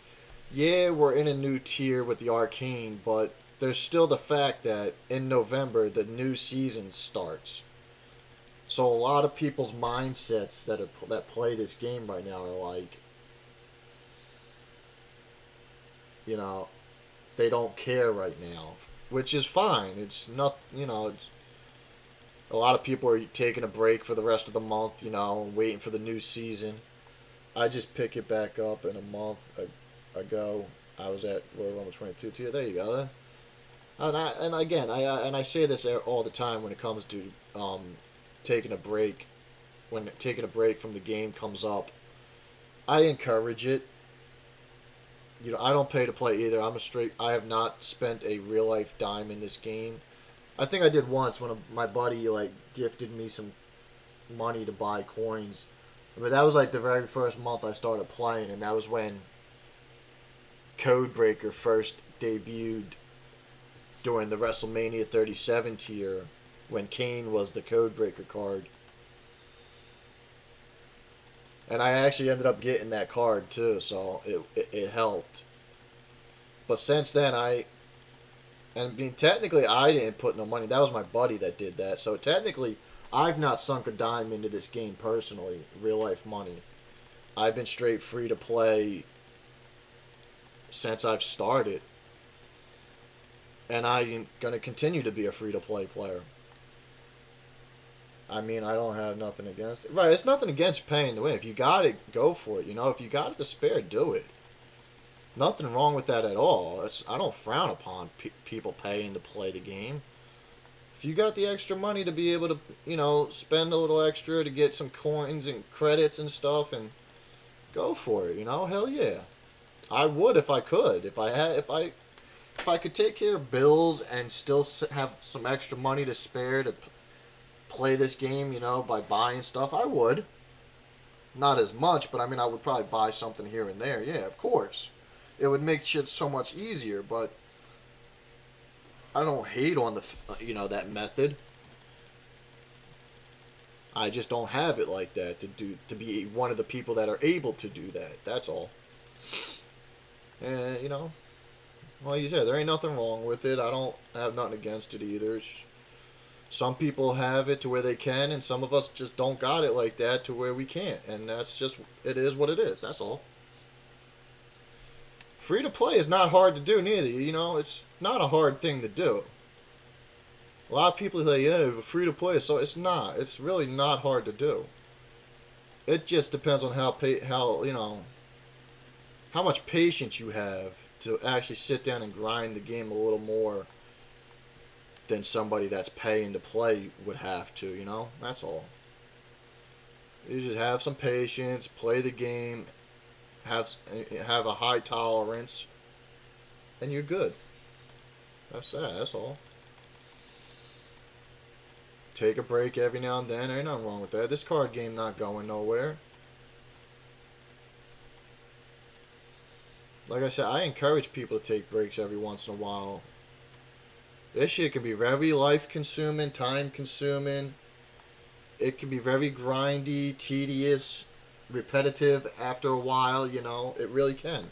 [SPEAKER 2] yeah, we're in a new tier with the Arcane, but there's still the fact that in November, the new season starts. So a lot of people's mindsets that play this game right now are like, you know, they don't care right now, which is fine. It's not, you know, a lot of people are taking a break for the rest of the month, you know, waiting for the new season. I just pick it back up in a month ago. I was at Royal Rumble 22 tier. There you go. And again, I say this all the time when it comes to taking a break. When taking a break from the game comes up, I encourage it. You know, I don't pay to play either. I have not spent a real life dime in this game. I think I did once when my buddy like gifted me some money to buy coins, but that was like the very first month I started playing, and that was when Codebreaker first debuted during the WrestleMania 37 tier, when Kane was the Codebreaker card. And I actually ended up getting that card too, so it helped. But since then, technically I didn't put no money. That was my buddy that did that. So technically, I've not sunk a dime into this game personally, real life money. I've been straight free to play since I've started. And I'm going to continue to be a free to play player. I mean, I don't have nothing against it. Right, it's nothing against paying to win. If you got it, go for it. You know, if you got it to spare, do it. Nothing wrong with that at all. I don't frown upon people paying to play the game. If you got the extra money to be able to, you know, spend a little extra to get some coins and credits and stuff, and go for it. You know, hell yeah, I would if I could. If I could take care of bills and still have some extra money to spare to play this game, you know, by buying stuff, I would. Not as much, but I mean, I would probably buy something here and there. Yeah, of course. It would make shit so much easier, but I don't hate on the, you know, that method. I just don't have it like that to be one of the people that are able to do that. That's all. And, you know, like you said, there ain't nothing wrong with it. I don't have nothing against it either. Some people have it to where they can, and some of us just don't got it like that to where we can't. And that's just, it is what it is. That's all. Free to play is not hard to do neither. You know, it's not a hard thing to do. A lot of people say, yeah, but free to play, so it's not. It's really not hard to do. It just depends on how you know, how much patience you have to actually sit down and grind the game a little more than somebody that's paying to play would have to, you know? That's all. You just have some patience, play the game, have a high tolerance, and you're good. That's that. That's all. Take a break every now and then. Ain't nothing wrong with that. This card game not going nowhere. like I said, I encourage people to take breaks every once in a while. This shit can be very life consuming, time consuming. It can be very grindy, tedious, repetitive after a while, you know. It really can.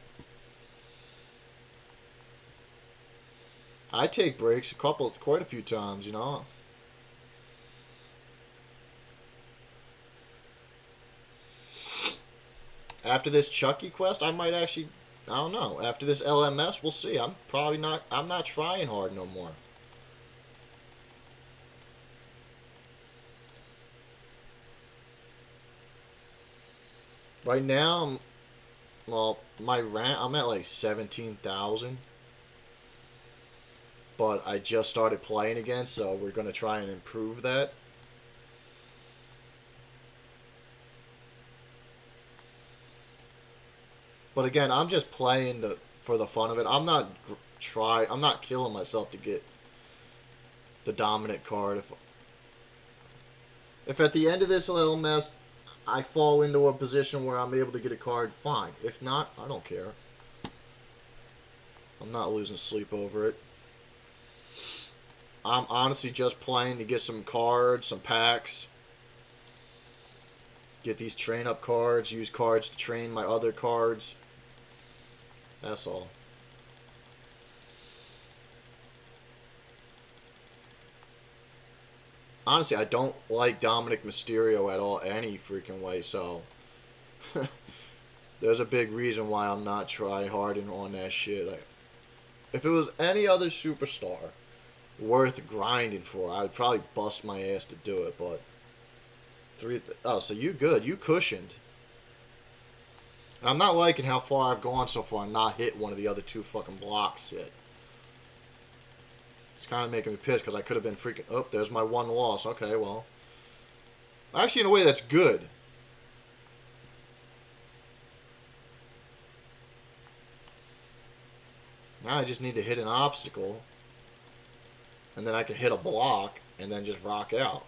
[SPEAKER 2] I take breaks quite a few times, you know. After this Chucky quest, I might actually, I don't know. After this LMS, we'll see. I'm not trying hard no more. Right now, well, my rank, I'm at like 17,000. But I just started playing again, so we're going to try and improve that. But again, I'm just playing for the fun of it. I'm not killing myself to get the dominant card. If at the end of this little mess I fall into a position where I'm able to get a card, fine. If not, I don't care. I'm not losing sleep over it. I'm honestly just playing to get some cards, some packs. Get these train up cards, use cards to train my other cards. That's all. Honestly, I don't like Dominic Mysterio at all any freaking way, so there's a big reason why I'm not trying hard on that shit. If it was any other superstar worth grinding for, I would probably bust my ass to do it, but oh, so you good. You cushioned. And I'm not liking how far I've gone so far and not hit one of the other two fucking blocks yet. It's kind of making me pissed because I could have been freaking... Oh, there's my one loss. Okay, well. Actually, in a way, that's good. Now I just need to hit an obstacle. And then I can hit a block and then just rock out.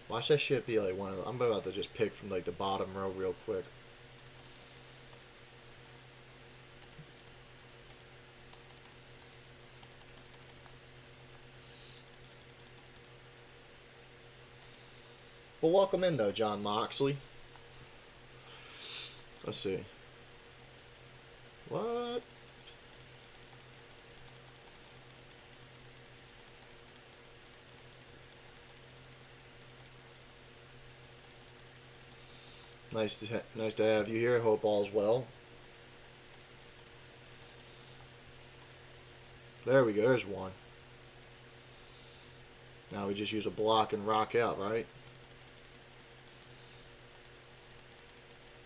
[SPEAKER 2] Watch that shit be like one of... I'm about to just pick from like the bottom row real quick. Well, welcome in though, John Moxley. Let's see. What? Nice to have you here. Hope all's well. There we go. There's one. Now we just use a block and rock out, right?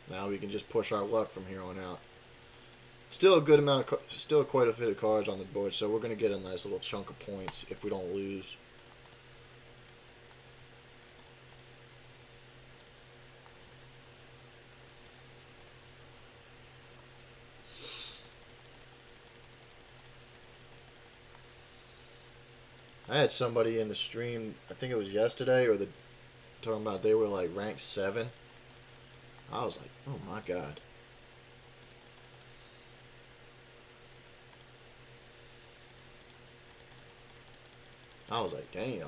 [SPEAKER 2] Now we can just push our luck from here on out. Still a good amount of, still quite a bit of cards on the board, so we're gonna get a nice little chunk of points if we don't lose. I had somebody in the stream, I think it was yesterday, or talking about they were like ranked 7. I was like, oh my god. I was like, damn.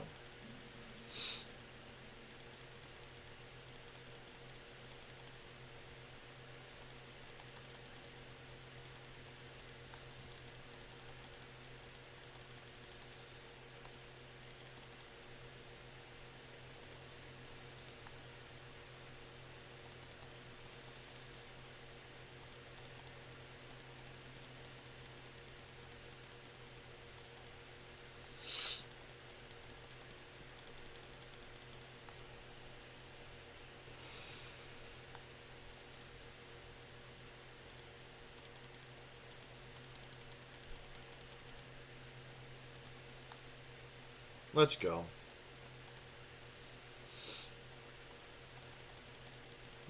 [SPEAKER 2] Let's go.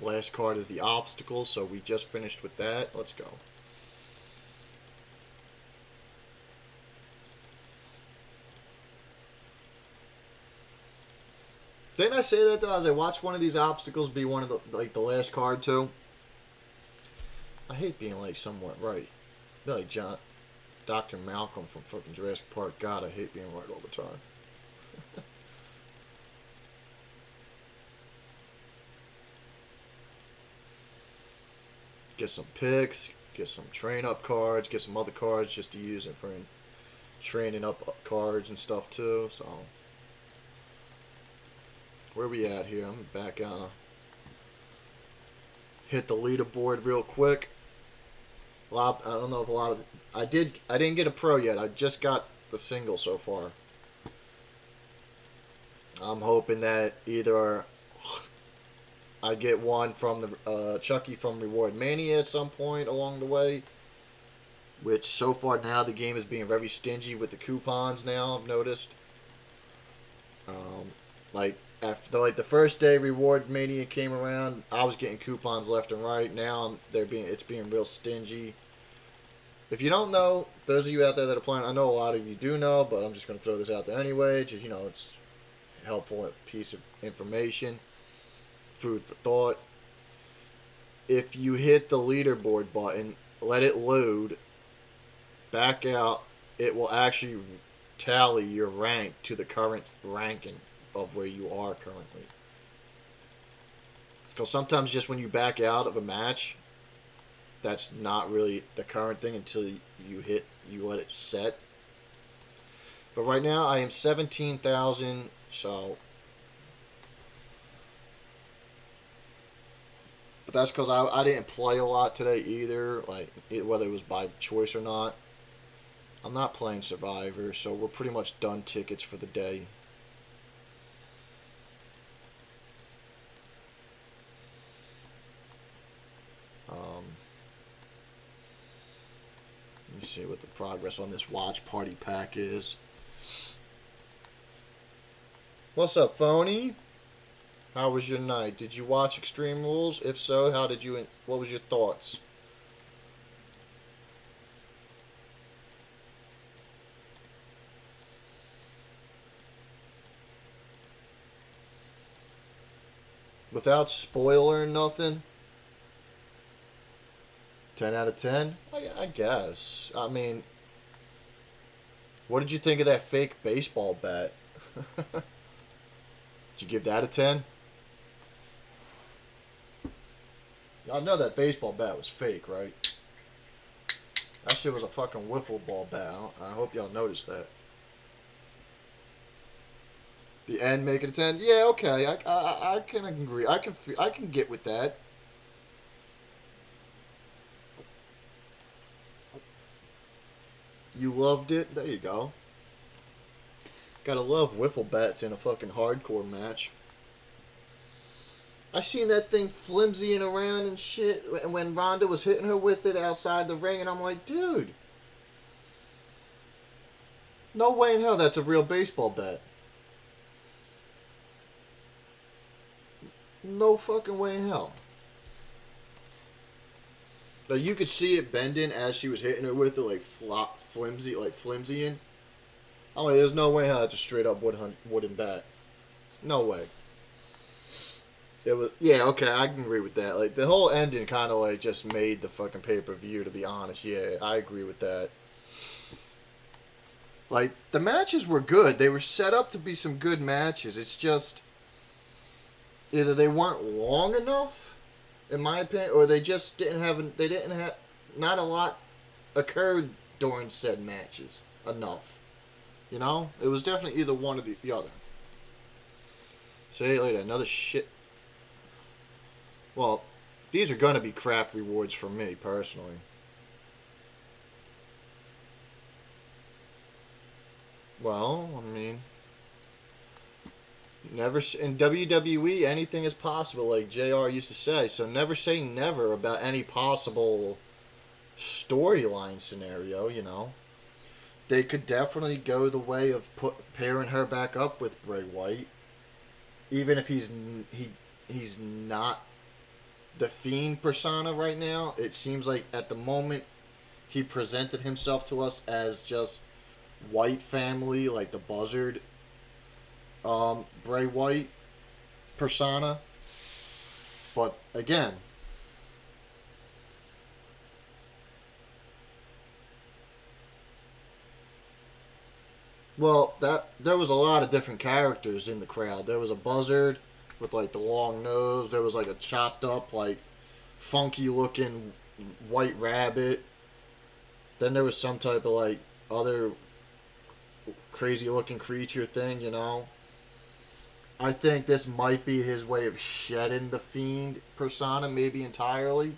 [SPEAKER 2] Last card is the obstacle, so we just finished with that. Let's go. Didn't I say that though? As I watched one of these obstacles be one of the last card too. I hate being like somewhat right. I feel like Dr. Malcolm from fucking Jurassic Park. God, I hate being right all the time. Get some picks, get some train up cards, get some other cards just to use it for training up cards and stuff too. So, where we at here? I'm back on. Hit the leaderboard real quick. I don't know if a lot of I didn't get a pro yet. I just got the single so far. I'm hoping that either I get one from the Chucky from Reward Mania at some point along the way. Which so far now the game is being very stingy with the coupons. Now I've noticed. Like after the first day Reward Mania came around, I was getting coupons left and right. Now it's being real stingy. If you don't know, those of you out there that are playing, I know a lot of you do know, but I'm just going to throw this out there anyway. Just it's a helpful piece of information, food for thought. If you hit the leaderboard button, let it load, back out, it will actually tally your rank to the current ranking of where you are currently. Because sometimes just when you back out of a match, that's not really the current thing until you let it set. But right now I am 17,000, so. But that's because I didn't play a lot today either, whether it was by choice or not. I'm not playing Survivor, so we're pretty much done tickets for the day. Let me see what the progress on this watch party pack is. What's up, Phony? How was your night? Did you watch Extreme Rules? If so, what was your thoughts? Without spoiler or nothing? 10 out of 10? I guess. I mean, what did you think of that fake baseball bat? Did you give that a 10? Y'all know that baseball bat was fake, right? That shit was a fucking wiffle ball bat. I hope y'all noticed that. The end make it a 10? Yeah, okay. I can agree. I can get with that. You loved it? There you go. Gotta love wiffle bats in a fucking hardcore match. I seen that thing flimsying around and shit when Ronda was hitting her with it outside the ring, and I'm like, dude, no way in hell that's a real baseball bat. No fucking way in hell. Like, you could see it bending as she was hitting her with it, like flimsying. I'm like, there's no way in hell that's a straight up wooden bat. No way. It was, yeah, okay, I can agree with that. Like, the whole ending kind of like just made the fucking pay-per-view, to be honest. Yeah, I agree with that. Like, the matches were good. They were set up to be some good matches. It's just either they weren't long enough, in my opinion, or they just didn't have not a lot occurred during said matches enough. You know? It was definitely either one or the other. Say it later, another shit. Well, these are going to be crap rewards for me, personally. Well, I mean, never in WWE anything is possible, like JR used to say. So never say never about any possible storyline scenario. You know, they could definitely go the way of pairing her back up with Bray Wyatt, even if he's not the Fiend persona right now, it seems like at the moment he presented himself to us as just white family, like the Buzzard, Bray White persona. But again, well, that there was a lot of different characters in the crowd. There was a Buzzard with like the long nose. There was like a chopped up, like funky looking white rabbit. Then there was some type of like other crazy looking creature thing, you know. I think this might be his way of shedding the Fiend persona, maybe entirely,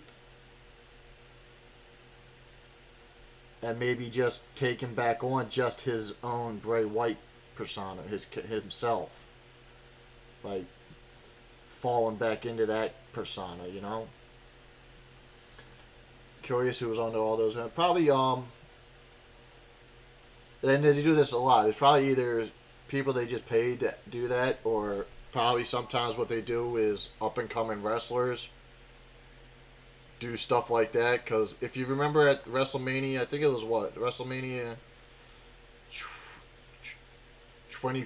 [SPEAKER 2] and maybe just taking back on just his own Bray White persona, himself, like falling back into that persona, you know. Curious who was under all those. Probably and they do this a lot. It's probably either people they just paid to do that, or probably sometimes what they do is up and coming wrestlers do stuff like that. Because if you remember at WrestleMania, I think it was what WrestleMania 20,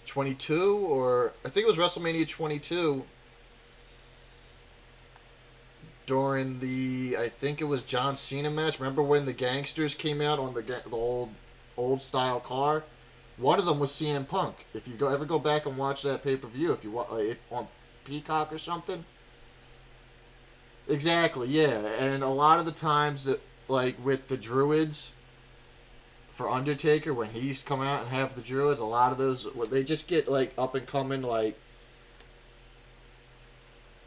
[SPEAKER 2] 22, or I think it was WrestleMania 22 during the, I think it was John Cena match. Remember when the gangsters came out on the old style car? One of them was CM Punk. If you ever go back and watch that pay per view, if you want, if on Peacock or something. Exactly, yeah. And a lot of the times, that, like with the Druids for Undertaker, when he used to come out and have the Druids, a lot of those they just get like up and coming like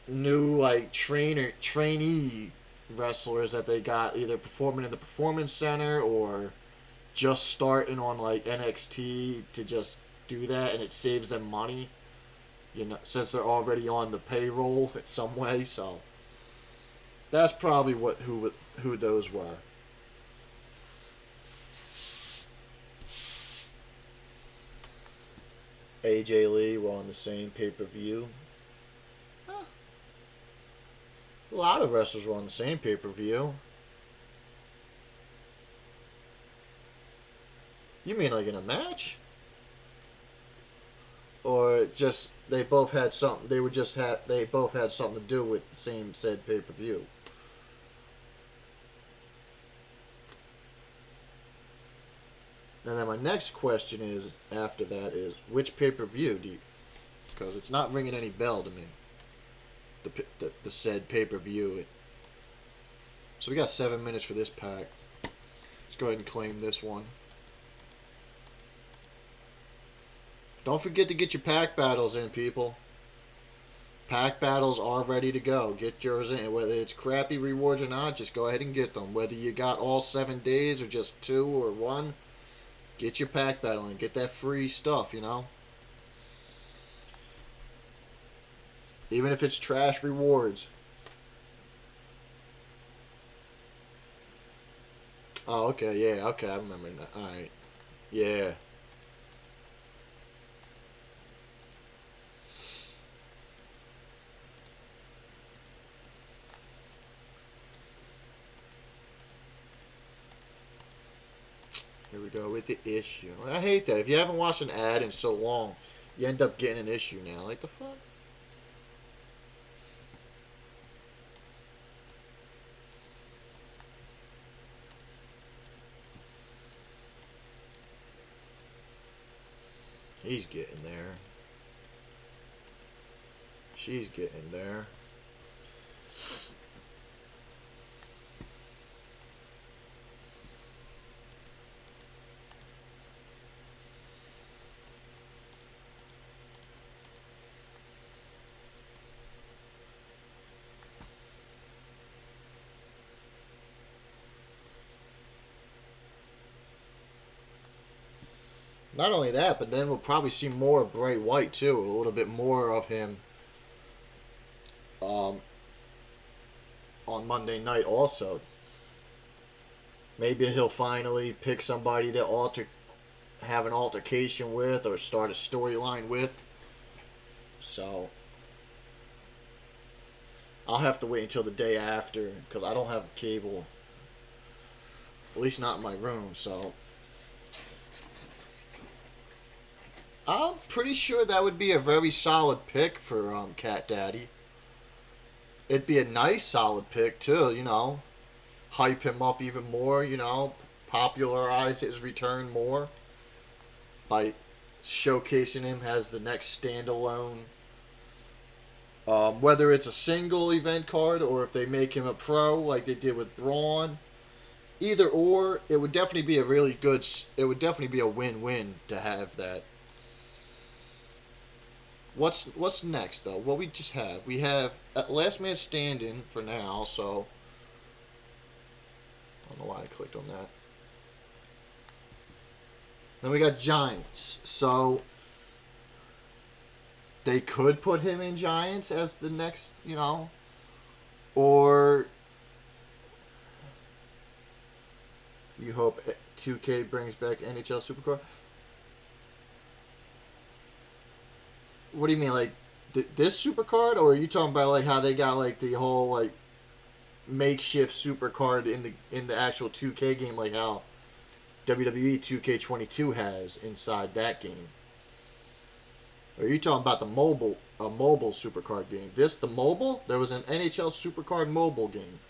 [SPEAKER 2] new like trainee wrestlers that they got either performing in the performance center or just starting on like NXT to just do that, and it saves them money, you know, since they're already on the payroll in some way. So that's probably who those were. AJ Lee were on the same pay per view. Huh. A lot of wrestlers were on the same pay per view. You mean like in a match? Or just they both had something? They both had something to do with the same said pay per view. And then my next question is after that is which pay per view do you? Because it's not ringing any bell to me. The said pay per view. So we got 7 minutes for this pack. Let's go ahead and claim this one. Don't forget to get your pack battles in, people. Pack battles are ready to go. Get yours in. Whether it's crappy rewards or not, just go ahead and get them. Whether you got all 7 days or just 2 or 1, get your pack battle and get that free stuff, you know? Even if it's trash rewards. Oh, okay, yeah, okay, I remember that. Alright. Yeah. Here we go with the issue. I hate that. If you haven't watched an ad in so long, you end up getting an issue now. Like the fuck? He's getting there. She's getting there. Not only that, but then we'll probably see more of Bray White too. A little bit more of him um, on Monday night also. Maybe he'll finally pick somebody to have an altercation with or start a storyline with. So I'll have to wait until the day after because I don't have cable. At least not in my room, so. I'm pretty sure that would be a very solid pick for Cat Daddy. It'd be a nice solid pick too, you know. Hype him up even more, you know, popularize his return more by showcasing him as the next standalone. Whether it's a single event card or if they make him a pro like they did with Braun, either or, it would definitely be a really good. It would definitely be a win-win to have that. What's next though? What we just have? We have Last Man Standing for now, so I don't know why I clicked on that. Then we got Giants. So they could put him in Giants as the next, you know, or you hope 2K brings back NHL Supercard. What do you mean, like this Supercard, or are you talking about like how they got like the whole like makeshift Supercard in the actual 2K game, like how WWE 2K22 has inside that game? Or are you talking about the mobile Supercard game? The mobile? There was an NHL Supercard mobile game.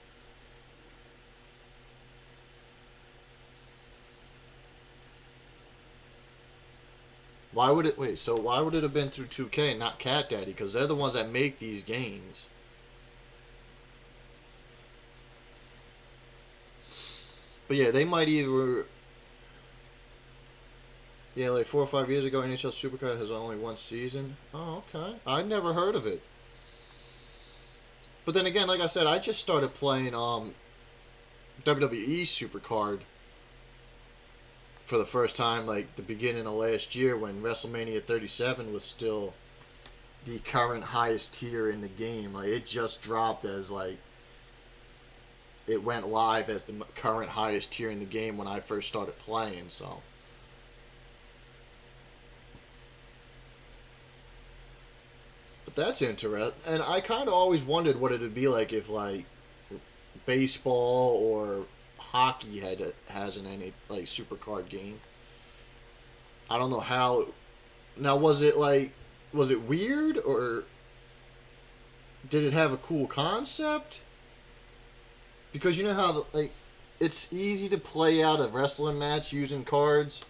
[SPEAKER 2] Why would it wait? So why would it have been through 2K, not Cat Daddy? Because they're the ones that make these games. But yeah, they might either. Yeah, like 4 or 5 years ago, NHL Supercard has only one season. Oh, okay. I never heard of it. But then again, like I said, I just started playing WWE Supercard for the first time, like the beginning of last year when WrestleMania 37 was still the current highest tier in the game. Like it just dropped as like it went live as the current highest tier in the game when I first started playing. So. But that's interesting, and I kind of always wondered what it would be like if like baseball or hockey has an any like Supercard game. I don't know how. Now was it weird or did it have a cool concept? Because you know how like it's easy to play out a wrestling match using cards.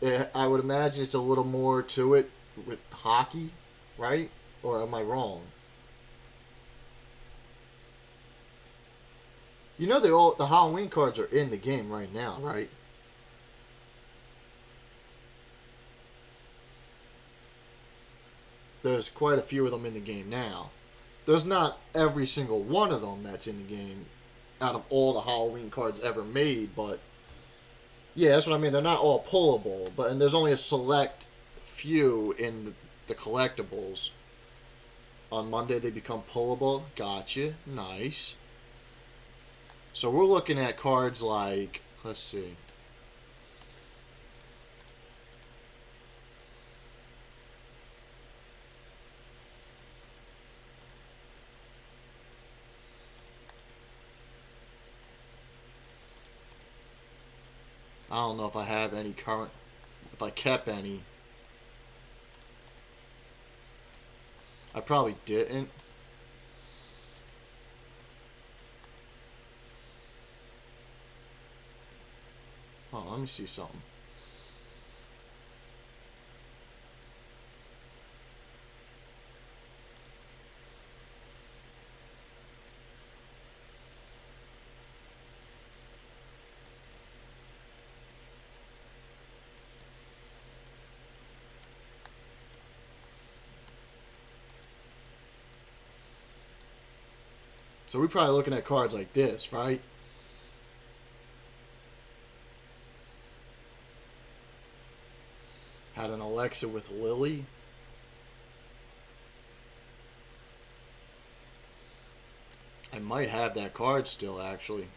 [SPEAKER 2] I would imagine it's a little more to it with hockey, right? Or am I wrong? You know the Halloween cards are in the game right now, right? There's quite a few of them in the game now. There's not every single one of them that's in the game out of all the Halloween cards ever made, but yeah, that's what I mean. They're not all pullable, and there's only a select few in the collectibles. On Monday they become pullable. Gotcha. Nice. So we're looking at cards like, let's see. I don't know if I have any current, if I kept any. I probably didn't. Oh, let me see something. So we're probably looking at cards like this, right? Had an Alexa with Lily. I might have that card still, actually.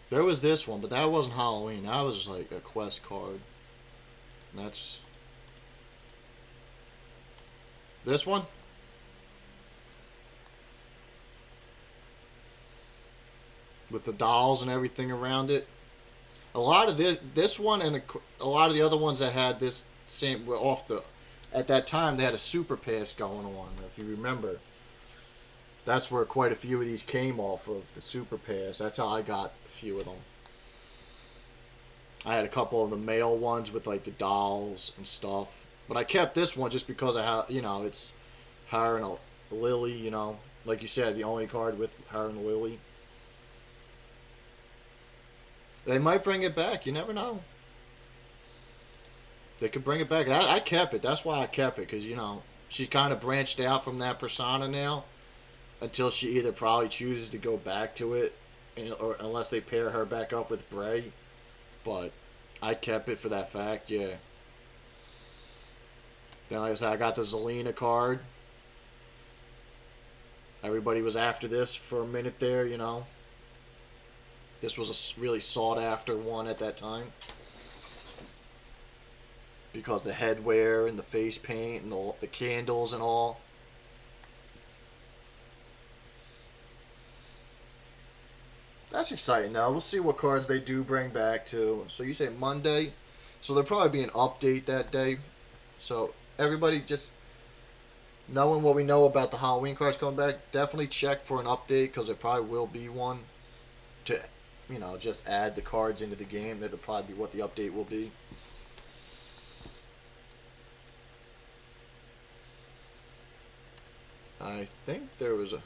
[SPEAKER 2] There was this one, but that wasn't Halloween. That was like a quest card. And that's... This one? With the dolls and everything around it. A lot of this one and a lot of the other ones that had this same were off the. At that time, they had a super pass going on. If you remember, that's where quite a few of these came off of the super pass. That's how I got a few of them. I had a couple of the male ones with like the dolls and stuff, but I kept this one just because I have, it's her and a Lily. Like you said, the only card with her and Lily. They might bring it back. You never know. They could bring it back. I kept it. That's why I kept it, because she's kind of branched out from that persona now, until she either probably chooses to go back to it, or unless they pair her back up with Bray. But I kept it for that fact. Yeah. Then, like I said, I got the Zelina card. Everybody was after this for a minute there. This was a really sought after one at that time, because the headwear and the face paint and the candles and all. That's exciting. Now we'll see what cards they do bring back too. So you say Monday, so there'll probably be an update that day. So everybody, just knowing what we know about the Halloween cards coming back, definitely check for an update, because there probably will be one to, just add the cards into the game. That'll probably be what the update will be. I think there was a.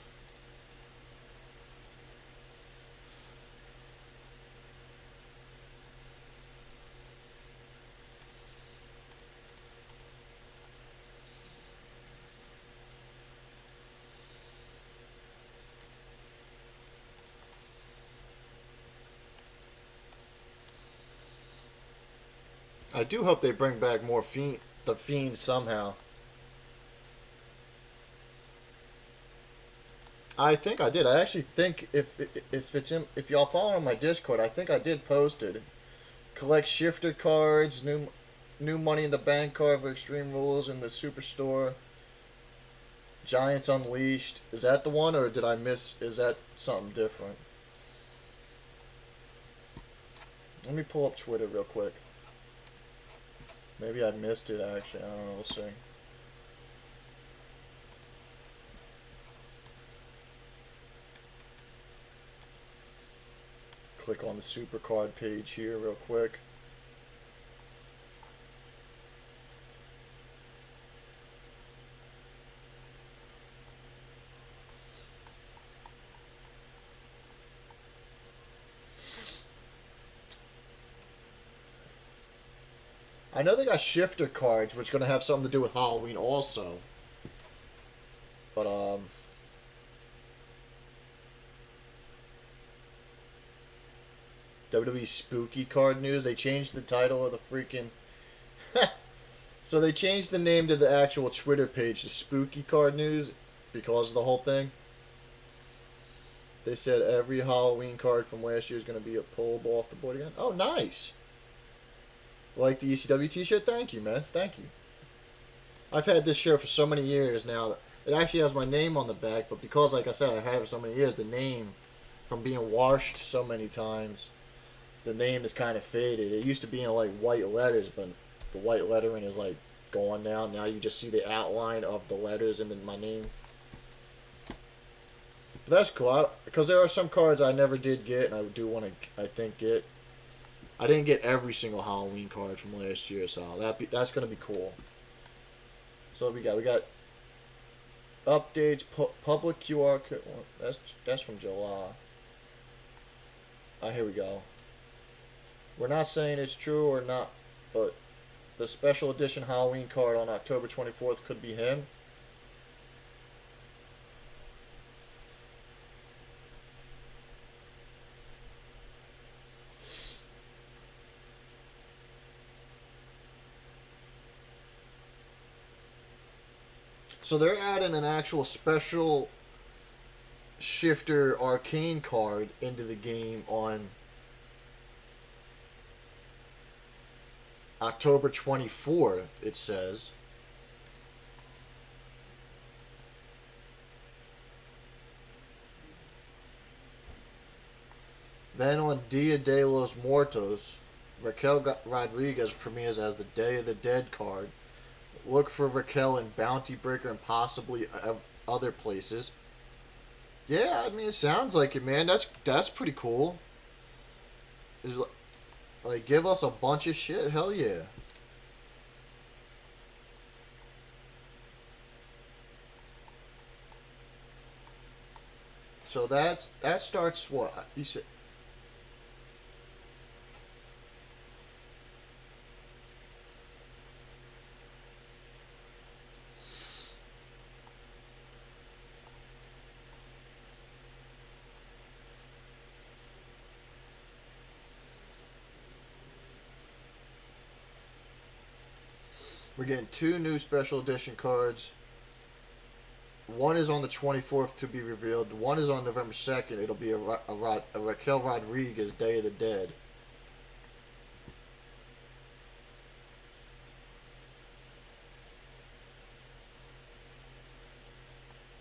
[SPEAKER 2] I do hope they bring back more the Fiend somehow. I think I did. I actually think if y'all follow on my Discord, I think I did post it. Collect shifter cards, new Money in the Bank card for Extreme Rules in the Superstore. Giants Unleashed. Is that the one, or did I miss? Is that something different? Let me pull up Twitter real quick. Maybe I missed it actually. I don't know. We'll see. Click on the Supercard page here real quick. I know they got shifter cards, which is going to have something to do with Halloween also. But, WWE Spooky Card News. They changed the title of the freaking. So they changed the name to the actual Twitter page to Spooky Card News because of the whole thing. They said every Halloween card from last year is going to be pullable off the board again. Oh, nice. Like the ECW t-shirt? Thank you, man. Thank you. I've had this shirt for so many years now. It actually has my name on the back, but because, like I said, I've had it for so many years, the name, from being washed so many times, the name is kind of faded. It used to be in like white letters, but the white lettering is like gone now. Now you just see the outline of the letters and then my name. But that's cool, because there are some cards I never did get, and I do want to, I think, get. I didn't get every single Halloween card from last year, so that's going to be cool. So we got updates, public QR code. That's from July. Here we go. We're not saying it's true or not, but the special edition Halloween card on October 24th could be him. So they're adding an actual special shifter arcane card into the game on October 24th, it says. Then on Dia de los Muertos, Raquel Rodriguez premieres as the Day of the Dead card. Look for Raquel in Bounty Breaker and possibly other places. Yeah, I mean, it sounds like it, man. That's pretty cool. Is like give us a bunch of shit. Hell yeah. So that starts what you said. We're getting two new special edition cards. One is on the 24th to be revealed. One is on November 2nd. It'll be a Raquel Rodriguez Day of the Dead.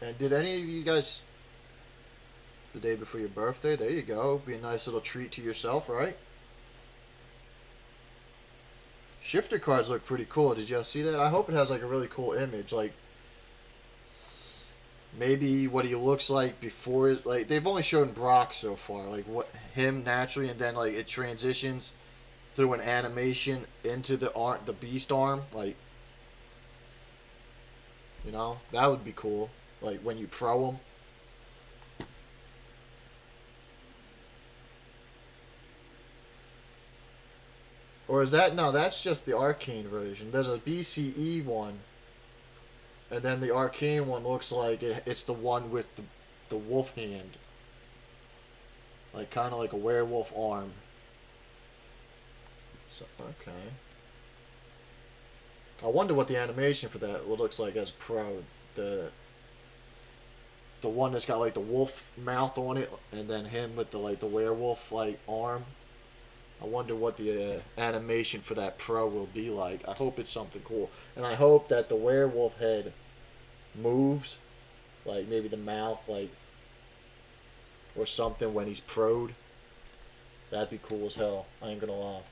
[SPEAKER 2] And did any of you guys, the day before your birthday, there you go. Be a nice little treat to yourself, right? Shifter cards look pretty cool. Did y'all see that? I hope it has like a really cool image. Like maybe what he looks like before. Like they've only shown Brock so far. Like what him naturally, and then like it transitions through an animation into the beast arm. Like that would be cool. Like when you pro him. Or is that no? That's just the arcane version. There's a BCE one, and then the arcane one looks like it's the one with the wolf hand, like kind of like a werewolf arm. So okay. I wonder what the animation for that looks like as pro. The one that's got like the wolf mouth on it, and then him with the werewolf like arm. I wonder what the animation for that pro will be like. I hope it's something cool. And I hope that the werewolf head moves. Like maybe the mouth, like, or something when he's pro'd. That'd be cool as hell. I ain't gonna lie.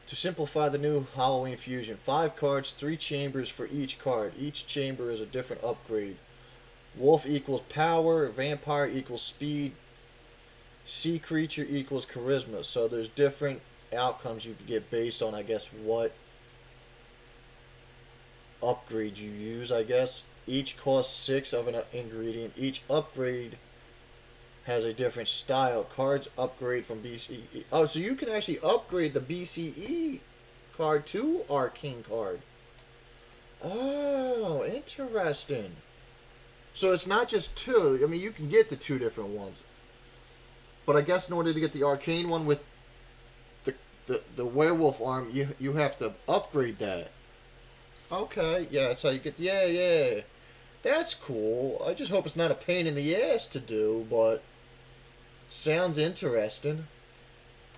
[SPEAKER 2] To simplify the new Halloween Fusion, 5 cards, 3 chambers for each card. Each chamber is a different upgrade. Wolf equals power, vampire equals speed, sea creature equals charisma. So there's different outcomes you can get based on, I guess, what upgrade you use, I guess. Each costs 6 of an ingredient. Each upgrade has a different style. Cards upgrade from BCE. Oh, so you can actually upgrade the BCE card to Arcane card. Oh, interesting. So it's not just 2. I mean, you can get the 2 different ones. But I guess in order to get the arcane one with the werewolf arm, you have to upgrade that. Okay, yeah, that's how you get. Yeah. That's cool. I just hope it's not a pain in the ass to do, but sounds interesting.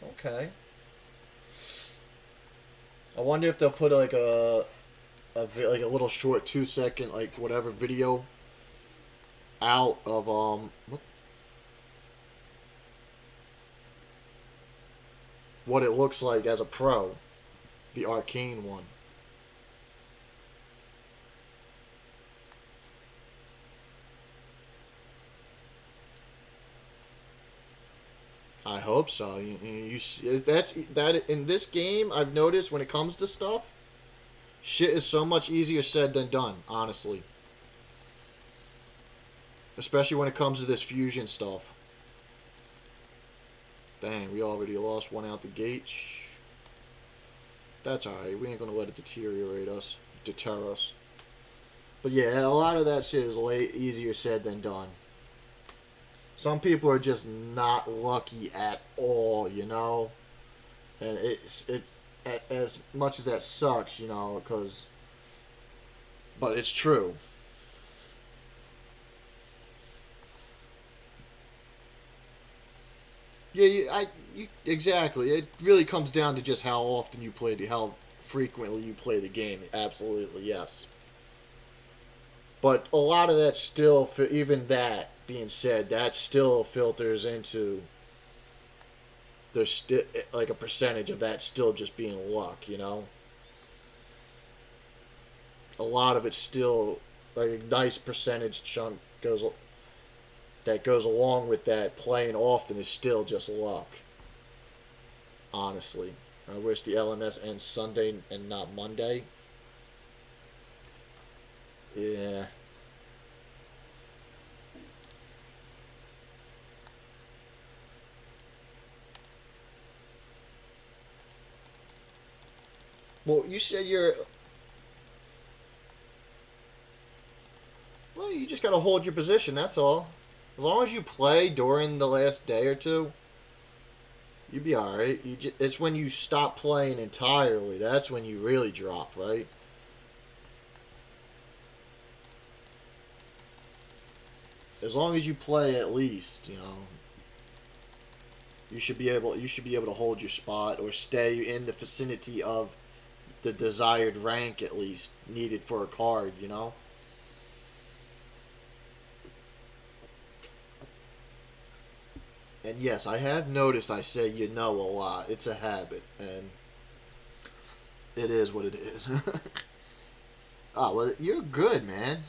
[SPEAKER 2] Okay. I wonder if they'll put like a little short 2-second like whatever video out of what it looks like as a pro, the arcane one. I hope so. That's that in this game. I've noticed when it comes to stuff, shit is so much easier said than done. Honestly, especially when it comes to this fusion stuff. Dang, we already lost one out the gate. That's alright. We ain't gonna let it deter us. But yeah, a lot of that shit is easier said than done. Some people are just not lucky at all, and it's as much as that sucks, but it's true. Yeah, exactly. It really comes down to just how often you play how frequently you play the game. Absolutely, yes. But a lot of that still, even that being said, that still filters into there's still like a percentage of that still just being luck, you know. A lot of it's still like a nice percentage chunk goes that goes along with that playing often is still just luck. Honestly, I wish the LNS ends Sunday and not Monday. Yeah. Well, you said you're. Well, you just gotta hold your position. That's all. As long as you play during the last day or two, you'd be all right. It's when you stop playing entirely that's when you really drop, right? As long as you play at least, you know, you should be able to hold your spot or stay in the vicinity of the desired rank at least needed for a card, you know? And yes, I have noticed I say you know a lot. It's a habit, and it is what it is. Oh, well, you're good, man.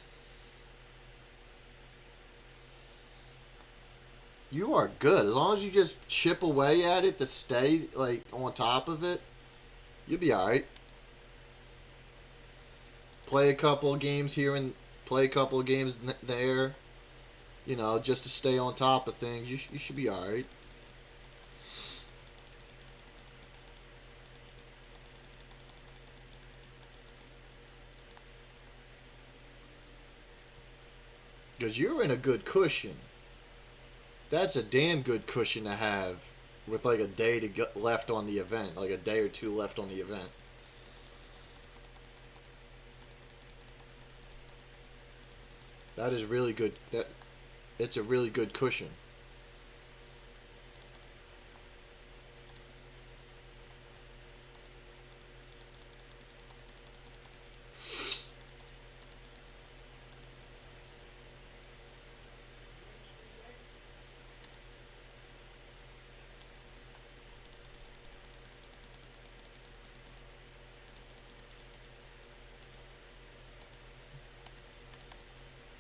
[SPEAKER 2] You are good. As long as you just chip away at it to stay, like, on top of it, you'll be alright. Play a couple of games here and play a couple of games there, you know, just to stay on top of things. You should be alright. Because you're in a good cushion. That's a damn good cushion to have with like a day to get left on the event, like a day or two left on the event. That is really good. That it's a really good cushion.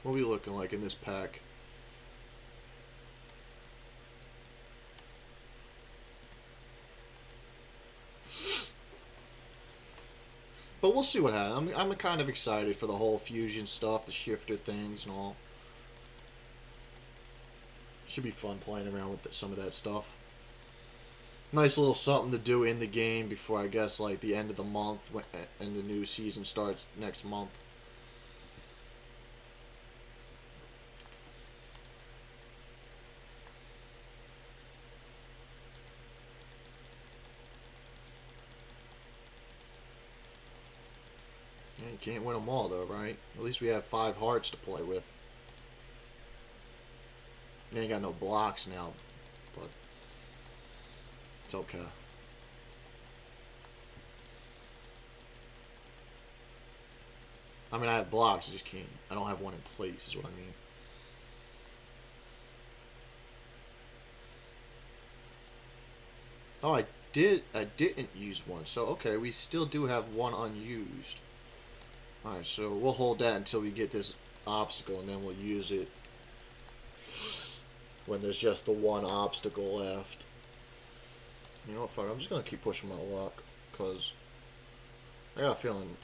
[SPEAKER 2] What are we looking like in this pack? But we'll see what happens. I'm kind of excited for the whole fusion stuff, the shifter things and all. Should be fun playing around with some of that stuff. Nice little something to do in the game before I guess like the end of the month and the new season starts next month. Yeah, you can't win them all though, right? At least we have 5 hearts to play with. You ain't got no blocks now, but it's okay. I mean, I have blocks, I just can't. I don't have one in place, is what I mean. Oh, I did. I didn't use one, so okay, we still do have one unused. All right, so we'll hold that until we get this obstacle, and then we'll use it when there's just the one obstacle left. You know what? Fuck, I'm just gonna keep pushing my luck, cause I got a feeling.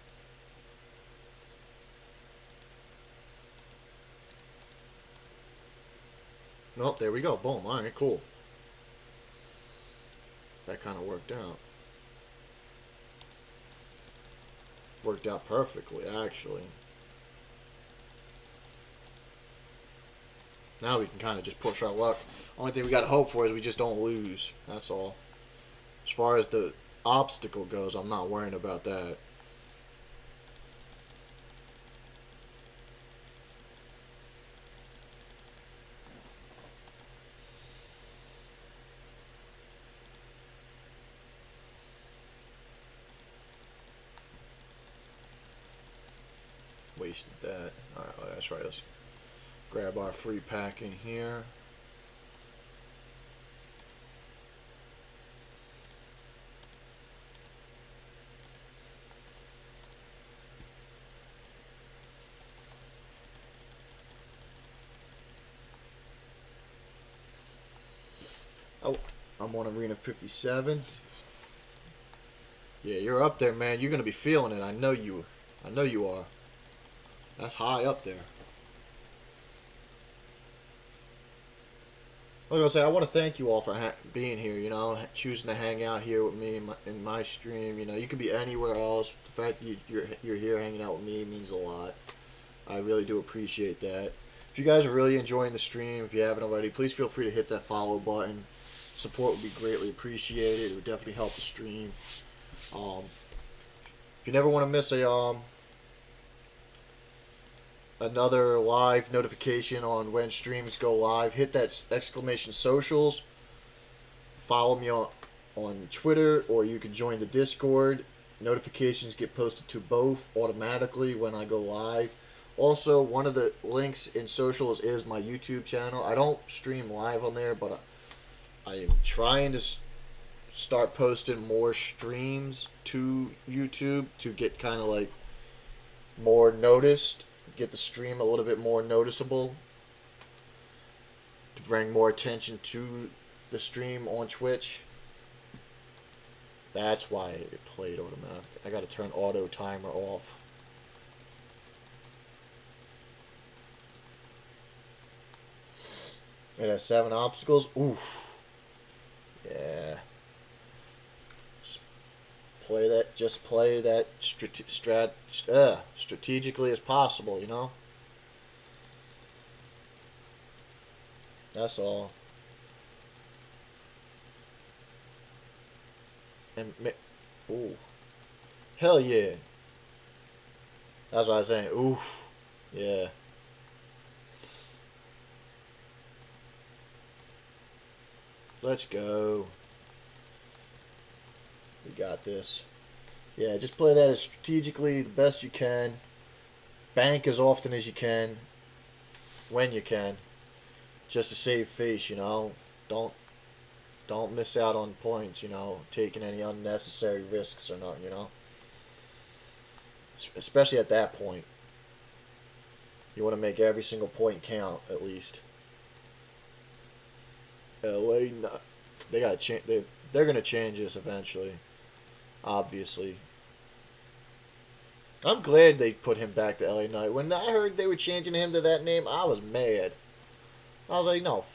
[SPEAKER 2] Nope, there we go. Boom. All right, cool. That kind of worked out. Worked out perfectly, actually. Now we can kind of just push our luck. Only thing we got to hope for is we just don't lose. That's all. As far as the obstacle goes, I'm not worrying about that. Wasted that. Alright, oh, that's right. Let's grab our free pack in here. Oh, I'm on Arena 57. Yeah, you're up there, man. You're gonna be feeling it. I know you. I know you are. That's high up there. I was gonna say, I want to thank you all for being here. You know, choosing to hang out here with me in my stream. You know, you could be anywhere else. The fact that you're here hanging out with me means a lot. I really do appreciate that. If you guys are really enjoying the stream, if you haven't already, please feel free to hit that follow button. Support would be greatly appreciated. It would definitely help the stream. If you never want to miss another live notification on when streams go live, hit that exclamation socials. Follow me on Twitter, or you can join the Discord. Notifications get posted to both automatically when I go live. Also, one of the links in socials is my YouTube channel. I don't stream live on there, but I am trying to start posting more streams to YouTube to get kind of like more noticed, get the stream a little bit more noticeable, to bring more attention to the stream on Twitch. That's why it played automatic. I gotta turn auto timer off. It has 7 obstacles. Oof. Yeah. Just play that strategically as possible, you know? That's all. And, ooh. Hell yeah. That's what I was saying. Oof. Yeah. Let's go. We got this. Yeah, just play that as strategically the best you can. Bank as often as you can. When you can. Just to save face, you know. Don't miss out on points, you know. Taking any unnecessary risks or nothing, you know. Especially at that point. You want to make every single point count, at least. LA, they gotta change. They're gonna change this eventually. Obviously. I'm glad they put him back to LA Knight. When I heard they were changing him to that name, I was mad. I was like, no,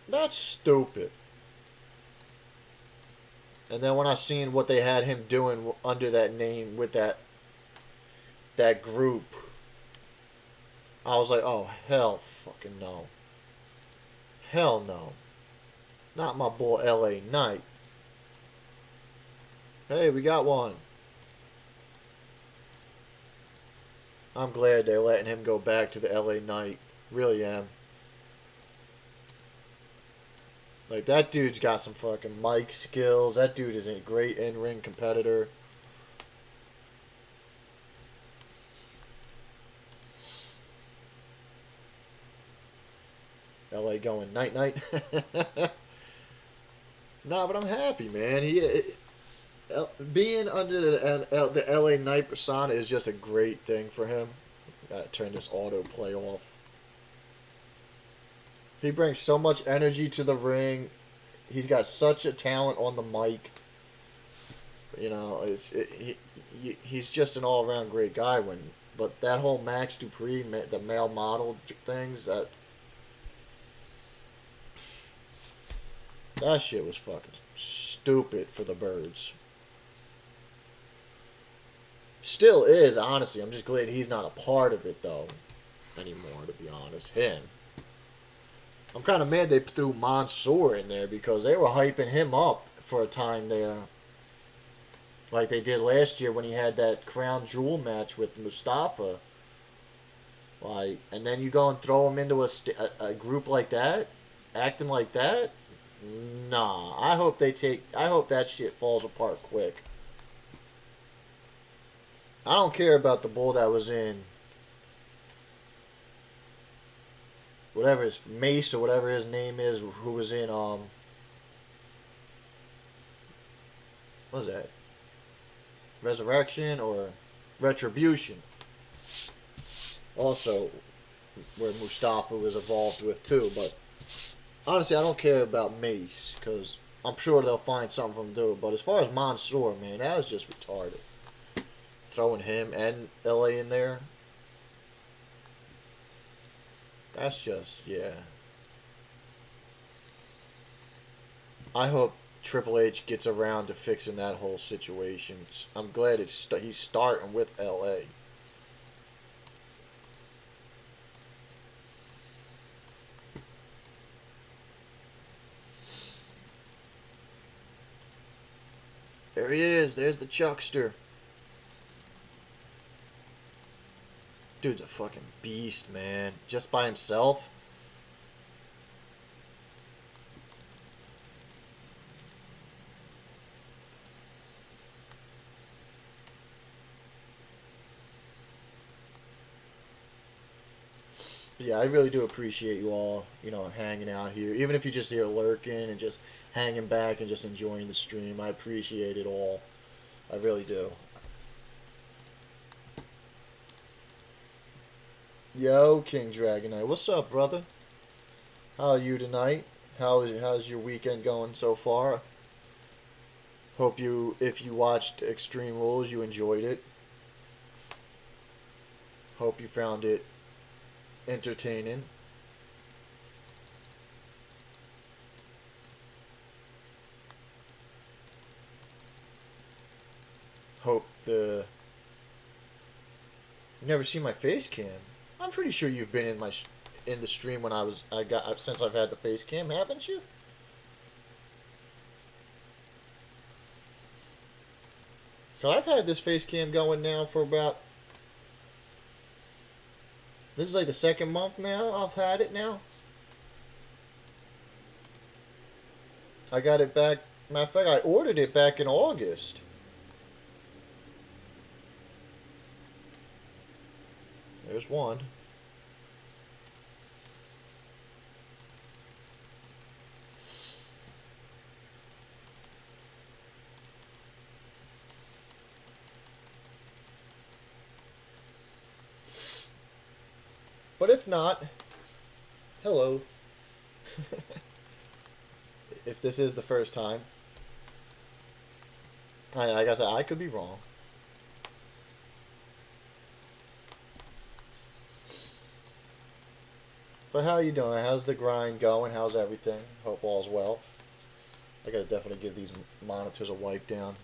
[SPEAKER 2] that's stupid. And then when I seen what they had him doing under that name with that group, I was like, oh, hell fucking no. Hell no. Not my boy LA Knight. Hey, we got one. I'm glad they're letting him go back to the LA Knight. Really am. Like, that dude's got some fucking mic skills. That dude is a great in-ring competitor. LA going night-night. Nah, but I'm happy, man. Being under the LA Knight persona is just a great thing for him. Gotta turn this autoplay off. He brings so much energy to the ring. He's got such a talent on the mic. You know, he's just an all-around great guy. But that whole Max Dupree, the male model things, that shit was fucking stupid for the birds. Still is, honestly. I'm just glad he's not a part of it, though, anymore, to be honest. Him. I'm kind of mad they threw Mansoor in there because they were hyping him up for a time there. Like they did last year when he had that crown jewel match with Mustafa. Like, and then you go and throw him into a group like that, acting like that. Nah, I hope that shit falls apart quick. I don't care about the bull that was in whatever his Mace or whatever his name is, who was in what was that? Resurrection or Retribution. Also, where Mustafa was involved with too. But honestly, I don't care about Mace because I'm sure they'll find something for him to do. But as far as Mansoor, man, that was just retarded. Throwing him and LA in there. That's just, yeah. I hope Triple H gets around to fixing that whole situation. I'm glad he's starting with LA. There he is. There's the Chuckster. Dude's a fucking beast, man. Just by himself. Yeah, I really do appreciate you all, hanging out here. Even if you're just here lurking and just hanging back and just enjoying the stream, I appreciate it all. I really do. Yo, King Dragon Knight. What's up, brother? How are you tonight? How's your weekend going so far? Hope if you watched Extreme Rules, you enjoyed it. Hope you found it entertaining. Hope you never seen my face cam. I'm pretty sure you've been in the stream when since I've had the face cam, haven't you? So I've had this face cam going now for about. This is like the second month now I've had it now. I got it back. Matter of fact, I ordered it back in August. There's one. But if not, hello. If this is the first time, like I said, I could be wrong. But how you doing? How's the grind going? How's everything? Hope all's well. I gotta definitely give these monitors a wipe down.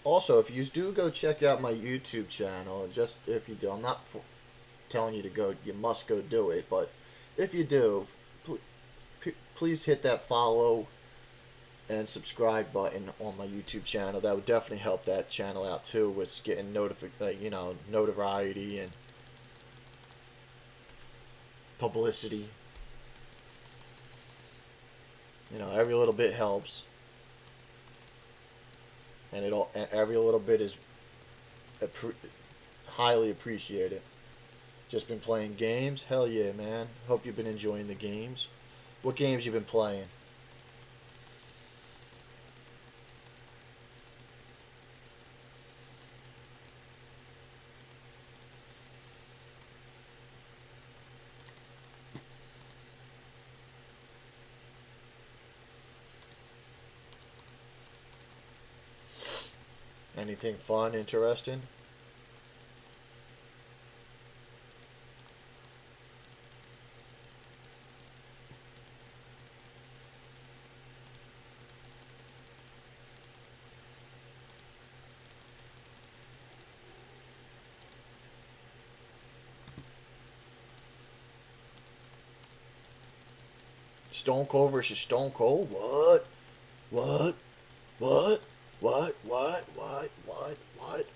[SPEAKER 2] Also, if you do go check out my YouTube channel, just if you do, I'm not telling you to go, you must go do it, but if you do, please hit that follow and subscribe button on my YouTube channel. That would definitely help that channel out too with getting notoriety and publicity. Every little bit helps. And every little bit is highly appreciated. Just been playing games? Hell yeah, man. Hope you've been enjoying the games. What games you been playing? Anything fun, interesting? Stone Cold versus Stone Cold? What? What? What? What? What? What? What? What?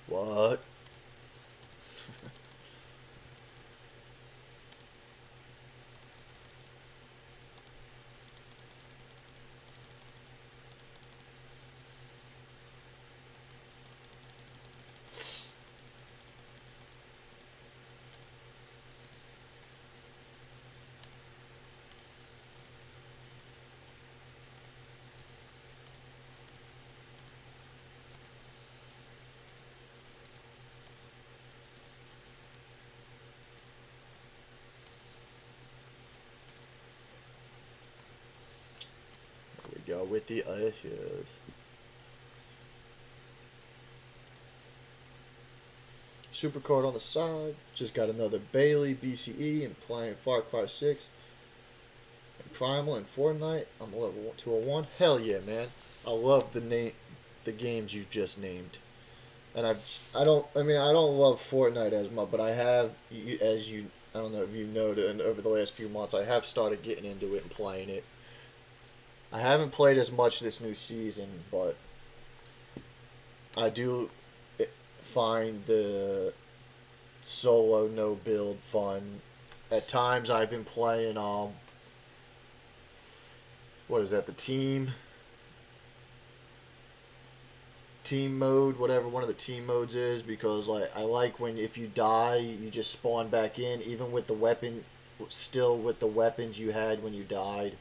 [SPEAKER 2] What? go with the issues. Supercard on the side. Just got another Bailey BCE and playing Far Cry 6 and Primal and Fortnite. I'm level 201. Hell yeah, man! I love the games you just named. And I don't love Fortnite as much, but I have, I don't know if you noted, over the last few months, I have started getting into it and playing it. I haven't played as much this new season, but I do find the solo no build fun. At times, I've been playing what is that? The team mode, whatever one of the team modes is, because like I like when if you die, you just spawn back in, even with the weapon, still with the weapons you had when you died.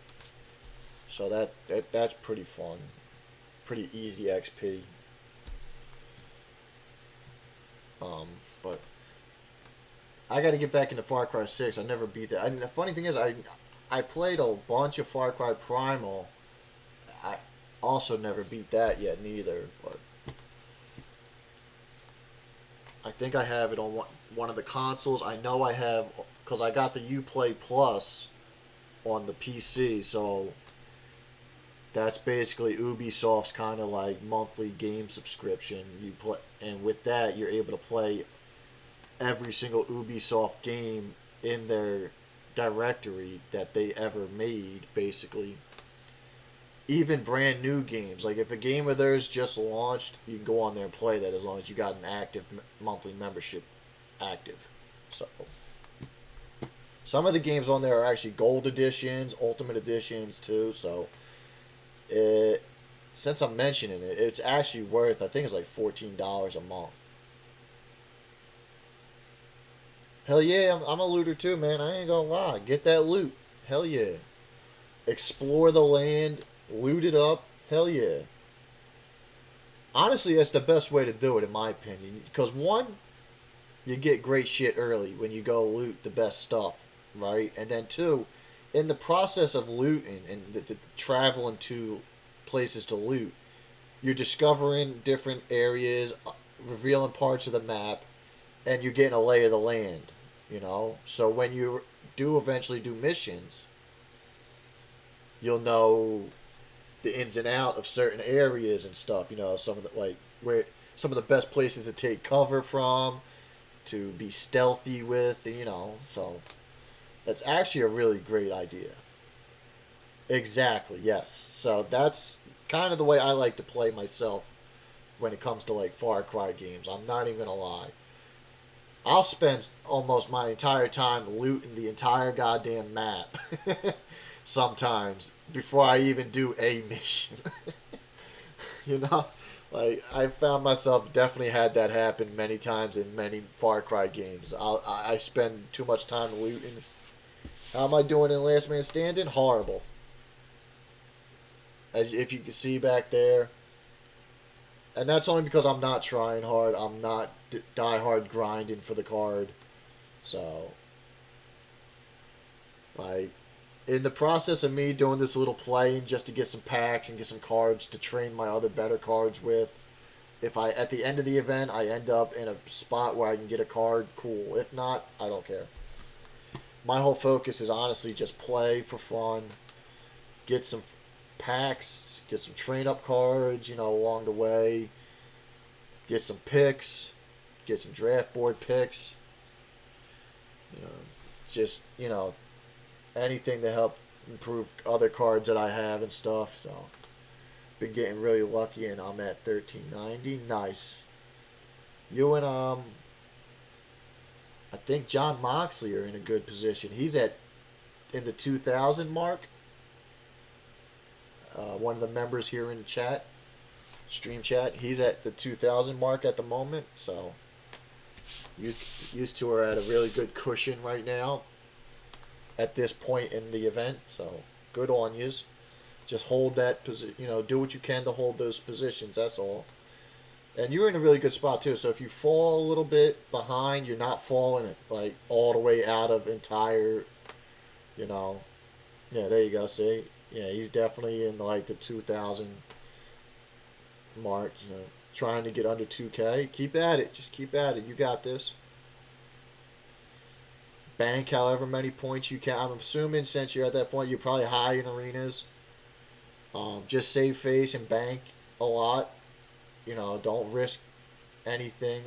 [SPEAKER 2] So that's pretty fun, pretty easy XP. But I got to get back into Far Cry 6. I never beat that. And the funny thing is, I played a bunch of Far Cry Primal. I also never beat that yet, neither. But I think I have it on one of the consoles. I know I have, because I got the Uplay Plus on the PC, so that's basically Ubisoft's kind of like monthly game subscription. You play, and with that, you're able to play every single Ubisoft game in their directory that they ever made, basically. Even brand new games. Like if a game of theirs just launched, you can go on there and play that as long as you got an active monthly membership active. So some of the games on there are actually gold editions, ultimate editions too. So since I'm mentioning it, it's actually worth, I think it's like $14 a month. Hell yeah, I'm a looter too, man. I ain't gonna lie. Get that loot. Hell yeah. Explore the land, loot it up. Hell yeah. Honestly, that's the best way to do it, in my opinion. Because one, you get great shit early when you go loot the best stuff, right? And then two, in the process of looting and the traveling to places to loot, you're discovering different areas, revealing parts of the map, and you're getting a lay of the land, you know? So when you do eventually do missions, you'll know the ins and out of certain areas and stuff, you know, some of the, like, where some of the best places to take cover from, to be stealthy with, you know, so that's actually a really great idea. Exactly, yes. So that's kind of the way I like to play myself when it comes to like Far Cry games. I'm not even gonna lie. I'll spend almost my entire time looting the entire goddamn map sometimes before I even do a mission. You know? Like, I found myself definitely had that happen many times in many Far Cry games. I spend too much time looting. How am I doing in Last Man Standing? Horrible. As if you can see back there. And that's only because I'm not trying hard. I'm not die hard grinding for the card. So, like, in the process of me doing this little playing just to get some packs and get some cards to train my other better cards with, if I, at the end of the event, I end up in a spot where I can get a card, cool. If not, I don't care. My whole focus is honestly just play for fun, get some packs, get some train up cards, you know, along the way, get some picks, get some draft board picks, you know, just, you know, anything to help improve other cards that I have and stuff. So been getting really lucky, and I'm at 1390. Nice. You and I think John Moxley are in a good position. He's at in the 2000 mark. One of the members here in the chat, stream chat, he's at the 2000 mark at the moment. So you two are at a really good cushion right now at this point in the event. So good on yous. Just hold that position, you know, do what you can to hold those positions. That's all. And you're in a really good spot too. So if you fall a little bit behind, you're not falling all the way out of entire, you know. Yeah, there you go. See, Yeah, he's definitely in like the 2,000 mark. You know, trying to get under 2K. Keep at it. Just keep at it. You got this. Bank however many points you can. I'm assuming since you're at that point, you're probably high in arenas. Just save face and bank a lot. You know, don't risk anything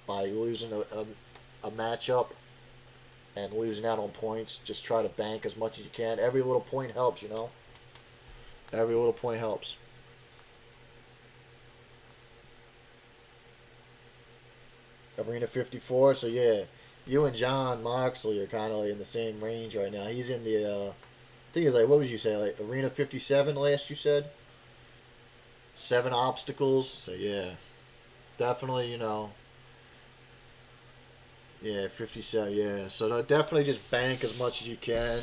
[SPEAKER 2] by losing a matchup and losing out on points. Just try to bank as much as you can. Every little point helps, you know? Every little point helps. Arena 54, so yeah. You and John Moxley are kind of like in the same range right now. He's in the, I think it's like, what would you say, like Arena 57 last you said? 7 obstacles, so yeah. Definitely, you know, yeah, 57, yeah. So definitely just bank as much as you can.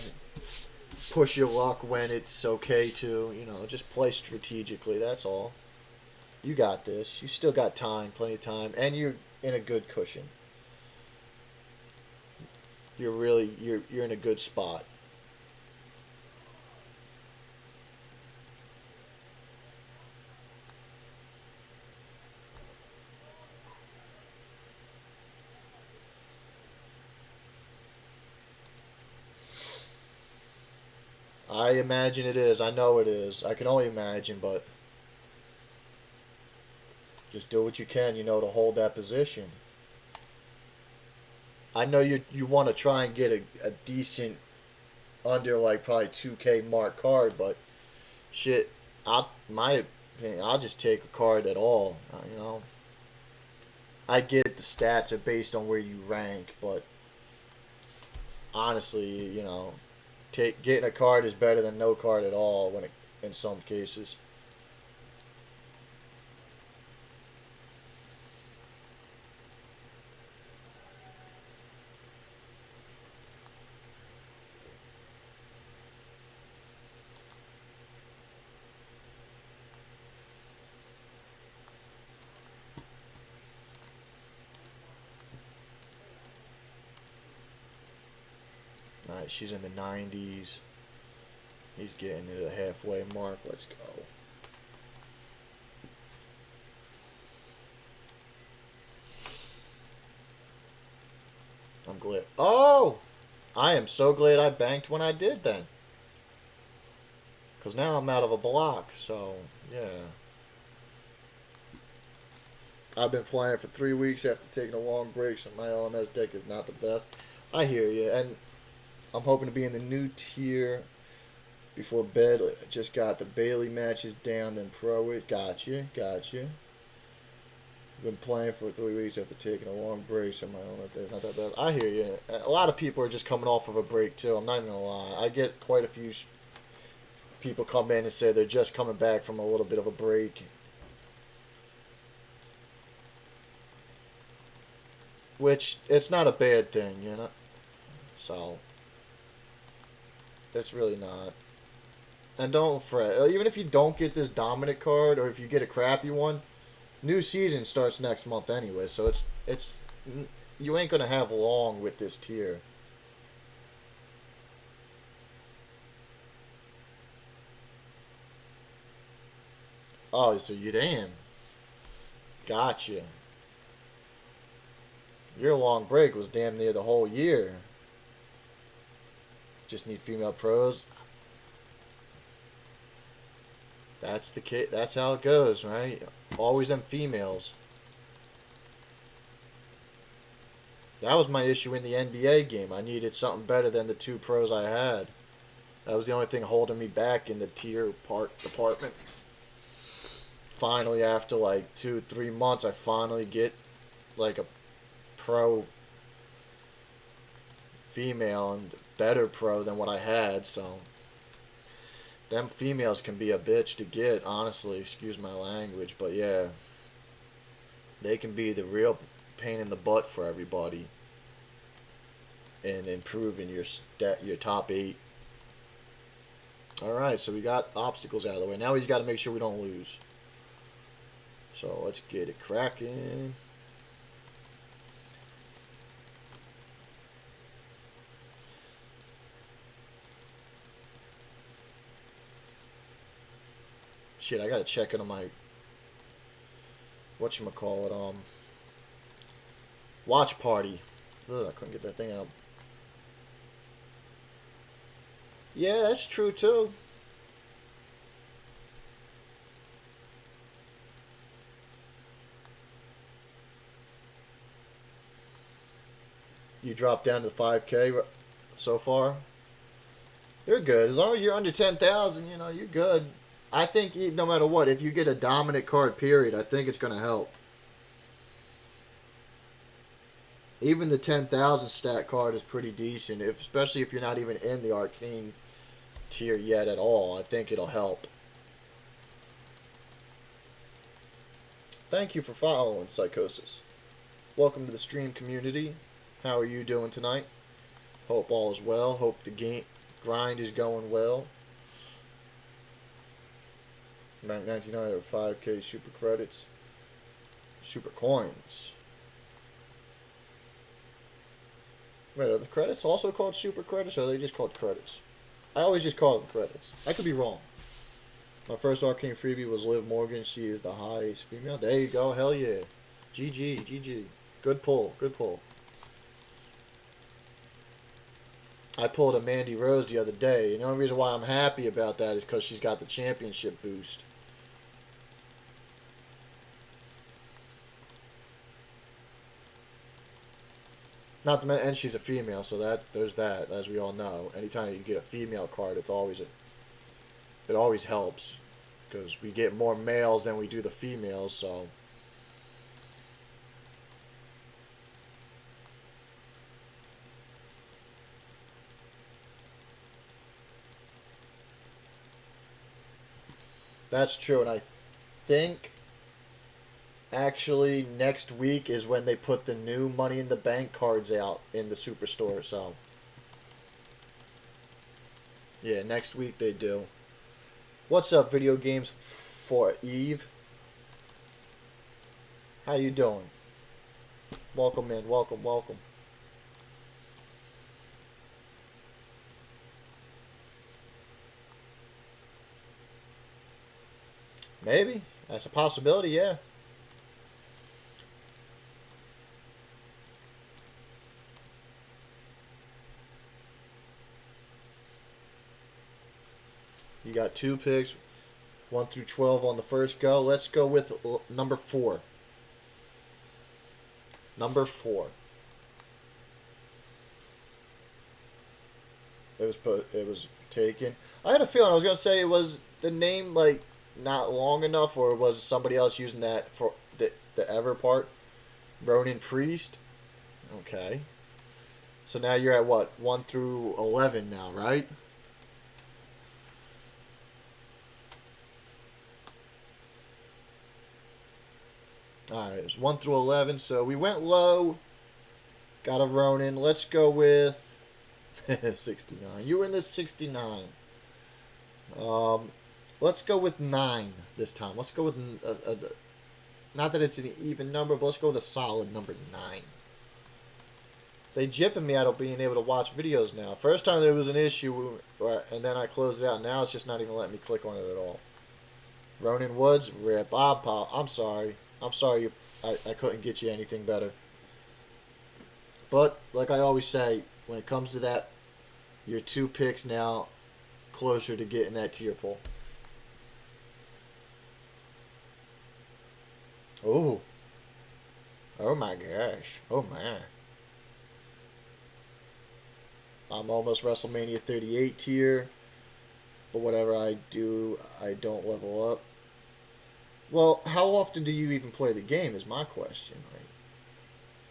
[SPEAKER 2] Push your luck when it's okay to, you know, just play strategically. That's all. You got this. You still got time, plenty of time, and you're in a good cushion. You're in a good spot. I imagine it is. I know it is. I can only imagine, but just do what you can, you know, to hold that position. I know you want to try and get a decent under like probably 2K mark card, but shit, my opinion, I'll just take a card at all. You know, I get the stats are based on where you rank, but honestly, you know, getting a card is better than no card at all when it in some cases. All right, she's in the 90s. He's getting to the halfway mark. Let's go. I'm glad. Oh, I am so glad I banked when I did then. Because now I'm out of a block. So, yeah. I've been playing for 3 weeks after taking a long break, so my LMS deck is not the best. I hear you. And I'm hoping to be in the new tier before bed. I just got the Bailey matches down, then pro it. Gotcha. Gotcha. Been playing for 3 weeks after taking a long break, so my LMS deck is not that bad. I hear you. A lot of people are just coming off of a break, too. I'm not even going to lie. I get quite a few people come in and say they're just coming back from a little bit of a break. Which, it's not a bad thing, you know? So, it's really not. And don't fret. Even if you don't get this dominant card, or if you get a crappy one, new season starts next month anyway. So it's you ain't gonna have long with this tier. Oh, so you damn. Gotcha. Your long break was damn near the whole year. Just need female pros. That's the kid. That's how it goes, right? Always them females. That was my issue in the NBA game. I needed something better than the 2 pros I had. That was the only thing holding me back in the tier part department. Finally, after like 2, 3 months, I finally get like a pro female and better pro than what I had. So them females can be a bitch to get, honestly. Excuse my language, but yeah, they can be the real pain in the butt for everybody in improving your top 8. All right, so we got obstacles out of the way. Now we just got to make sure we don't lose. So let's get it cracking. Shit, I gotta check it on my whatchamacallit, watch party. Ugh, I couldn't get that thing out. Yeah, that's true too. You dropped down to the 5K so far. You're good. As long as you're under 10,000, you know, you're good. I think no matter what, if you get a dominant card, period, I think it's going to help. Even the 10,000 stat card is pretty decent, especially if you're not even in the arcane tier yet at all. I think it'll help. Thank you for following, Psychosis. Welcome to the stream community. How are you doing tonight? Hope all is well. Hope the game grind is going well. 99 or 5K super credits. Super coins. Wait, are the credits also called super credits, or are they just called credits? I always just call them credits. I could be wrong. My first arcane freebie was Liv Morgan. She is the highest female. There you go. Hell yeah. GG. GG. Good pull. Good pull. I pulled a Mandy Rose the other day. And the only reason why I'm happy about that is because she's got the championship boost. Not to mention, and she's a female, so there's that, as we all know. Anytime you get a female card, it always helps, because we get more males than we do the females. So that's true, and I think actually next week is when they put the new Money in the Bank cards out in the Superstore. So yeah, next week they do. What's up, Video Games for Eve? How you doing? Welcome in, welcome, welcome. Maybe. That's a possibility, yeah. You got 2 picks, 1 through 12 on the first go. Let's go with number 4. Number 4. It was taken. I had a feeling I was gonna say it was the name like not long enough, or was somebody else using that for the ever part? Ronin Priest. Okay. So now you're at what, 1 through 11 now, right? Alright, it was 1 through 11, so we went low. Got a Ronin. Let's go with 69. You were in this 69. Let's go with 9 this time. Let's go with not that it's an even number, but let's go with a solid number 9. They jipping me out of being able to watch videos now. First time there was an issue, and then I closed it out. Now it's just not even letting me click on it at all. Ronin Woods, rip. I'm sorry. I'm sorry I couldn't get you anything better. But, like I always say, when it comes to that, you're 2 picks now closer to getting that tier pull. Oh. Oh my gosh. Oh my. I'm almost WrestleMania 38 tier. But whatever I do, I don't level up. Well, how often do you even play the game is my question.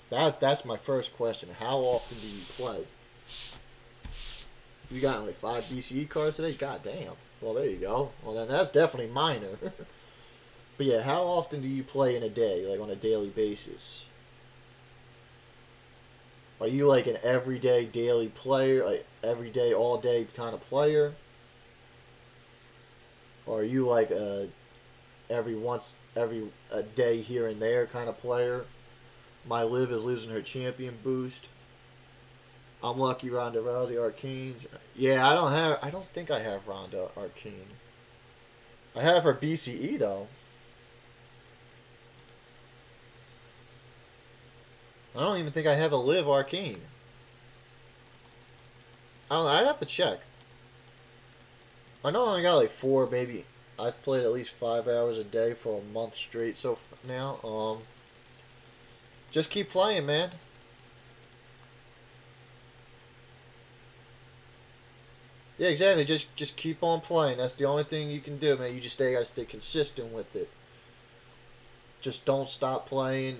[SPEAKER 2] That's my first question. How often do you play? You got like 5 BCE cards today? God damn. Well, there you go. Well, then that's definitely minor. But yeah, how often do you play in a day, like on a daily basis? Are you like an everyday daily player, like everyday, all day kind of player? Or are you like a every day here and there kind of player? My Liv is losing her champion boost. I'm lucky Ronda Rousey Arcane. Yeah, I don't think I have Ronda Arcane. I have her BCE though. I don't even think I have a Live Arcane. I don't know, I'd have to check. I know I only got like 4, maybe. I've played at least 5 hours a day for a month straight so now. Just keep playing, man. Yeah, exactly. Just keep on playing. That's the only thing you can do, man. You just gotta stay consistent with it. Just don't stop playing.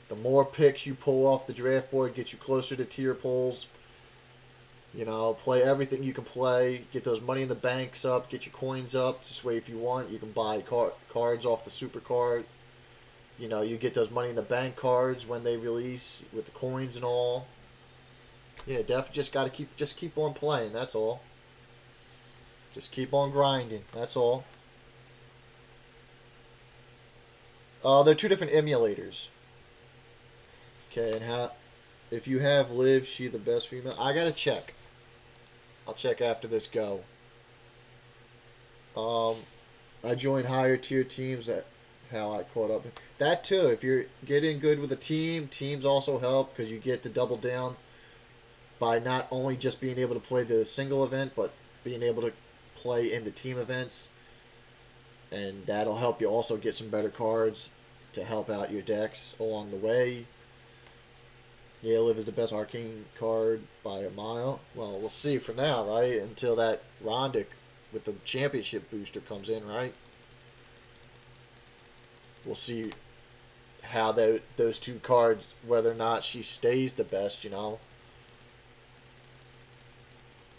[SPEAKER 2] The more picks you pull off the draft board, get you closer to tier polls. You know, play everything you can play. Get those money in the banks up. Get your coins up. This way, if you want, you can buy cards off the Supercard. You know, you get those money in the bank cards when they release with the coins and all. Yeah, definitely just gotta keep on playing. That's all. Just keep on grinding. That's all. They're two different emulators. Okay, and how? If you have Liv, she the best female. I gotta check. I'll check after this go. Um, I joined higher tier teams. That how I caught up. That too. If you're getting good with a team, teams also help because you get to double down by not only just being able to play the single event, but being able to play in the team events, and that'll help you also get some better cards to help out your decks along the way. Yeah, Liv is the best arcane card by a mile. Well, we'll see for now, right? Until that Rondic with the championship booster comes in, right? We'll see how those two cards, whether or not she stays the best, you know.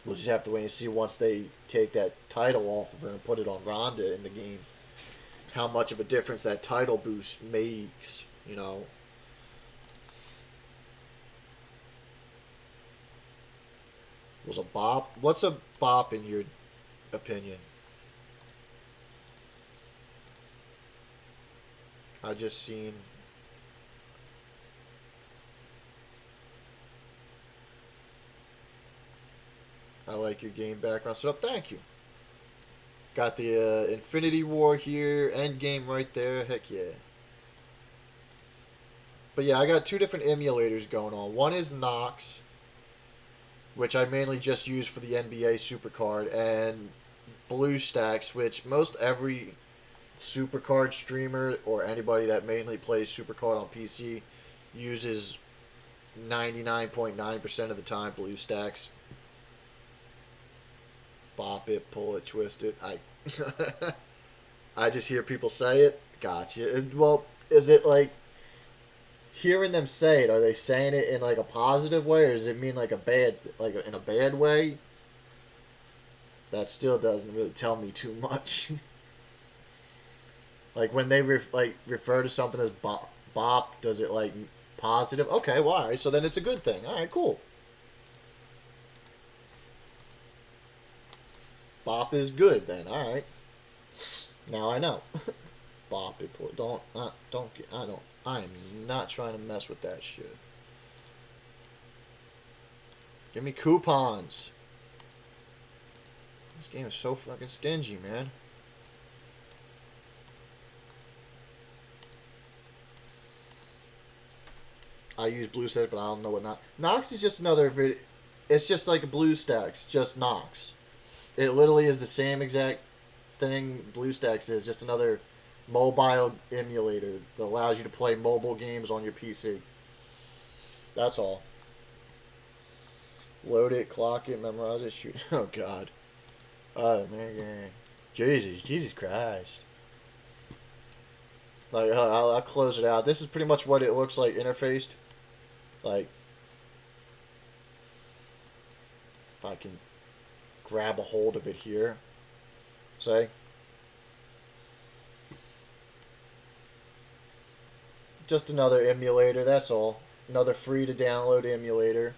[SPEAKER 2] We'll just have to wait and see once they take that title off of her and put it on Ronda in the game. How much of a difference that title boost makes, you know. Was a bop? What's a bop in your opinion? I just seen. I like your game background setup. Thank you. Got the Infinity War here, end game right there. Heck yeah. But yeah, I got two different emulators going on. One is Nox, which I mainly just use for the NBA Supercard, and BlueStacks, which most every Supercard streamer or anybody that mainly plays Supercard on PC uses 99.9% of the time BlueStacks. Bop it, pull it, twist it. I just hear people say it. Gotcha. Well, is it like hearing them say it? Are they saying it in like a positive way, or does it mean like a bad, like in a bad way? That still doesn't really tell me too much. Like when they refer to something as bop, does it like positive? Okay, well, all right, so then it's a good thing. All right, cool. Bop is good then. All right. Now I know. Bop it. Don't get. I don't. I am not trying to mess with that shit. Give me coupons. This game is so fucking stingy, man. I use BlueStacks, but I don't know what not. Nox is just another. It's just like a BlueStacks, just Nox. It literally is the same exact thing BlueStacks is, just another mobile emulator that allows you to play mobile games on your PC. That's all. Load it, clock it, memorize it, shoot. Oh God. Oh man. Jesus Christ. Like I'll close it out. This is pretty much what it looks like interfaced. Like if I can grab a hold of it here. Say. Just another emulator, that's all. Another free to download emulator.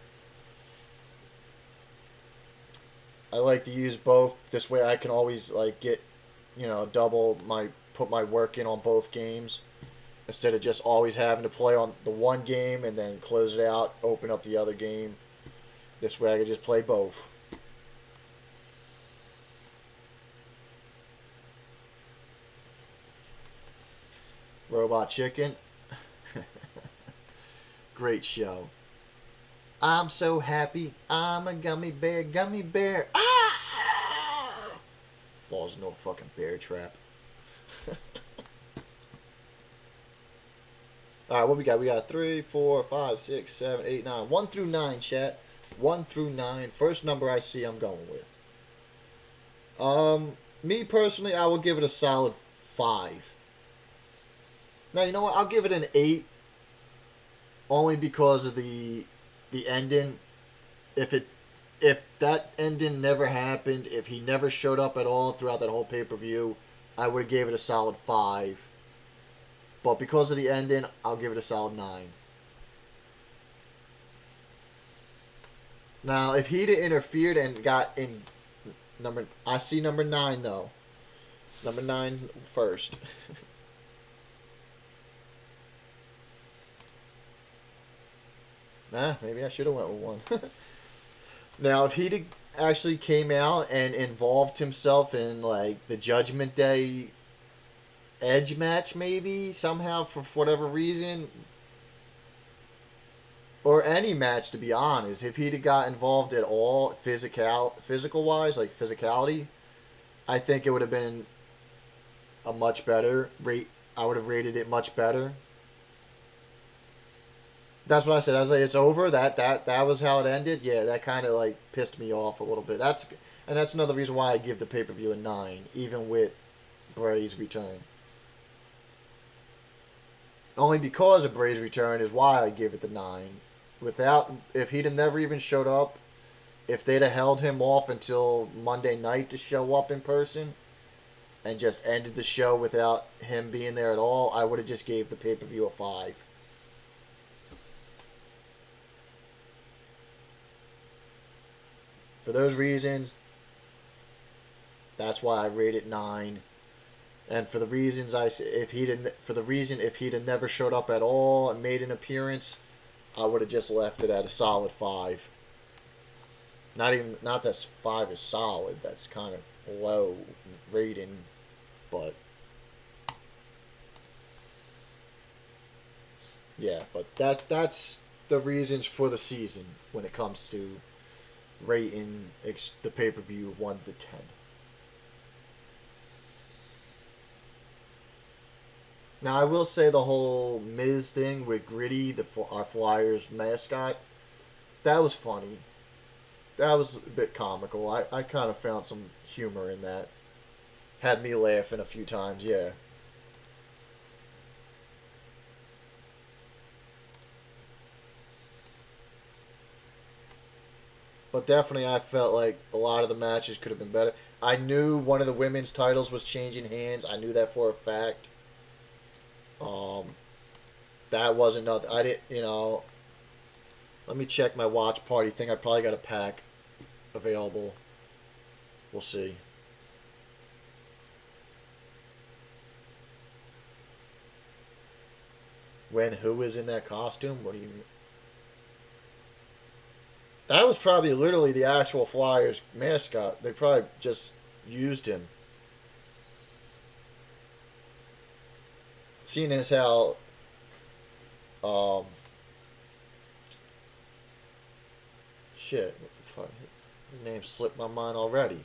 [SPEAKER 2] I like to use both. This way I can always like get, you know, put my work in on both games. Instead of just always having to play on the one game and then close it out, open up the other game. This way I can just play both. Robot Chicken. Great show. I'm so happy. I'm a gummy bear. Gummy bear. Ah! Falls into a fucking bear trap. All right, what we got? We got 3, 4, 5, 6, 7, 8, 9. 1 through 9, chat. 1 through 9. First number I see, I'm going with. Me personally, I would give it a solid 5. Now, you know what? I'll give it an 8. Only because of the ending. If that ending never happened, if he never showed up at all throughout that whole pay-per-view, I would have gave it a solid 5. But because of the ending, I'll give it a solid 9. Now, if he'd interfered and got in I see number 9 though. Number 9 first. Nah, maybe I should have went with 1. Now, if he'd actually came out and involved himself in like the Judgment Day Edge match, maybe somehow for whatever reason, or any match to be honest, if he'd got involved at all, physical wise, like physicality, I think it would have been a much better rate. I would have rated it much better. That's what I said. I was like, it's over. That was how it ended. Yeah, that kind of like pissed me off a little bit. That's another reason why I give the pay per view a 9, even with Bray's return. Only because of Bray's return is why I give it the 9. If he'd have never even showed up, if they'd have held him off until Monday night to show up in person, and just ended the show without him being there at all, I would have just gave the pay per view a 5. For those reasons, that's why I rate it 9. And for the reasons if he'd have never showed up at all and made an appearance, I would have just left it at a solid 5. Not that 5 is solid. That's kind of low rating, but yeah. But that's the reasons for the season when it comes to rating the pay per view 1 to 10. Now, I will say the whole Miz thing with Gritty, our Flyers mascot, that was funny. That was a bit comical. I kind of found some humor in that. Had me laughing a few times, yeah. But definitely I felt like a lot of the matches could have been better. I knew one of the women's titles was changing hands. I knew that for a fact. That wasn't nothing. I didn't, let me check my watch party thing. I probably got a pack available. We'll see. Who is in that costume? What do you mean? That was probably literally the actual Flyers mascot. They probably just used him. Seeing as how shit, what the fuck? His name slipped my mind already.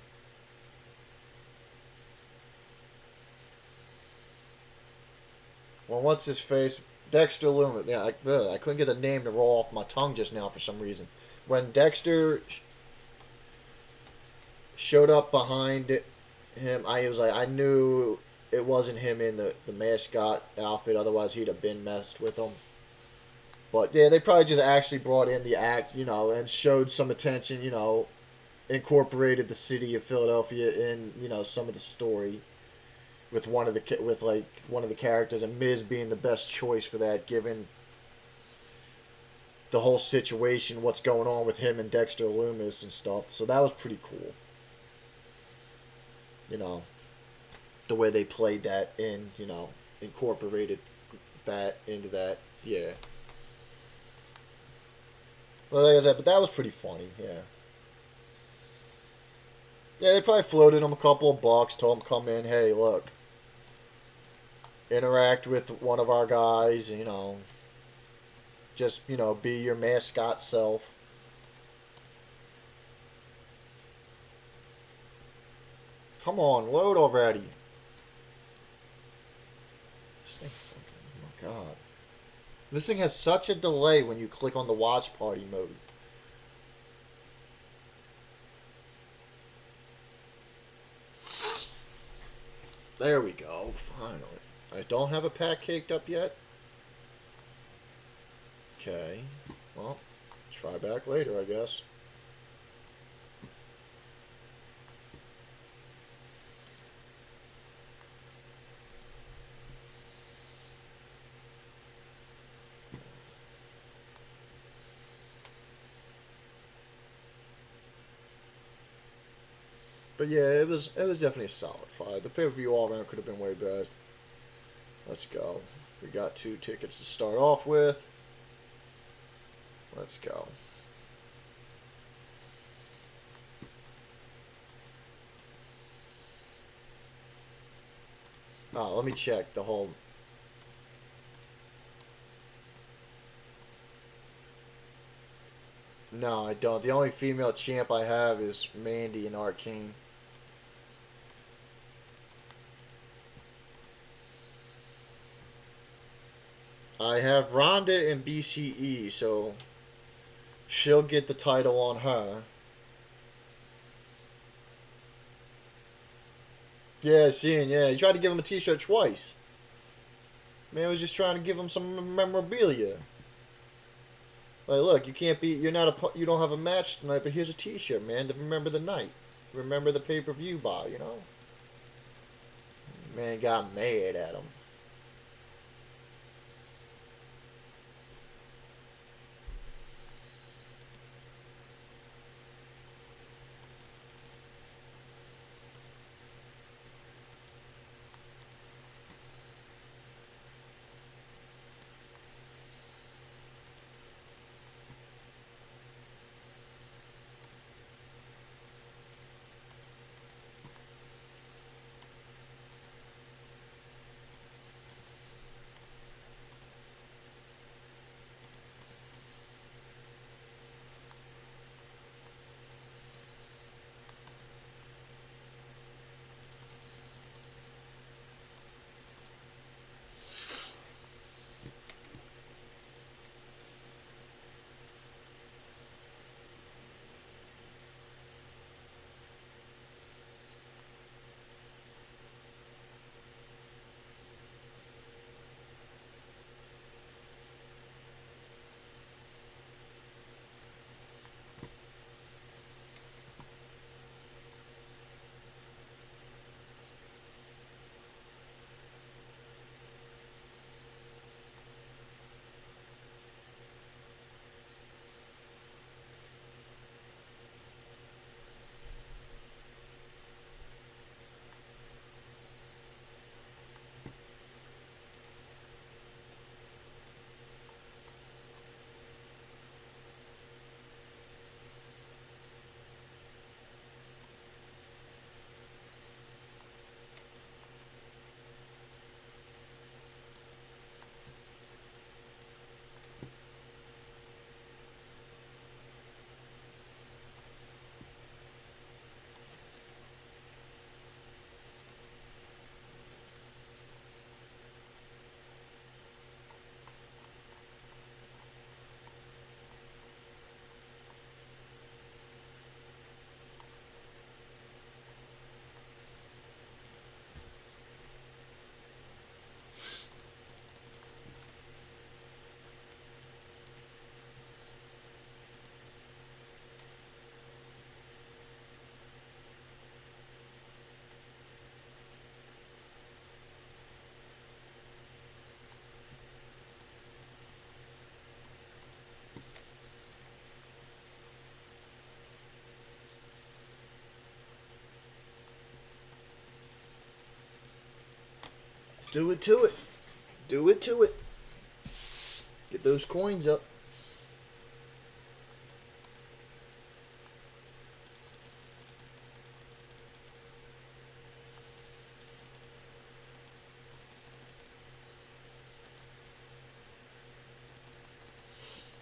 [SPEAKER 2] Well, what's his face? Dexter Lumis. Yeah, I couldn't get the name to roll off my tongue just now for some reason. When Dexter showed up behind him, I knew it wasn't him in the mascot outfit. Otherwise, he'd have been messed with him. But yeah, they probably just actually brought in the act, and showed some attention, incorporated the city of Philadelphia in, some of the story with one of the characters, and Miz being the best choice for that, given the whole situation, what's going on with him and Dexter Lumis and stuff. So that was pretty cool. The way they played that in, incorporated that into that. Yeah. Well, like I said, but that was pretty funny, yeah. Yeah, they probably floated him a couple of bucks, told him come in, hey, look. interact with one of our guys, you know, just, you know, be your mascot self. Come on, load already. This thing fucking, oh my god. This thing has such a delay when you click on the watch party mode. There we go, finally. I don't have a pack caked up yet. Okay. Well, try back later, I guess. But yeah, it was definitely a solid fight. The pay-per-view all around could have been way better. Let's go. We got 2 tickets to start off with. Let's go. Oh, let me check the whole. No, I don't. The only female champ I have is Mandy in Arcane. I have Ronda in BCE, so she'll get the title on her. Yeah, seeing, yeah. He tried to give him a t-shirt twice. Man was just trying to give him some memorabilia. Like, look, you can't be, you don't have a match tonight, but here's a t-shirt, man, to remember the night. Remember the pay-per-view buy, you know? Man got mad at him. Do it to it. Do it to it. Get those coins up.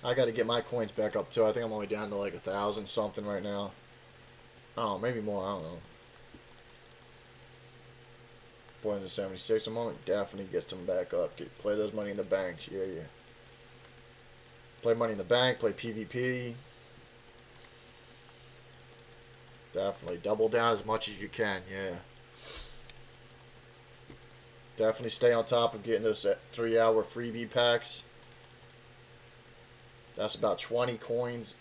[SPEAKER 2] I got to get my coins back up too. I think I'm only down to like 1,000 something right now. Oh, maybe more. I don't know. 476. I'm only definitely get them back up. Play those money in the banks. Yeah, yeah. Play money in the bank. Play PvP. Definitely double down as much as you can. Yeah. Definitely stay on top of getting those 3-hour freebie packs. That's about 20 coins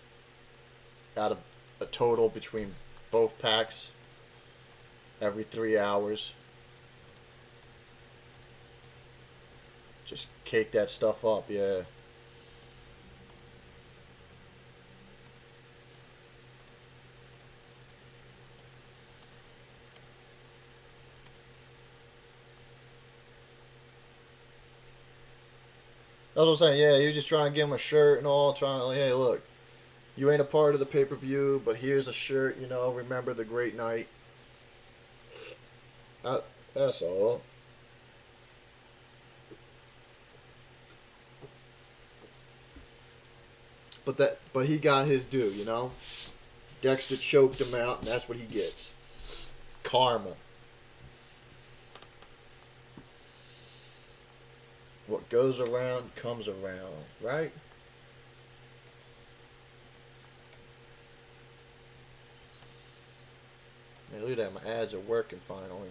[SPEAKER 2] out of a total between both packs every 3 hours. Just cake that stuff up, yeah. That's what I'm saying. Yeah, you just try and give him a shirt and all. Trying, like, hey, look, you ain't a part of the pay-per-view, but here's a shirt. You know, remember the great night. That's all. But he got his due. You know, Dexter choked him out, and that's what he gets. Karma. What goes around comes around, right? Hey, look at that. My ads are working finally.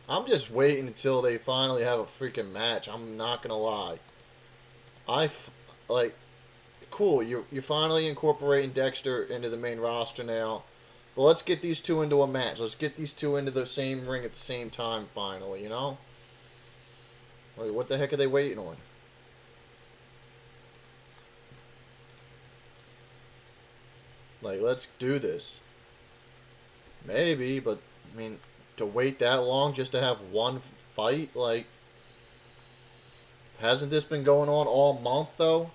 [SPEAKER 2] I'm just waiting until they finally have a freaking match. I'm not gonna lie. Like, cool. You're finally incorporating Dexter into the main roster now. But let's get these two into a match. Let's get these two into the same ring at the same time finally. You know? Like, what the heck are they waiting on? Like, let's do this. Maybe, but I mean, to wait that long just to have one fight, like, hasn't this been going on all month though?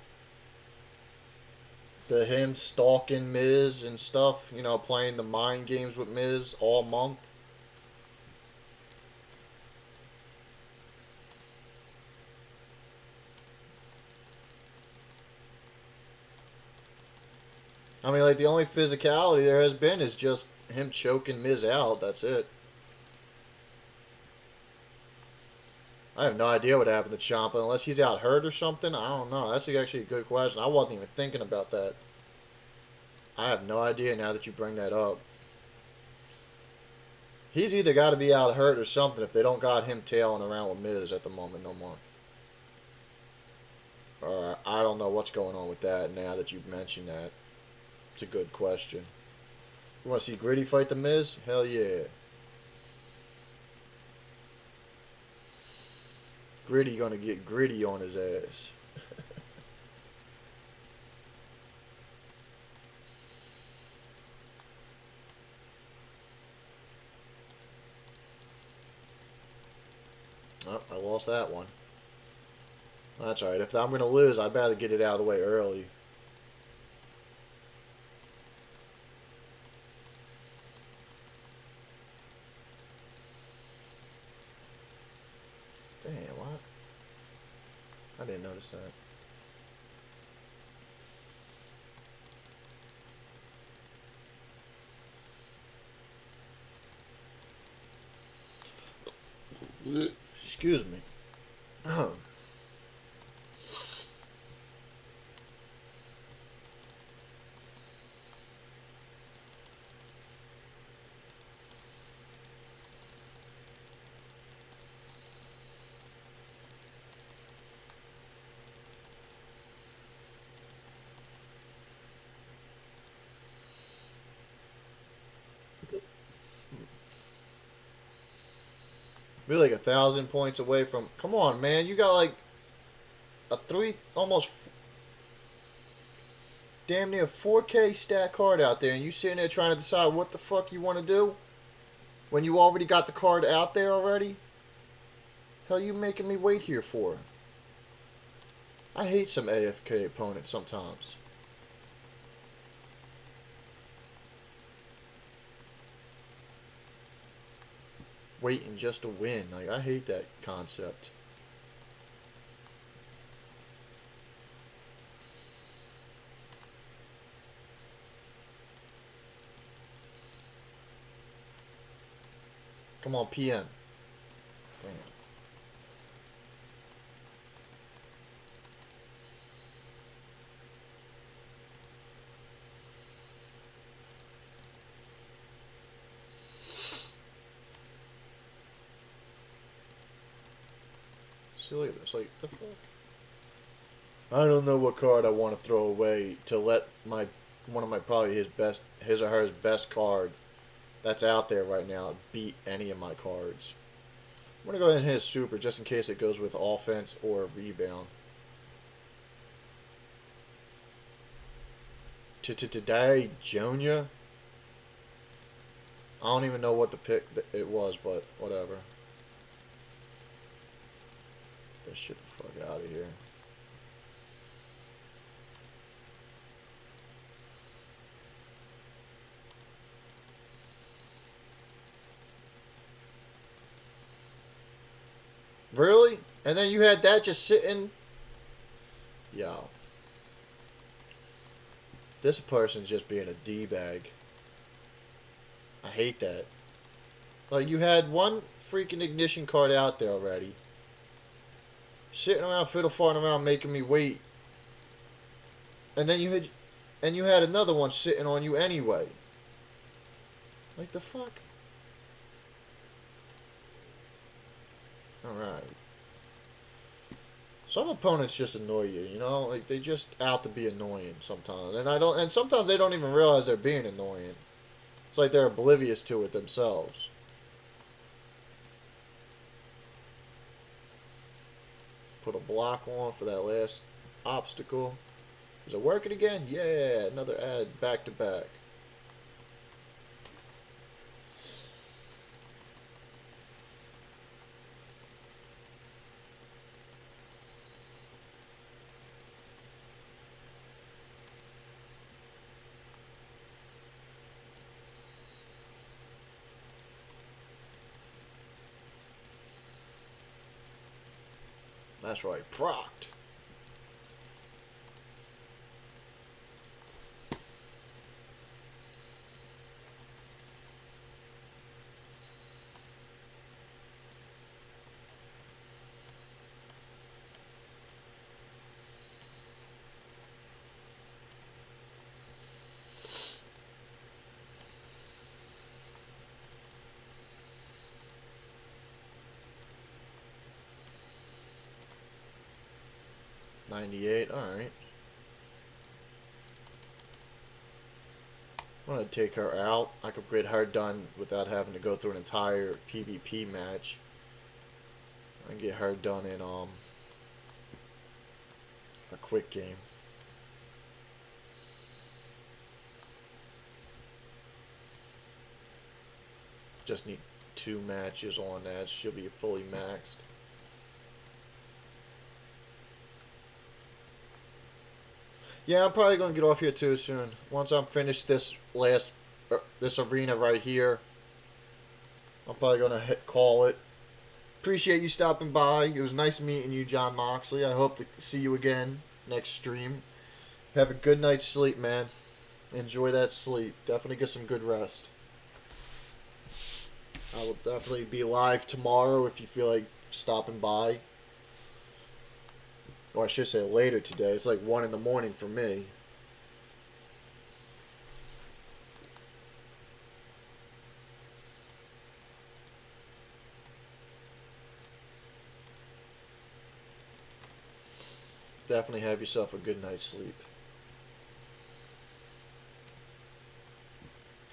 [SPEAKER 2] Him stalking Miz and stuff, you know, playing the mind games with Miz all month. I mean, like, the only physicality there has been is just him choking Miz out. That's it. I have no idea what happened to Ciampa unless he's out hurt or something. I don't know. That's actually a good question. I wasn't even thinking about that. I have no idea now that you bring that up. He's either got to be out hurt or something if they don't got him tailing around with Miz at the moment no more. Or I don't know what's going on with that now that you've mentioned that. It's a good question. You want to see Gritty fight the Miz? Hell yeah. Gritty gonna get gritty on his ass. Oh, I lost that one. That's alright. If I'm gonna lose, I'd rather get it out of the way early. Damn, what? I didn't notice that. Excuse me. We're like 1,000 points away from. Come on, man. You got like a almost damn near 4K stat card out there, and you sitting there trying to decide what the fuck you want to do when you already got the card out there already. Hell, you making me wait here for? I hate some AFK opponents sometimes. waiting just to win. Like, I hate that concept. Come on, PM. Damn. See, look at this. Like, the fuck? I don't know what card I want to throw away to let my one of my probably his or her best card that's out there right now beat any of my cards. I'm gonna go ahead and hit a super just in case it goes with offense or rebound. Today, Junior. I don't even know what the pick it was, but whatever. Get this shit the fuck out of here. Really? And then you had that just sitting? Yo. This person's just being a D-bag. I hate that. Like, you had one freaking ignition card out there already. Sitting around fiddle-farting around making me wait. And then you had another one sitting on you anyway. Like, the fuck? Alright. Some opponents just annoy you, you know? Like, they just out to be annoying sometimes. And sometimes they don't even realize they're being annoying. It's like they're oblivious to it themselves. Put a block on for that last obstacle. Is it working again? Yeah, another ad back to back. That's right, procced. $98, alright. I'm gonna take her out. I could get her done without having to go through an entire PvP match. I can get her done in a quick game. Just need 2 matches on that. She'll be fully maxed. Yeah, I'm probably going to get off here too soon. Once I'm finished this this arena right here, I'm probably going to call it. Appreciate you stopping by. It was nice meeting you, John Moxley. I hope to see you again next stream. Have a good night's sleep, man. Enjoy that sleep. Definitely get some good rest. I will definitely be live tomorrow if you feel like stopping by. Or I should say later today. It's like 1 in the morning for me. Definitely have yourself a good night's sleep.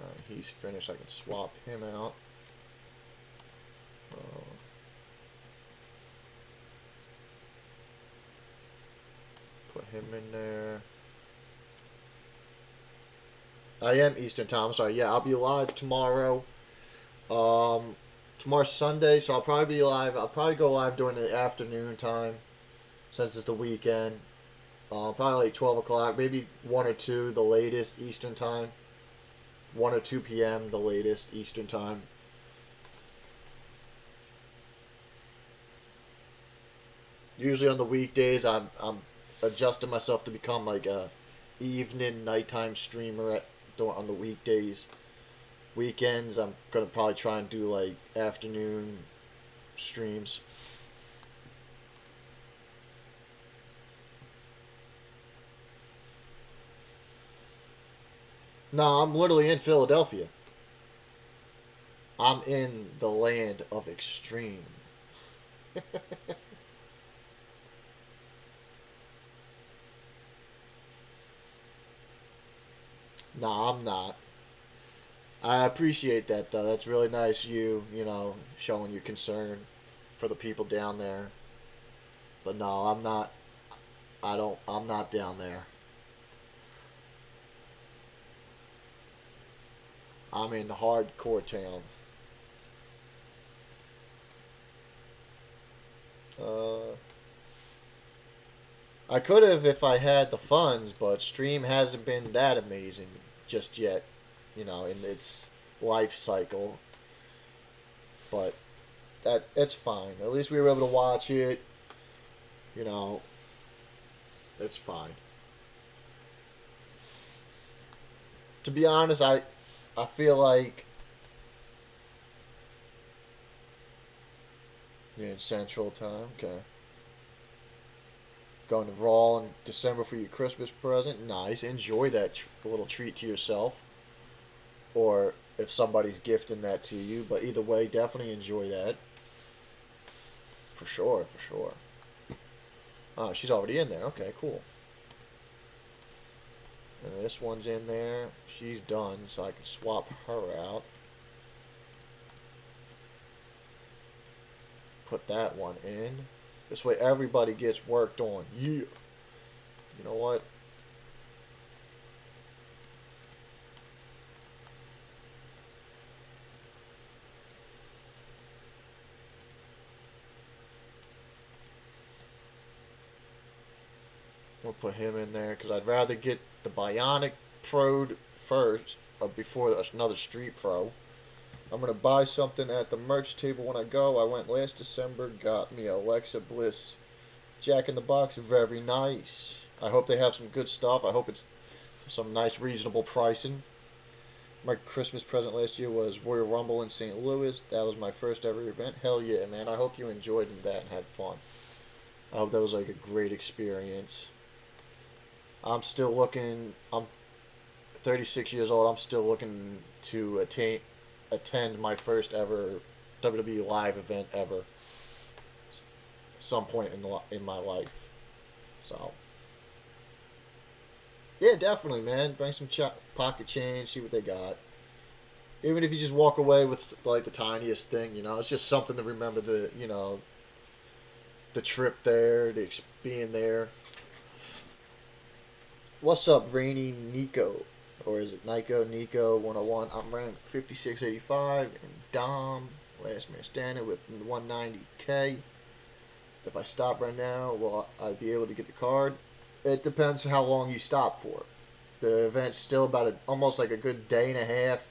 [SPEAKER 2] Alright, he's finished. I can swap him out. Put him in there. I am Eastern time. Sorry. Yeah, I'll be live tomorrow. Tomorrow's Sunday, so I'll probably be live. I'll probably go live during the afternoon time, since it's the weekend. Probably like 12 o'clock, maybe 1 or 2, the latest Eastern time. 1 or 2 p.m. the latest Eastern time. Usually on the weekdays, I'm adjusting myself to become like a evening, nighttime streamer on the weekdays. Weekends, I'm gonna probably try and do like afternoon streams. No, I'm literally in Philadelphia. I'm in the land of extreme. No, I'm not. I appreciate that though. That's really nice. Showing your concern for the people down there. But no, I'm not. I don't. I'm not down there. I'm in the hardcore town. Uh, I could have if I had the funds, but Stream hasn't been that amazing just yet. In its life cycle. But it's fine. At least we were able to watch it. You know, it's fine. To be honest, I feel like you're in Central Time. Okay. Going to Raw in December for your Christmas present. Nice. Enjoy that little treat to yourself. Or if somebody's gifting that to you. But either way, definitely enjoy that. For sure, for sure. Oh, she's already in there. Okay, cool. And this one's in there. She's done, so I can swap her out. Put that one in. This way everybody gets worked on. Yeah. You know what? We'll put him in there because I'd rather get the Bionic Pro first before another Street Pro. I'm gonna buy something at the merch table when I go. I went last December, got me a Alexa Bliss Jack in the Box. Very nice. I hope they have some good stuff. I hope it's some nice reasonable pricing. My Christmas present last year was Royal Rumble in St. Louis. That was my first ever event. Hell yeah, man. I hope you enjoyed that and had fun. I hope that was like a great experience. I'm still looking. I'm 36 years old. I'm still looking to attend my first ever WWE live event ever. Some point in my life. So yeah, definitely, man. Bring some pocket change. See what they got. Even if you just walk away with like the tiniest thing, it's just something to remember the trip there, being there. What's up, Rainy Nico? Or is it Nico 101? I'm ranked 5685 and Dom, last man standing with 190k. If I stop right now, will I be able to get the card? It depends how long you stop for. The event's still about almost like a good day and a half.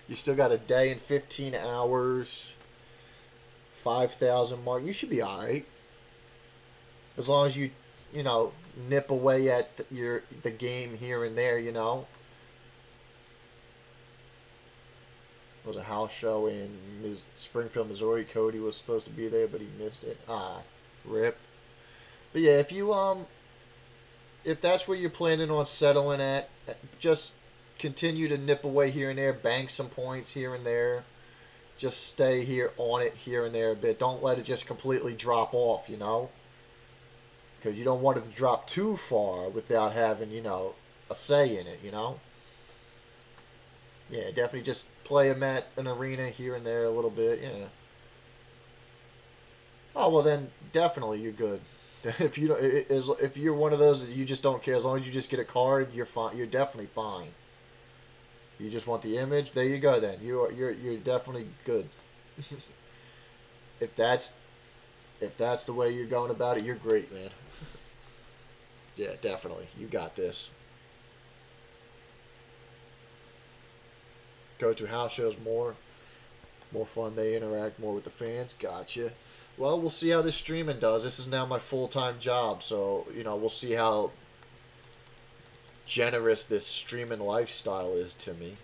[SPEAKER 2] You still got a day and 15 hours, 5,000 mark. You should be alright. As long as you nip away at the game here and there. It was a house show in Springfield, Missouri. Cody was supposed to be there, but he missed it. Rip. But yeah, if that's where you're planning on settling at, just continue to nip away here and there, bank some points here and there. Just stay here on it here and there a bit. Don't let it just completely drop off, because you don't want it to drop too far without having, a say in it. Yeah, definitely just play them at an arena here and there a little bit, yeah. Oh, well then, definitely you're good. If you don't, if you're one of those that you just don't care, as long as you just get a card, you're fine. You're definitely fine. You just want the image. There you go. Then you're definitely good. if that's if that's the way you're going about it, you're great, man. Yeah, definitely. You got this. Go to house shows more. More fun. They interact more with the fans. Gotcha. Well, we'll see how this streaming does. This is now my full time job, so we'll see how generous this streaming lifestyle is to me.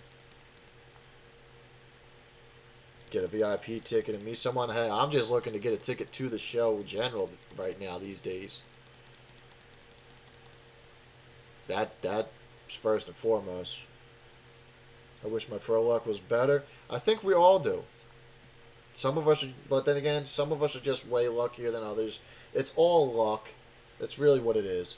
[SPEAKER 2] Get a VIP ticket and meet someone. Hey, I'm just looking to get a ticket to the show in general right now these days. That's first and foremost. I wish my pro luck was better. I think we all do. Some of us, but then again, some of us are just way luckier than others. It's all luck. That's really what it is.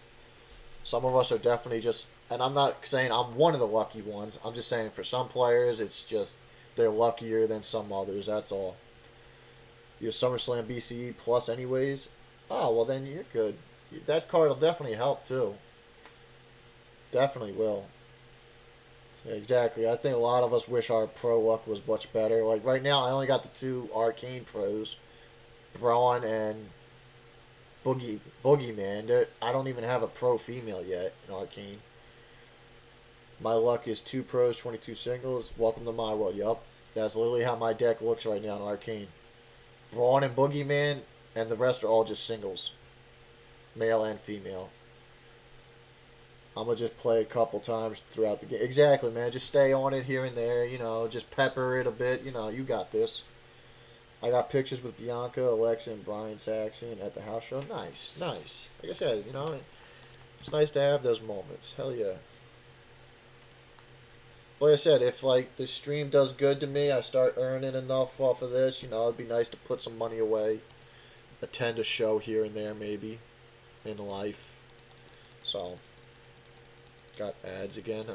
[SPEAKER 2] Some of us are definitely just, and I'm not saying I'm one of the lucky ones. I'm just saying for some players, it's just they're luckier than some others. That's all. You're SummerSlam BCE plus anyways. Oh, well then you're good. That card will definitely help too. Definitely will. Yeah, exactly. I think a lot of us wish our pro luck was much better. Like right now, I only got the two arcane pros, Braun and Boogeyman. I don't even have a pro female yet in arcane. My luck is 2 pros, 22 singles. Welcome to my world. Yup. That's literally how my deck looks right now in arcane. Braun and Boogeyman, and the rest are all just singles. Male and female. I'm going to just play a couple times throughout the game. Exactly, man. Just stay on it here and there. Just pepper it a bit. You got this. I got pictures with Bianca, Alexa, and Brian Saxon at the house show. Nice, nice. Like I said, it's nice to have those moments. Hell yeah. Like I said, if like the stream does good to me, I start earning enough off of this, it'd be nice to put some money away, attend a show here and there maybe in life. So, got ads again.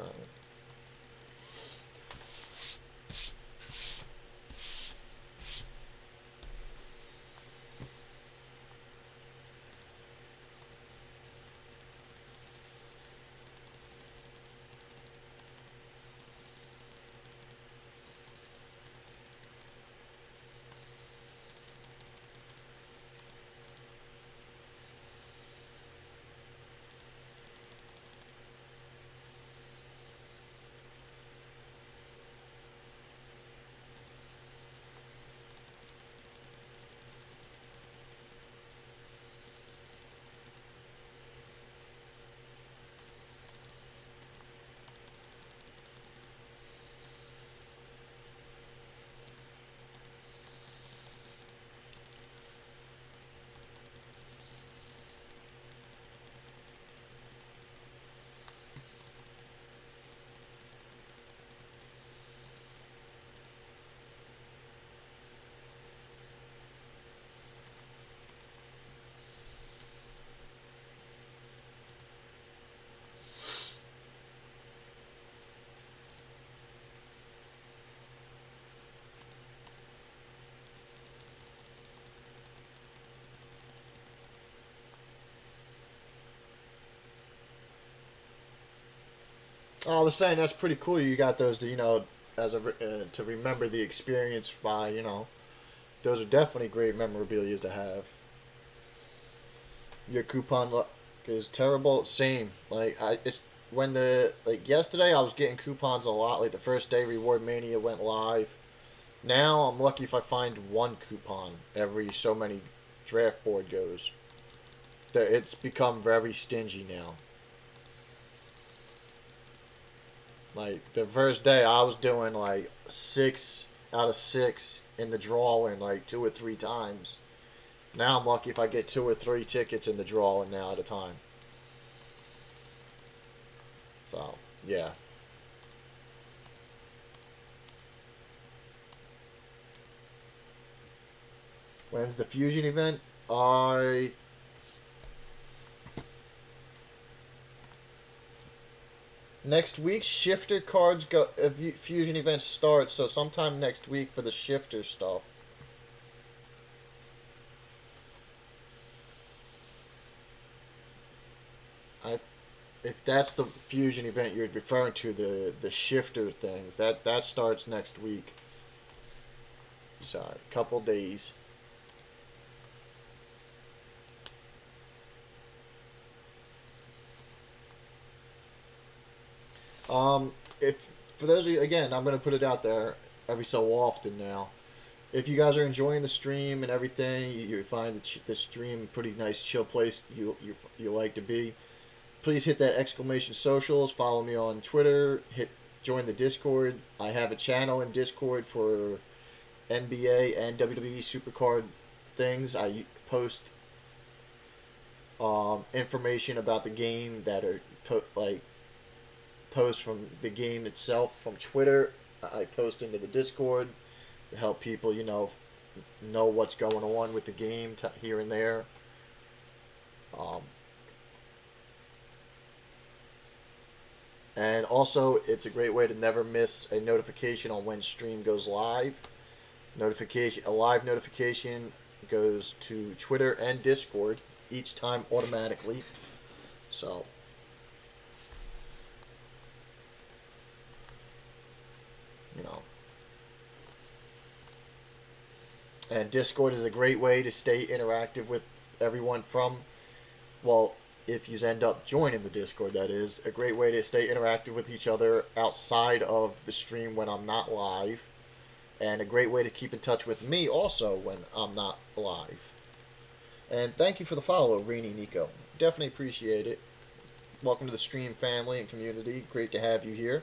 [SPEAKER 2] Oh, I was saying that's pretty cool. You got those to as a to remember the experience by those are definitely great memorabilia to have. Your coupon luck is terrible. Same. Like it's when yesterday I was getting coupons a lot. Like the first day Reward Mania went live. Now I'm lucky if I find one coupon every so many draft board goes. It's become very stingy now. Like the first day I was doing like 6 out of 6 in the drawing like 2 or 3 times. Now I'm lucky if I get 2 or 3 tickets in the drawing now at a time. So, yeah. When's the Fusion event? Next week, Shifter cards go. Fusion event starts, so sometime next week for the Shifter stuff. If that's the Fusion event you're referring to, the Shifter things, that starts next week. So, a couple days. If for those of you, again, I'm gonna put it out there every so often now. if you guys are enjoying the stream and everything, you find the stream pretty nice, chill place you like to be. Please hit that exclamation socials. Follow me on Twitter. Hit join the Discord. I have a channel in Discord for NBA and WWE Supercard things. I post information about the game that are like posts from the game itself from Twitter. I post into the Discord to help people, know what's going on with the game here and there. Um, and also, it's a great way to never miss a notification on when stream goes live. A live notification goes to Twitter and Discord each time automatically. So, you know. And Discord is a great way to stay interactive with everyone well, if you end up joining the Discord, that is, a great way to stay interactive with each other outside of the stream when I'm not live. And a great way to keep in touch with me also when I'm not live. And thank you for the follow, Rainy Nico. Definitely appreciate it. Welcome to the stream family and community. Great to have you here.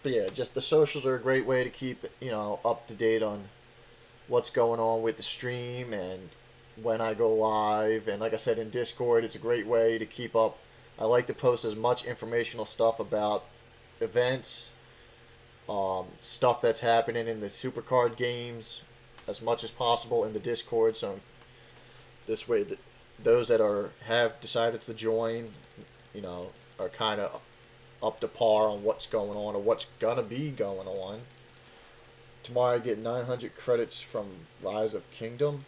[SPEAKER 2] But yeah, just the socials are a great way to keep, up to date on what's going on with the stream and when I go live. And like I said, in Discord, it's a great way to keep up. I like to post as much informational stuff about events, stuff that's happening in the Supercard games as much as possible in the Discord. So this way, those that have decided to join, are kind of up to par on what's going on or what's gonna be going on. Tomorrow I get 900 credits from Rise of Kingdom.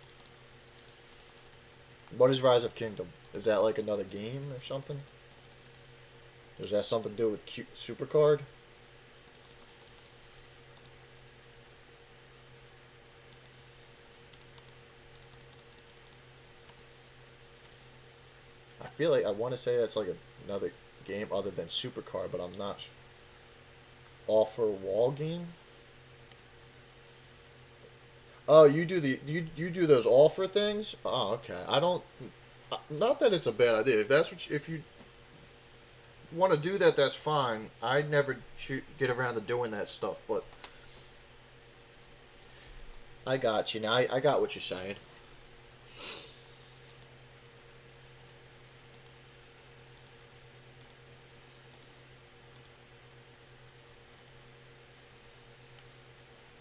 [SPEAKER 2] What is Rise of Kingdom? Is that like another game or something? Does that something to do with Supercard? I feel like I want to say that's like another game other than Supercard, but I'm not. Offer wall game. Oh, you do those offer things? Oh, okay. I don't. Not that it's a bad idea. If you want to do that, that's fine. I never get around to doing that stuff, but I got you. Now I got what you're saying.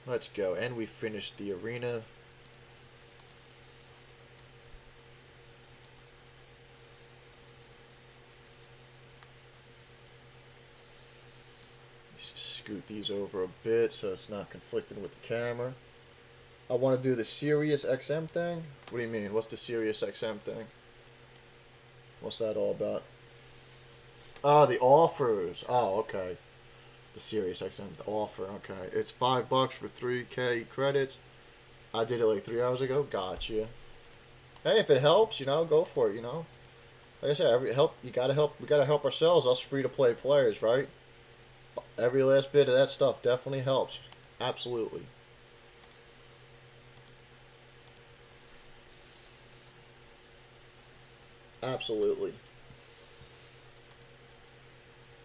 [SPEAKER 2] Let's go. And we finished the arena. Let's just scoot these over a bit so it's not conflicting with the camera. I want to do the Sirius XM thing. What do you mean? What's the Sirius XM thing? What's that all about? Oh, the offers. Oh, okay. The Sirius XM offer. Okay, it's $5 for 3K credits. I did it like 3 hours ago. Gotcha. Hey, if it helps, go for it. Like I said, we gotta help ourselves. Us free to play players, right? Every last bit of that stuff definitely helps. Absolutely. Absolutely.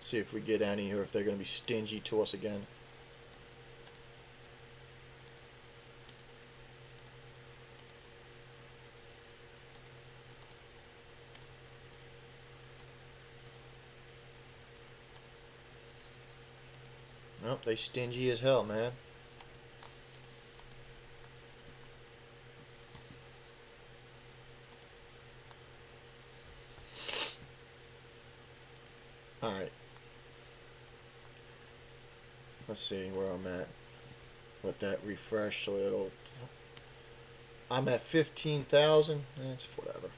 [SPEAKER 2] See if we get any or if they're going to be stingy to us again. Nope, they stingy as hell, man. Alright. Let's see where I'm at. Let that refresh so it'll... I'm at 15,000. It's whatever.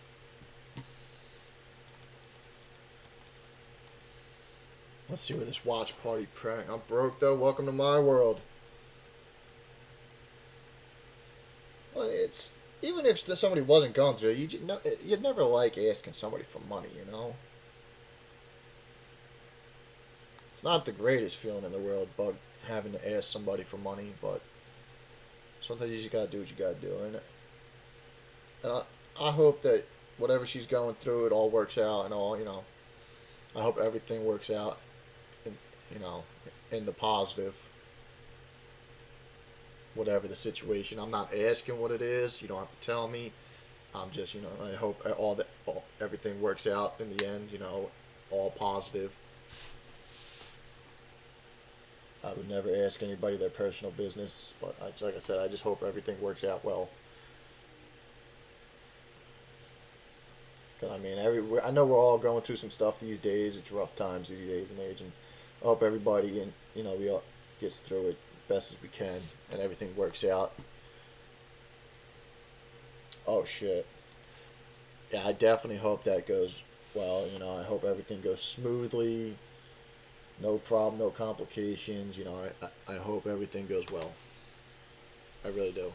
[SPEAKER 2] Let's see where this watch party prank. I'm broke though. Welcome to my world. Well, even if somebody wasn't going through it, you'd never like asking somebody for money. You know, it's not the greatest feeling in the world, but having to ask somebody for money. But sometimes you just gotta do what you gotta do, and I hope that whatever she's going through, it all works out, and all, you know. I hope everything works out, in, you know, in the positive. Whatever the situation, I'm not asking what it is. You don't have to tell me. I'm just, you know, I hope everything works out in the end. You know, all positive. I would never ask anybody their personal business, but like I said, I just hope everything works out well. Cause I mean, I know we're all going through some stuff these days. It's rough times these days and age, and I hope everybody, and you know, we all gets through it best as we can, and everything works out. Oh shit! Yeah, I definitely hope that goes well. You know, I hope everything goes smoothly, no problem, no complications. You know, I hope everything goes well. I really do.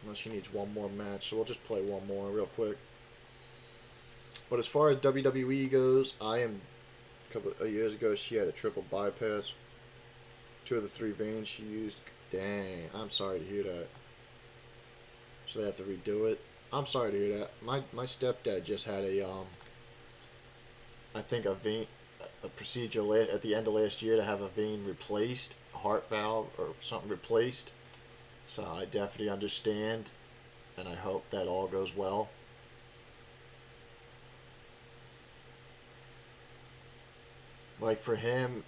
[SPEAKER 2] Unless she needs one more match, so we'll just play one more real quick. But as far as WWE goes, a couple of years ago, she had a triple bypass. Two of the three veins she used. Dang, I'm sorry to hear that. So they have to redo it. I'm sorry to hear that. My stepdad just had I think a procedure at the end of last year to have a vein replaced, a heart valve or something replaced. So I definitely understand, and I hope that all goes well. Like for him,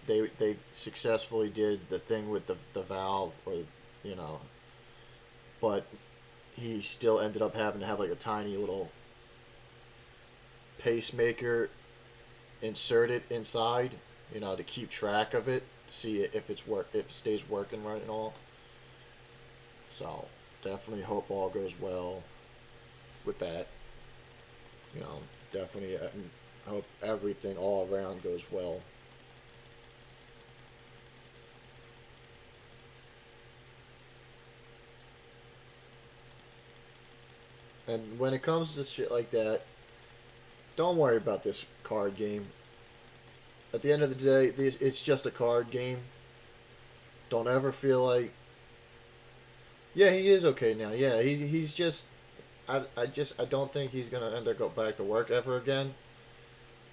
[SPEAKER 2] they successfully did the thing with the valve, or you know, but he still ended up having to have like a tiny little pacemaker inserted inside, you know, to keep track of it, to see if if it stays working right and all. So definitely hope all goes well with that. You know, definitely hope everything all around goes well. And when it comes to shit like that, don't worry about this card game. At the end of the day, it's just a card game. Don't ever feel like, yeah, he is okay now. Yeah, he's just, I don't think he's gonna end up go back to work ever again,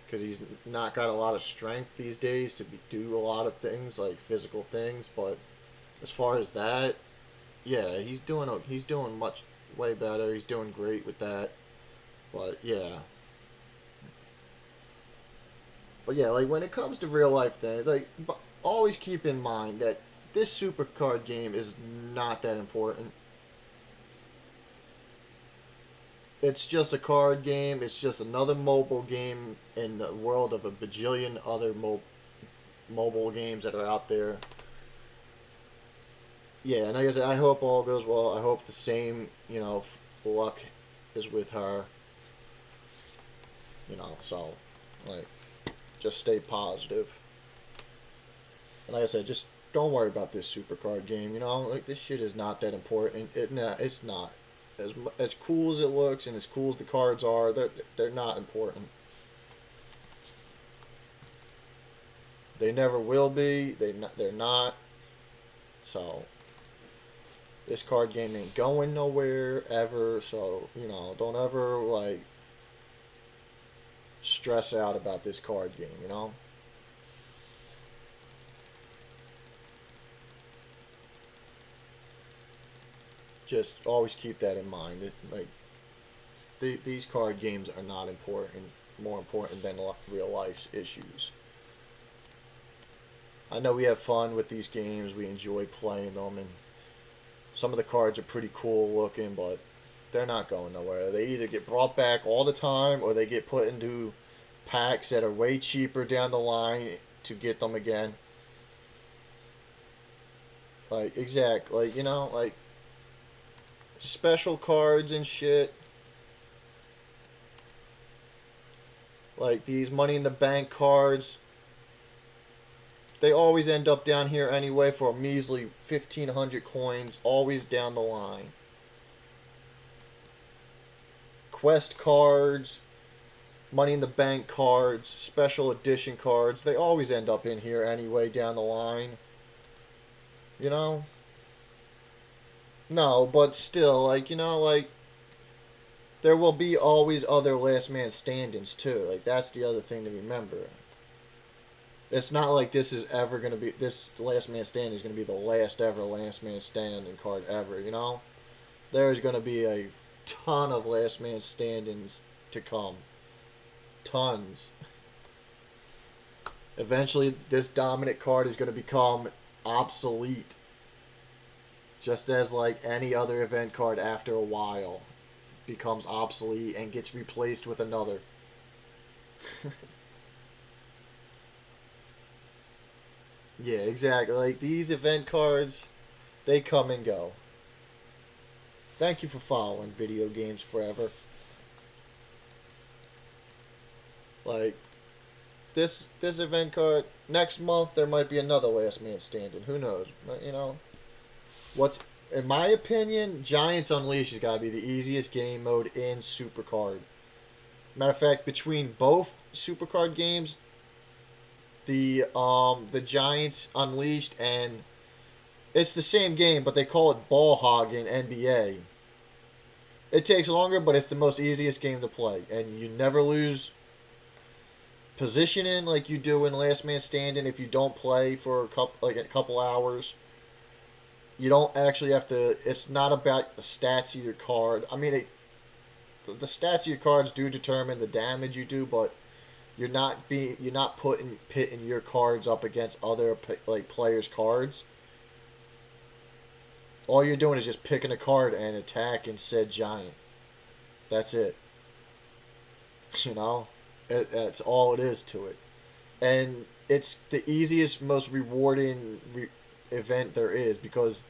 [SPEAKER 2] because he's not got a lot of strength these days to do a lot of things like physical things. But as far as that, yeah, he's doing much way better. He's doing great with that. But yeah, like when it comes to real life things, like always keep in mind that this Supercard game is not that important. It's just a card game. It's just another mobile game in the world of a bajillion other mobile games that are out there. Yeah, and like I said, I hope all goes well. I hope the same, you know, luck is with her. You know, so like just stay positive. And like I said, just don't worry about this Supercard game. You know, like this shit is not that important. It's not as cool as it looks and as cool as the cards are. They're not important. They never will be. They're not. So this card game ain't going nowhere ever. So you know, don't ever like stress out about this card game. You know. Just always keep that in mind. Like these card games are not important, more important than real life's issues. I know we have fun with these games. We enjoy playing them, and some of the cards are pretty cool looking, but they're not going nowhere. They either get brought back all the time, or they get put into packs that are way cheaper down the line to get them again. Like, exact. Like, like special cards and shit. Like these Money in the Bank cards. They always end up down here anyway for a measly 1,500 coins. Always down the line. Quest cards. Money in the Bank cards. Special edition cards. They always end up in here anyway down the line. You know? No, but still, like, like there will be always other last man standings too. Like that's the other thing to remember. It's not like this is ever gonna be this last man standing is gonna be the last ever last man standing card ever. There's gonna be a ton of last man standings to come. Tons. Eventually, this dominant card is gonna become obsolete. Just as like any other event card after a while becomes obsolete and gets replaced with another. Yeah, exactly. Like these event cards, they come and go. Thank you for following Video Games Forever. Like this event card next month there might be another last man standing. Who knows? But, what's in my opinion, Giants Unleashed has got to be the easiest game mode in Supercard. Matter of fact, between both Supercard games, the Giants Unleashed and it's the same game, but they call it Ball Hog in NBA. It takes longer, but it's the most easiest game to play, and you never lose positioning like you do in Last Man Standing. If you don't play for a couple hours, you don't actually have to. It's not about the stats of your card. I mean, the stats of your cards do determine the damage you do, but you're not pitting your cards up against other like players' cards. All you're doing is just picking a card and attacking said giant. That's it. That's all it is to it, and it's the easiest, most rewarding event there is because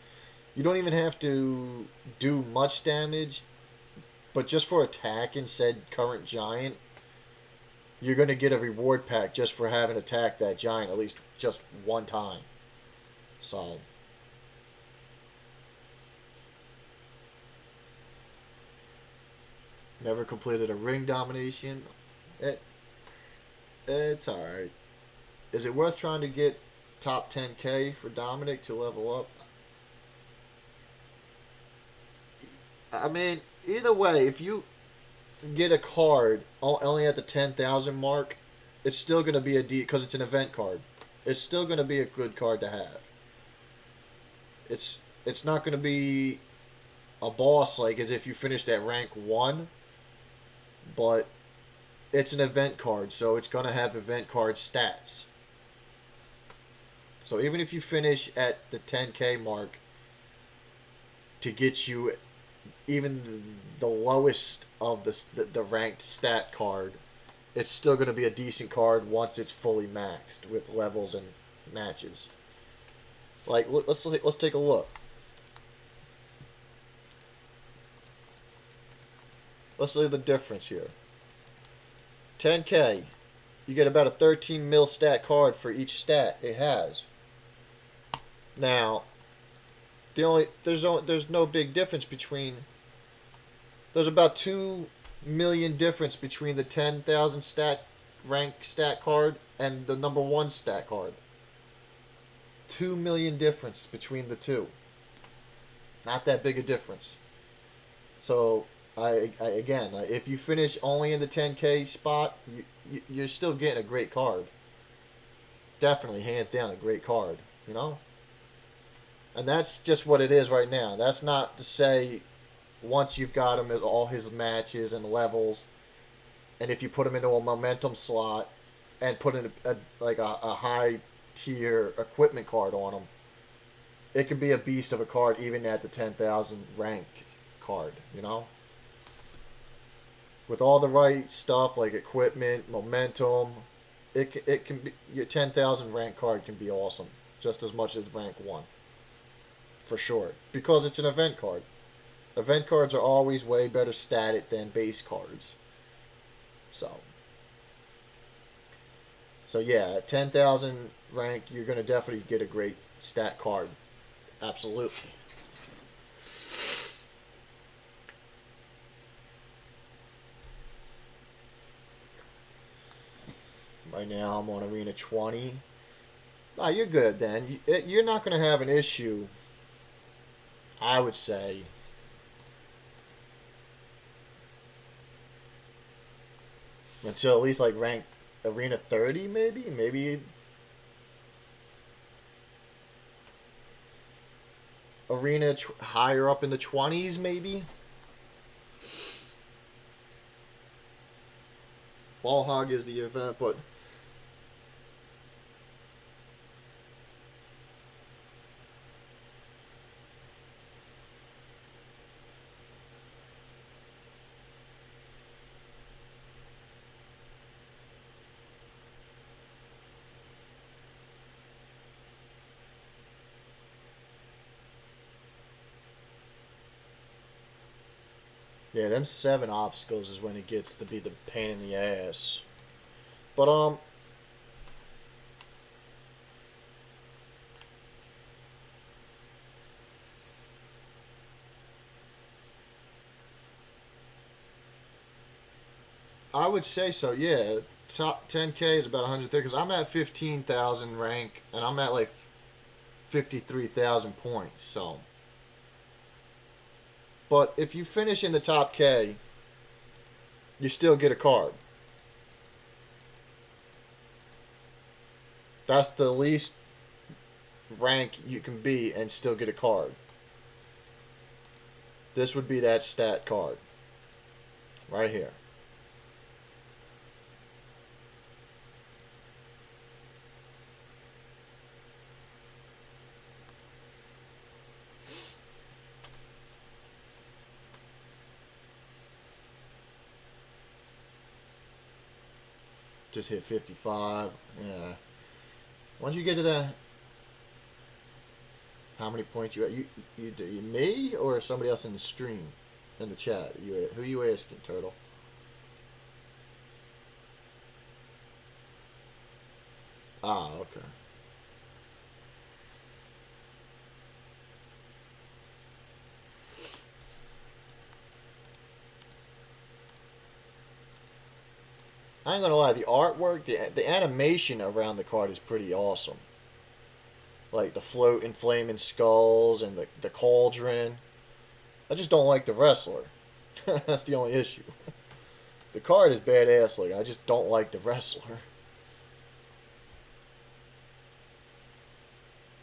[SPEAKER 2] you don't even have to do much damage, but just for attacking said current giant, you're going to get a reward pack just for having attacked that giant at least just one time. So, never completed a ring domination. It, it's alright. Is it worth trying to get top 10k for Dominic to level up? I mean, either way, if you get a card only at the 10,000 mark, it's still going to be because it's an event card. It's still going to be a good card to have. It's not going to be a boss like as if you finished at rank 1, but it's an event card, so it's going to have event card stats. So even if you finish at the 10k mark to get you even the lowest of the ranked stat card, it's still going to be a decent card once it's fully maxed with levels and matches. Like let's take a look. Let's look at the difference here. 10k, you get about a 13 mil stat card for each stat it has. Now, there's no big difference between. There's about 2 million difference between the 10,000 stat rank stat card and the number 1 stat card. 2 million difference between the two. Not that big a difference. So again, if you finish only in the 10k spot, you're still getting a great card. Definitely, hands down, a great card. And that's just what it is right now. That's not to say once you've got him at all his matches and levels, and if you put him into a momentum slot and put in a high tier equipment card on him, it could be a beast of a card even at the 10,000 rank card. With all the right stuff like equipment, momentum, it can be your 10,000 rank card can be awesome just as much as rank 1. for sure, because it's an event card. Event cards are always way better statted than base cards. So, so yeah, at 10,000 rank, you're gonna definitely get a great stat card. Absolutely. Right now, I'm on Arena 20. Ah, you're good then. You're not gonna have an issue, I would say, until at least like rank Arena 30, maybe Arena higher up in the 20s, maybe. Ball hog is the event, but yeah, them 7 obstacles is when it gets to be the pain in the ass. But I would say so. Yeah, top 10K is about 130 because I'm at 15,000 rank and I'm at like 53,000 points. So, but if you finish in the top K, you still get a card. That's the least rank you can be and still get a card. This would be that stat card right here. Just hit 55. Yeah. Once you get to that, how many points you at? You me or somebody else in the stream, in the chat? Who you asking, Turtle? Ah, okay. I ain't gonna lie, the artwork, the animation around the card is pretty awesome. Like the floating flaming skulls and the cauldron. I just don't like the wrestler. That's the only issue. The card is badass looking. I just don't like the wrestler.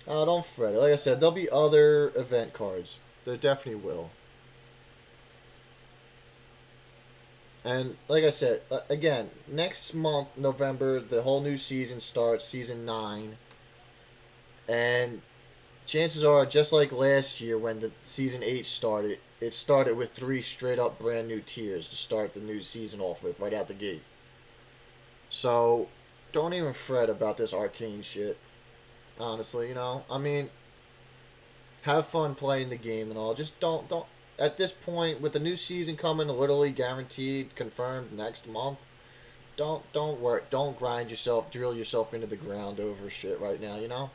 [SPEAKER 2] Oh, don't fret. Like I said, there'll be other event cards. There definitely will. And like I said, again, next month, November, the whole new season starts, season 9. And chances are, just like last year when the season 8 started, it started with 3 straight up brand new tiers to start the new season off with right out the gate. So, don't even fret about this arcane shit. Honestly, you know? I mean, have fun playing the game and all. Just don't at this point, with the new season coming, literally guaranteed, confirmed next month, don't work, don't grind yourself, drill yourself into the ground over shit right now. You know.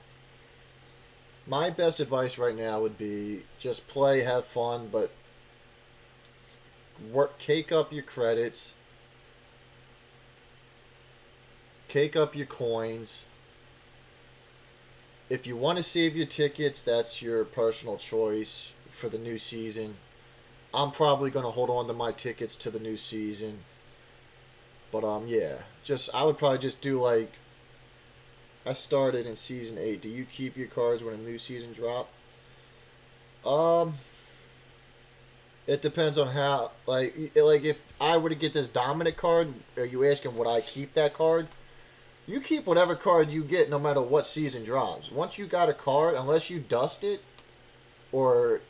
[SPEAKER 2] My best advice right now would be just play, have fun, but cake up your credits, cake up your coins. If you want to save your tickets, that's your personal choice for the new season. I'm probably gonna hold on to my tickets to the new season. But yeah, just I would probably just do like I started in season 8. Do you keep your cards when a new season drop? Um, it depends on how like if I were to get this dominant card, are you asking would I keep that card? You keep whatever card you get no matter what season drops. Once you got a card, unless you dust it or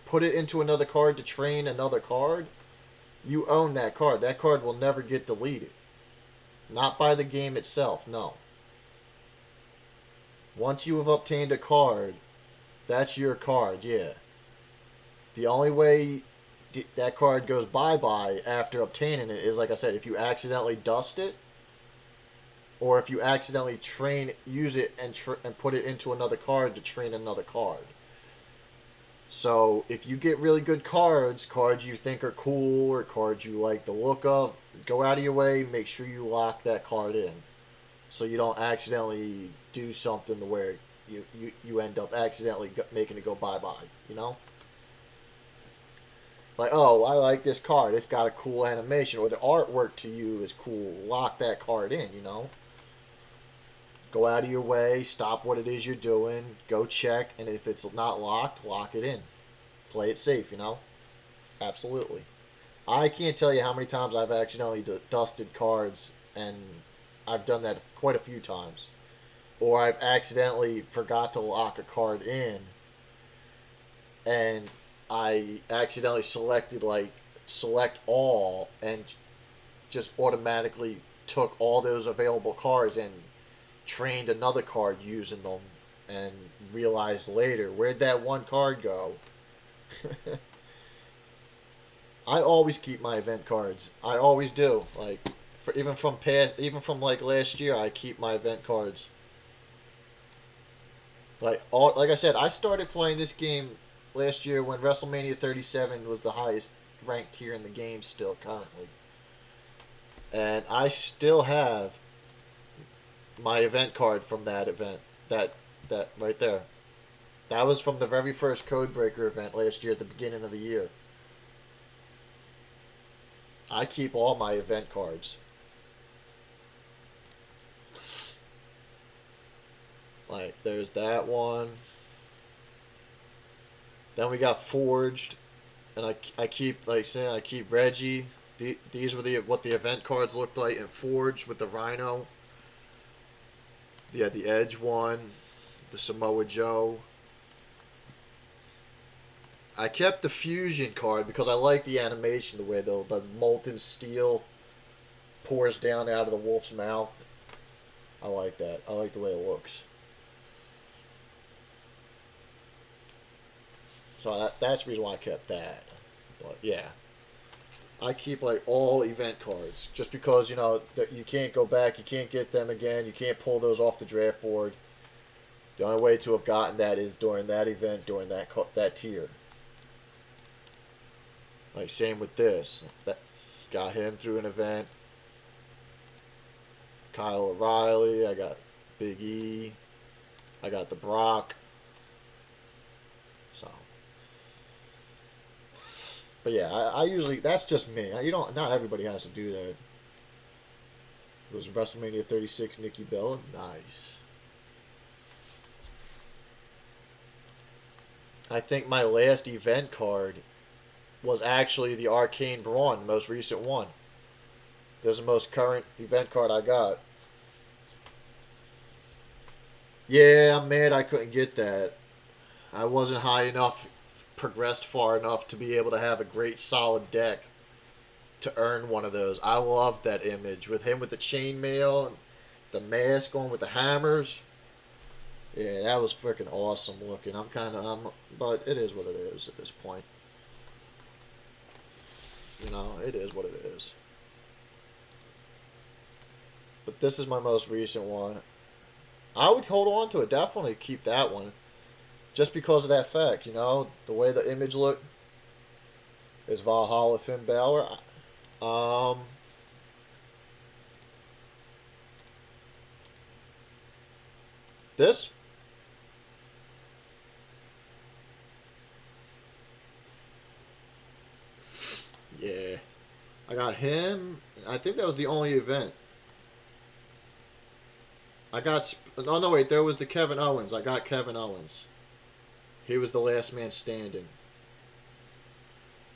[SPEAKER 2] put it into another card to train another card, you own that card. That card will never get deleted. Not by the game itself, no. Once you have obtained a card, That's your card, yeah. The only way that card goes bye-bye after obtaining it is, like I said, if you accidentally dust it, or if you accidentally use it and put it into another card to train another card. So if you get really good cards you think are cool or cards you like the look of, go out of your way, make sure you lock that card in, so you don't accidentally do something to where you end up accidentally making it go bye bye. You know, like, oh, I like this card. It's got a cool animation, or the artwork to you is cool. Lock that card in. You know, go out of your way, stop what it is you're doing, go check, and if it's not locked, lock it in. Play it safe. You know, absolutely. I can't tell you how many times I've accidentally dusted cards, and I've done that quite a few times. Or I've accidentally forgot to lock a card in, and I accidentally selected like select all and just automatically took all those available cards and trained another card using them, and realized later, where'd that one card go? I always keep my event cards. I always do. Like, even from like last year, I keep my event cards. Like I said, I started playing this game last year when WrestleMania 37 was the highest ranked tier in the game still currently, and I still have my event card from that event. That right there. That was from the very first Codebreaker event last year at the beginning of the year. I keep all my event cards. Like, there's that one. Then we got Forged, and I keep, like saying, I keep Reggie. These were what the event cards looked like in Forged with the Rhino. You had the Edge one, the Samoa Joe. I kept the Fusion card because I like the animation, the way the molten steel pours down out of the wolf's mouth. I like that. I like the way it looks. So that's the reason why I kept that. But yeah, I keep like all event cards just because that you can't go back, you can't get them again, you can't pull those off the draft board. The only way to have gotten that is during that event, during that tier. Like, same with this. That got him through an event. Kyle O'Reilly. I got Big E. I got the Brock. So, but yeah, I usually, that's just me. You don't. Not everybody has to do that. It was WrestleMania 36, Nikki Bella. Nice. I think my last event card was actually the Arcane Braun, the most recent one. This is the most current event card I got. Yeah, I'm mad I couldn't get that. I wasn't high enough, progressed far enough to be able to have a great solid deck to earn one of those. I loved that image with him with the chainmail and the mask on with the hammers. Yeah, that was freaking awesome looking. But it is what it is at this point. It is what it is. But this is my most recent one. I would hold on to it. Definitely keep that one. Just because of that fact, the way the image looked is Valhalla Finn Balor. This? Yeah. I got him. I think that was the only event. Oh no, wait, there was the Kevin Owens. I got Kevin Owens. He was the last man standing.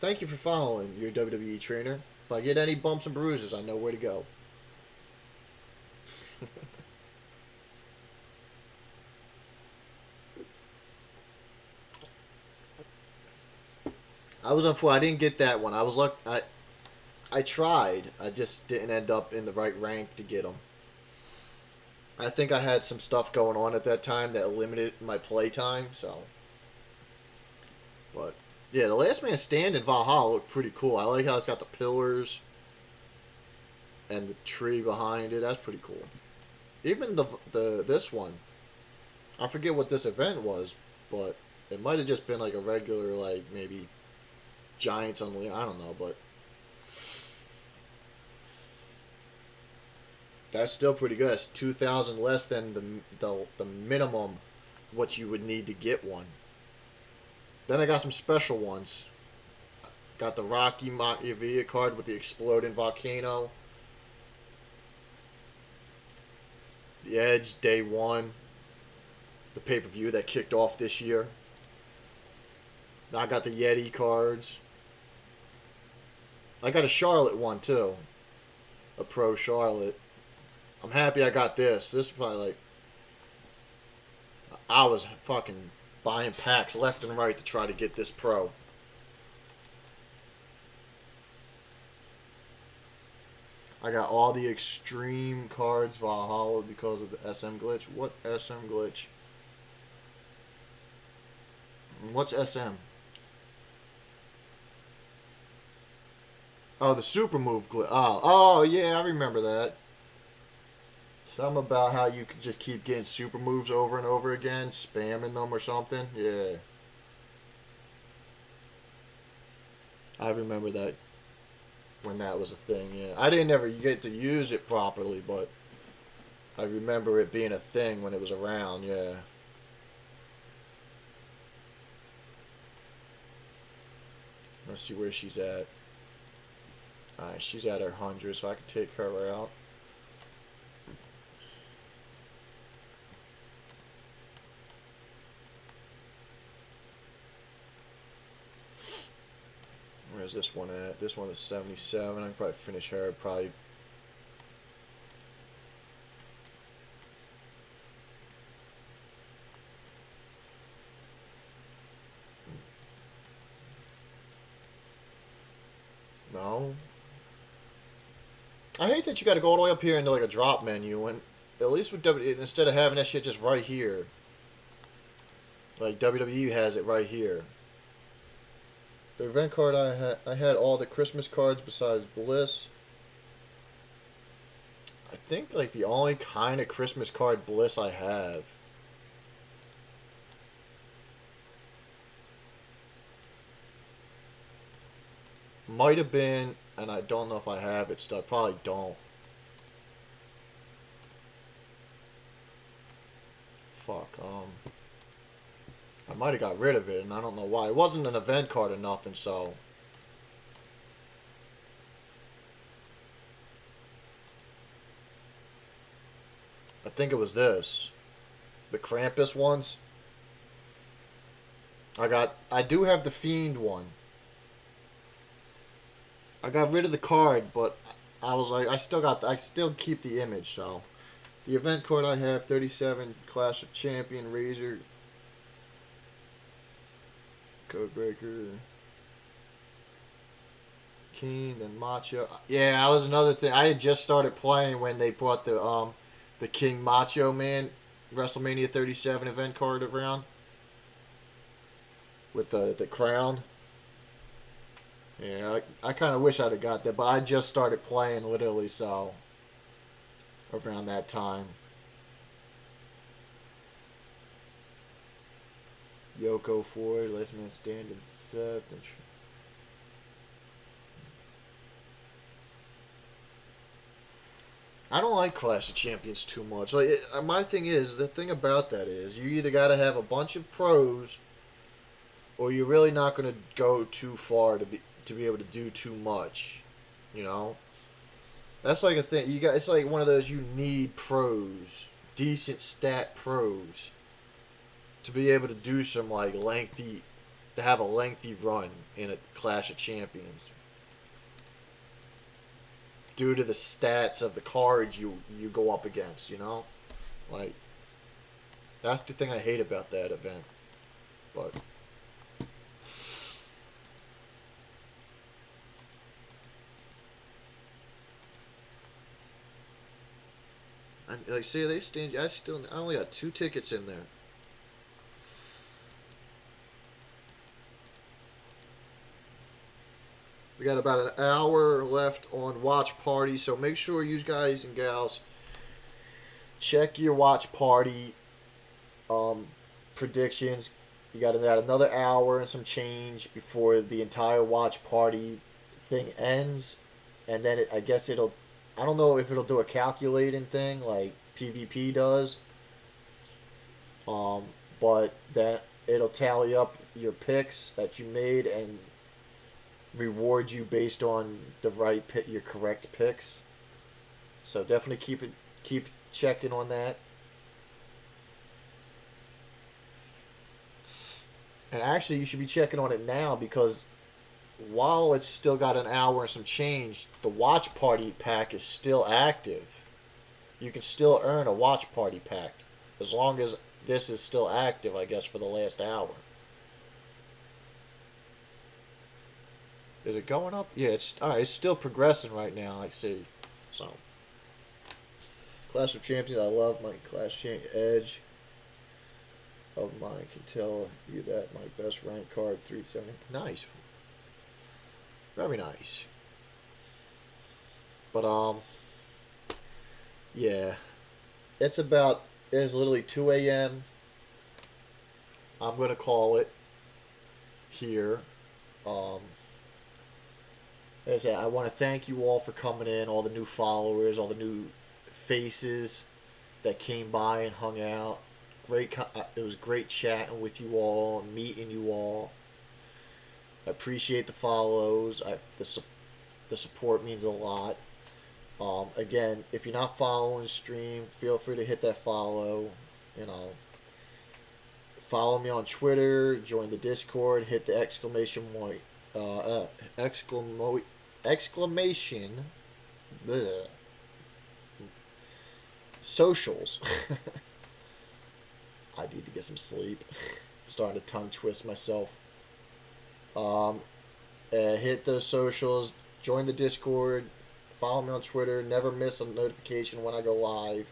[SPEAKER 2] Thank you for following, your WWE trainer. If I get any bumps and bruises, I know where to go. I was unfortunate. I didn't get that one. I tried. I just didn't end up in the right rank to get them. I think I had some stuff going on at that time that limited my play time, so But yeah, the Last Man Standing Valhalla looked pretty cool. I like how it's got the pillars and the tree behind it. That's pretty cool. Even the this one, I forget what this event was, but it might have just been like a regular, like maybe Giants Unlimited. I don't know, but that's still pretty good. It's 2,000 less than the minimum what you would need to get one. Then I got some special ones. Got the Rocky Machiavilla card with the exploding volcano. The Edge Day One, the pay per view that kicked off this year. I got the Yeti cards. I got a Charlotte one too, a Pro Charlotte. I'm happy I got this. This is probably like I was fucking buying packs left and right to try to get this Pro. I got all the extreme cards Valhalla because of the SM glitch. What SM glitch? What's SM? Oh, the super move glitch. Oh, yeah, I remember that. Something about how you could just keep getting super moves over and over again, spamming them or something. Yeah. I remember that when that was a thing, yeah. I didn't ever get to use it properly, but I remember it being a thing when it was around, yeah. Let's see where she's at. Alright, she's at her 100, so I can take her out. Where's this one at? This one is 77. I can probably finish her. Probably. No. I hate that you got to go all the way up here into like a drop menu, and at least with instead of having that shit just right here, like WWE has it right here. The event card I had all the Christmas cards besides Bliss. I think like the only kind of Christmas card Bliss I have. Might have been, and I don't know if I have it still. I probably don't. Fuck, I might have got rid of it, and I don't know why. It wasn't an event card or nothing, so. I think it was this. The Krampus ones. I do have the Fiend one. I got rid of the card, but I was like, I still keep the image, so. The event card I have, 37 Clash of Champion, Razor, Codebreaker, Keen, and Macho. Yeah, that was another thing. I had just started playing when they brought the King Macho Man WrestleMania 37 event card around with the crown. Yeah, I kind of wish I'd have got that, but I just started playing literally, so around that time. Yoko Ford, Last Man Standing, Seth, and I don't like Clash of Champions too much. Like my thing is, the thing about that is, you either got to have a bunch of pros, or you're really not going to go too far to be able to do too much. You know, that's like a thing. It's like one of those you need pros, decent stat pros, to be able to do some like lengthy, to have a lengthy run in a Clash of Champions. Due to the stats of the cards you go up against, you know? Like, that's the thing I hate about that event. But like, see, they stand. I only got 2 tickets in there. We got about an hour left on watch party, so make sure you guys and gals check your watch party um, predictions. You got about another hour and some change before the entire watch party thing ends, and then I guess it'll. I don't know if it'll do a calculating thing like PvP does, um, but that it'll tally up your picks that you made and reward you based on the right pick, your correct picks. So definitely keep checking on that. And actually, you should be checking on it now because while it's still got an hour and some change, the watch party pack is still active. You can still earn a watch party pack as long as this is still active, I guess, for the last hour. Is it going up? Yeah, it's all right. It's still progressing right now. I see. So, Clash of Champions. I love my Clash Champion Edge of mine. Can tell you that my best rank card 370. Nice, very nice. But yeah, it's about. It's literally 2 a.m. I'm gonna call it here. Um, As I said, I want to thank you all for coming in, all the new followers, all the new faces that came by and hung out. It was great chatting with you all, meeting you all. I appreciate the follows. The support means a lot. Again, if you're not following the stream, feel free to hit that follow. You know, follow me on Twitter, join the Discord, hit the exclamation bleh, socials. I need to get some sleep. I'm starting to tongue twist myself. Hit those socials, join the Discord, follow me on Twitter, never miss a notification when I go live.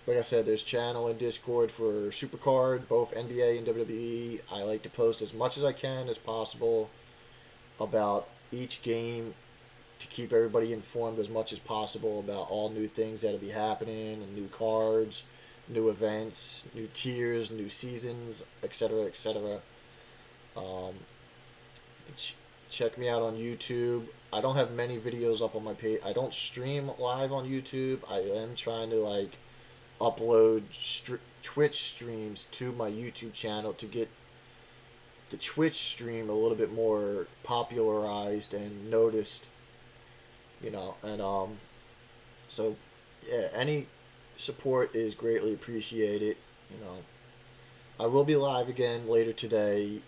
[SPEAKER 2] Like I said, there's channel and Discord for Supercard, both NBA and WWE. I like to post as much as I can as possible about each game to keep everybody informed as much as possible about all new things that'll be happening and new cards, new events, new tiers, new seasons, etc., etc. Check me out on YouTube. I don't have many videos up on my page. I don't stream live on YouTube. I am trying to upload Twitch streams to my YouTube channel to get the Twitch stream a little bit more popularized and noticed, and so yeah, any support is greatly appreciated. I will be live again later today,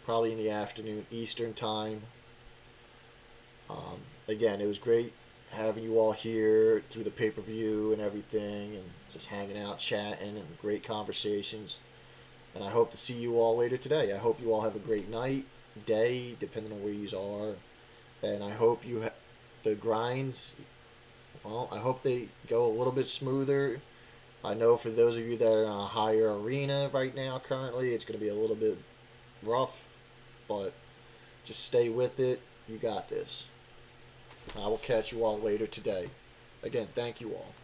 [SPEAKER 2] probably in the afternoon Eastern time. Again, it was great having you all here through the pay-per-view and everything, and just hanging out, chatting, and great conversations. And I hope to see you all later today. I hope you all have a great night, day, depending on where you are. And I hope the grinds, well, I hope they go a little bit smoother. I know for those of you that are in a higher arena right now currently, it's going to be a little bit rough, but just stay with it. You got this. I will catch you all later today. Again, thank you all.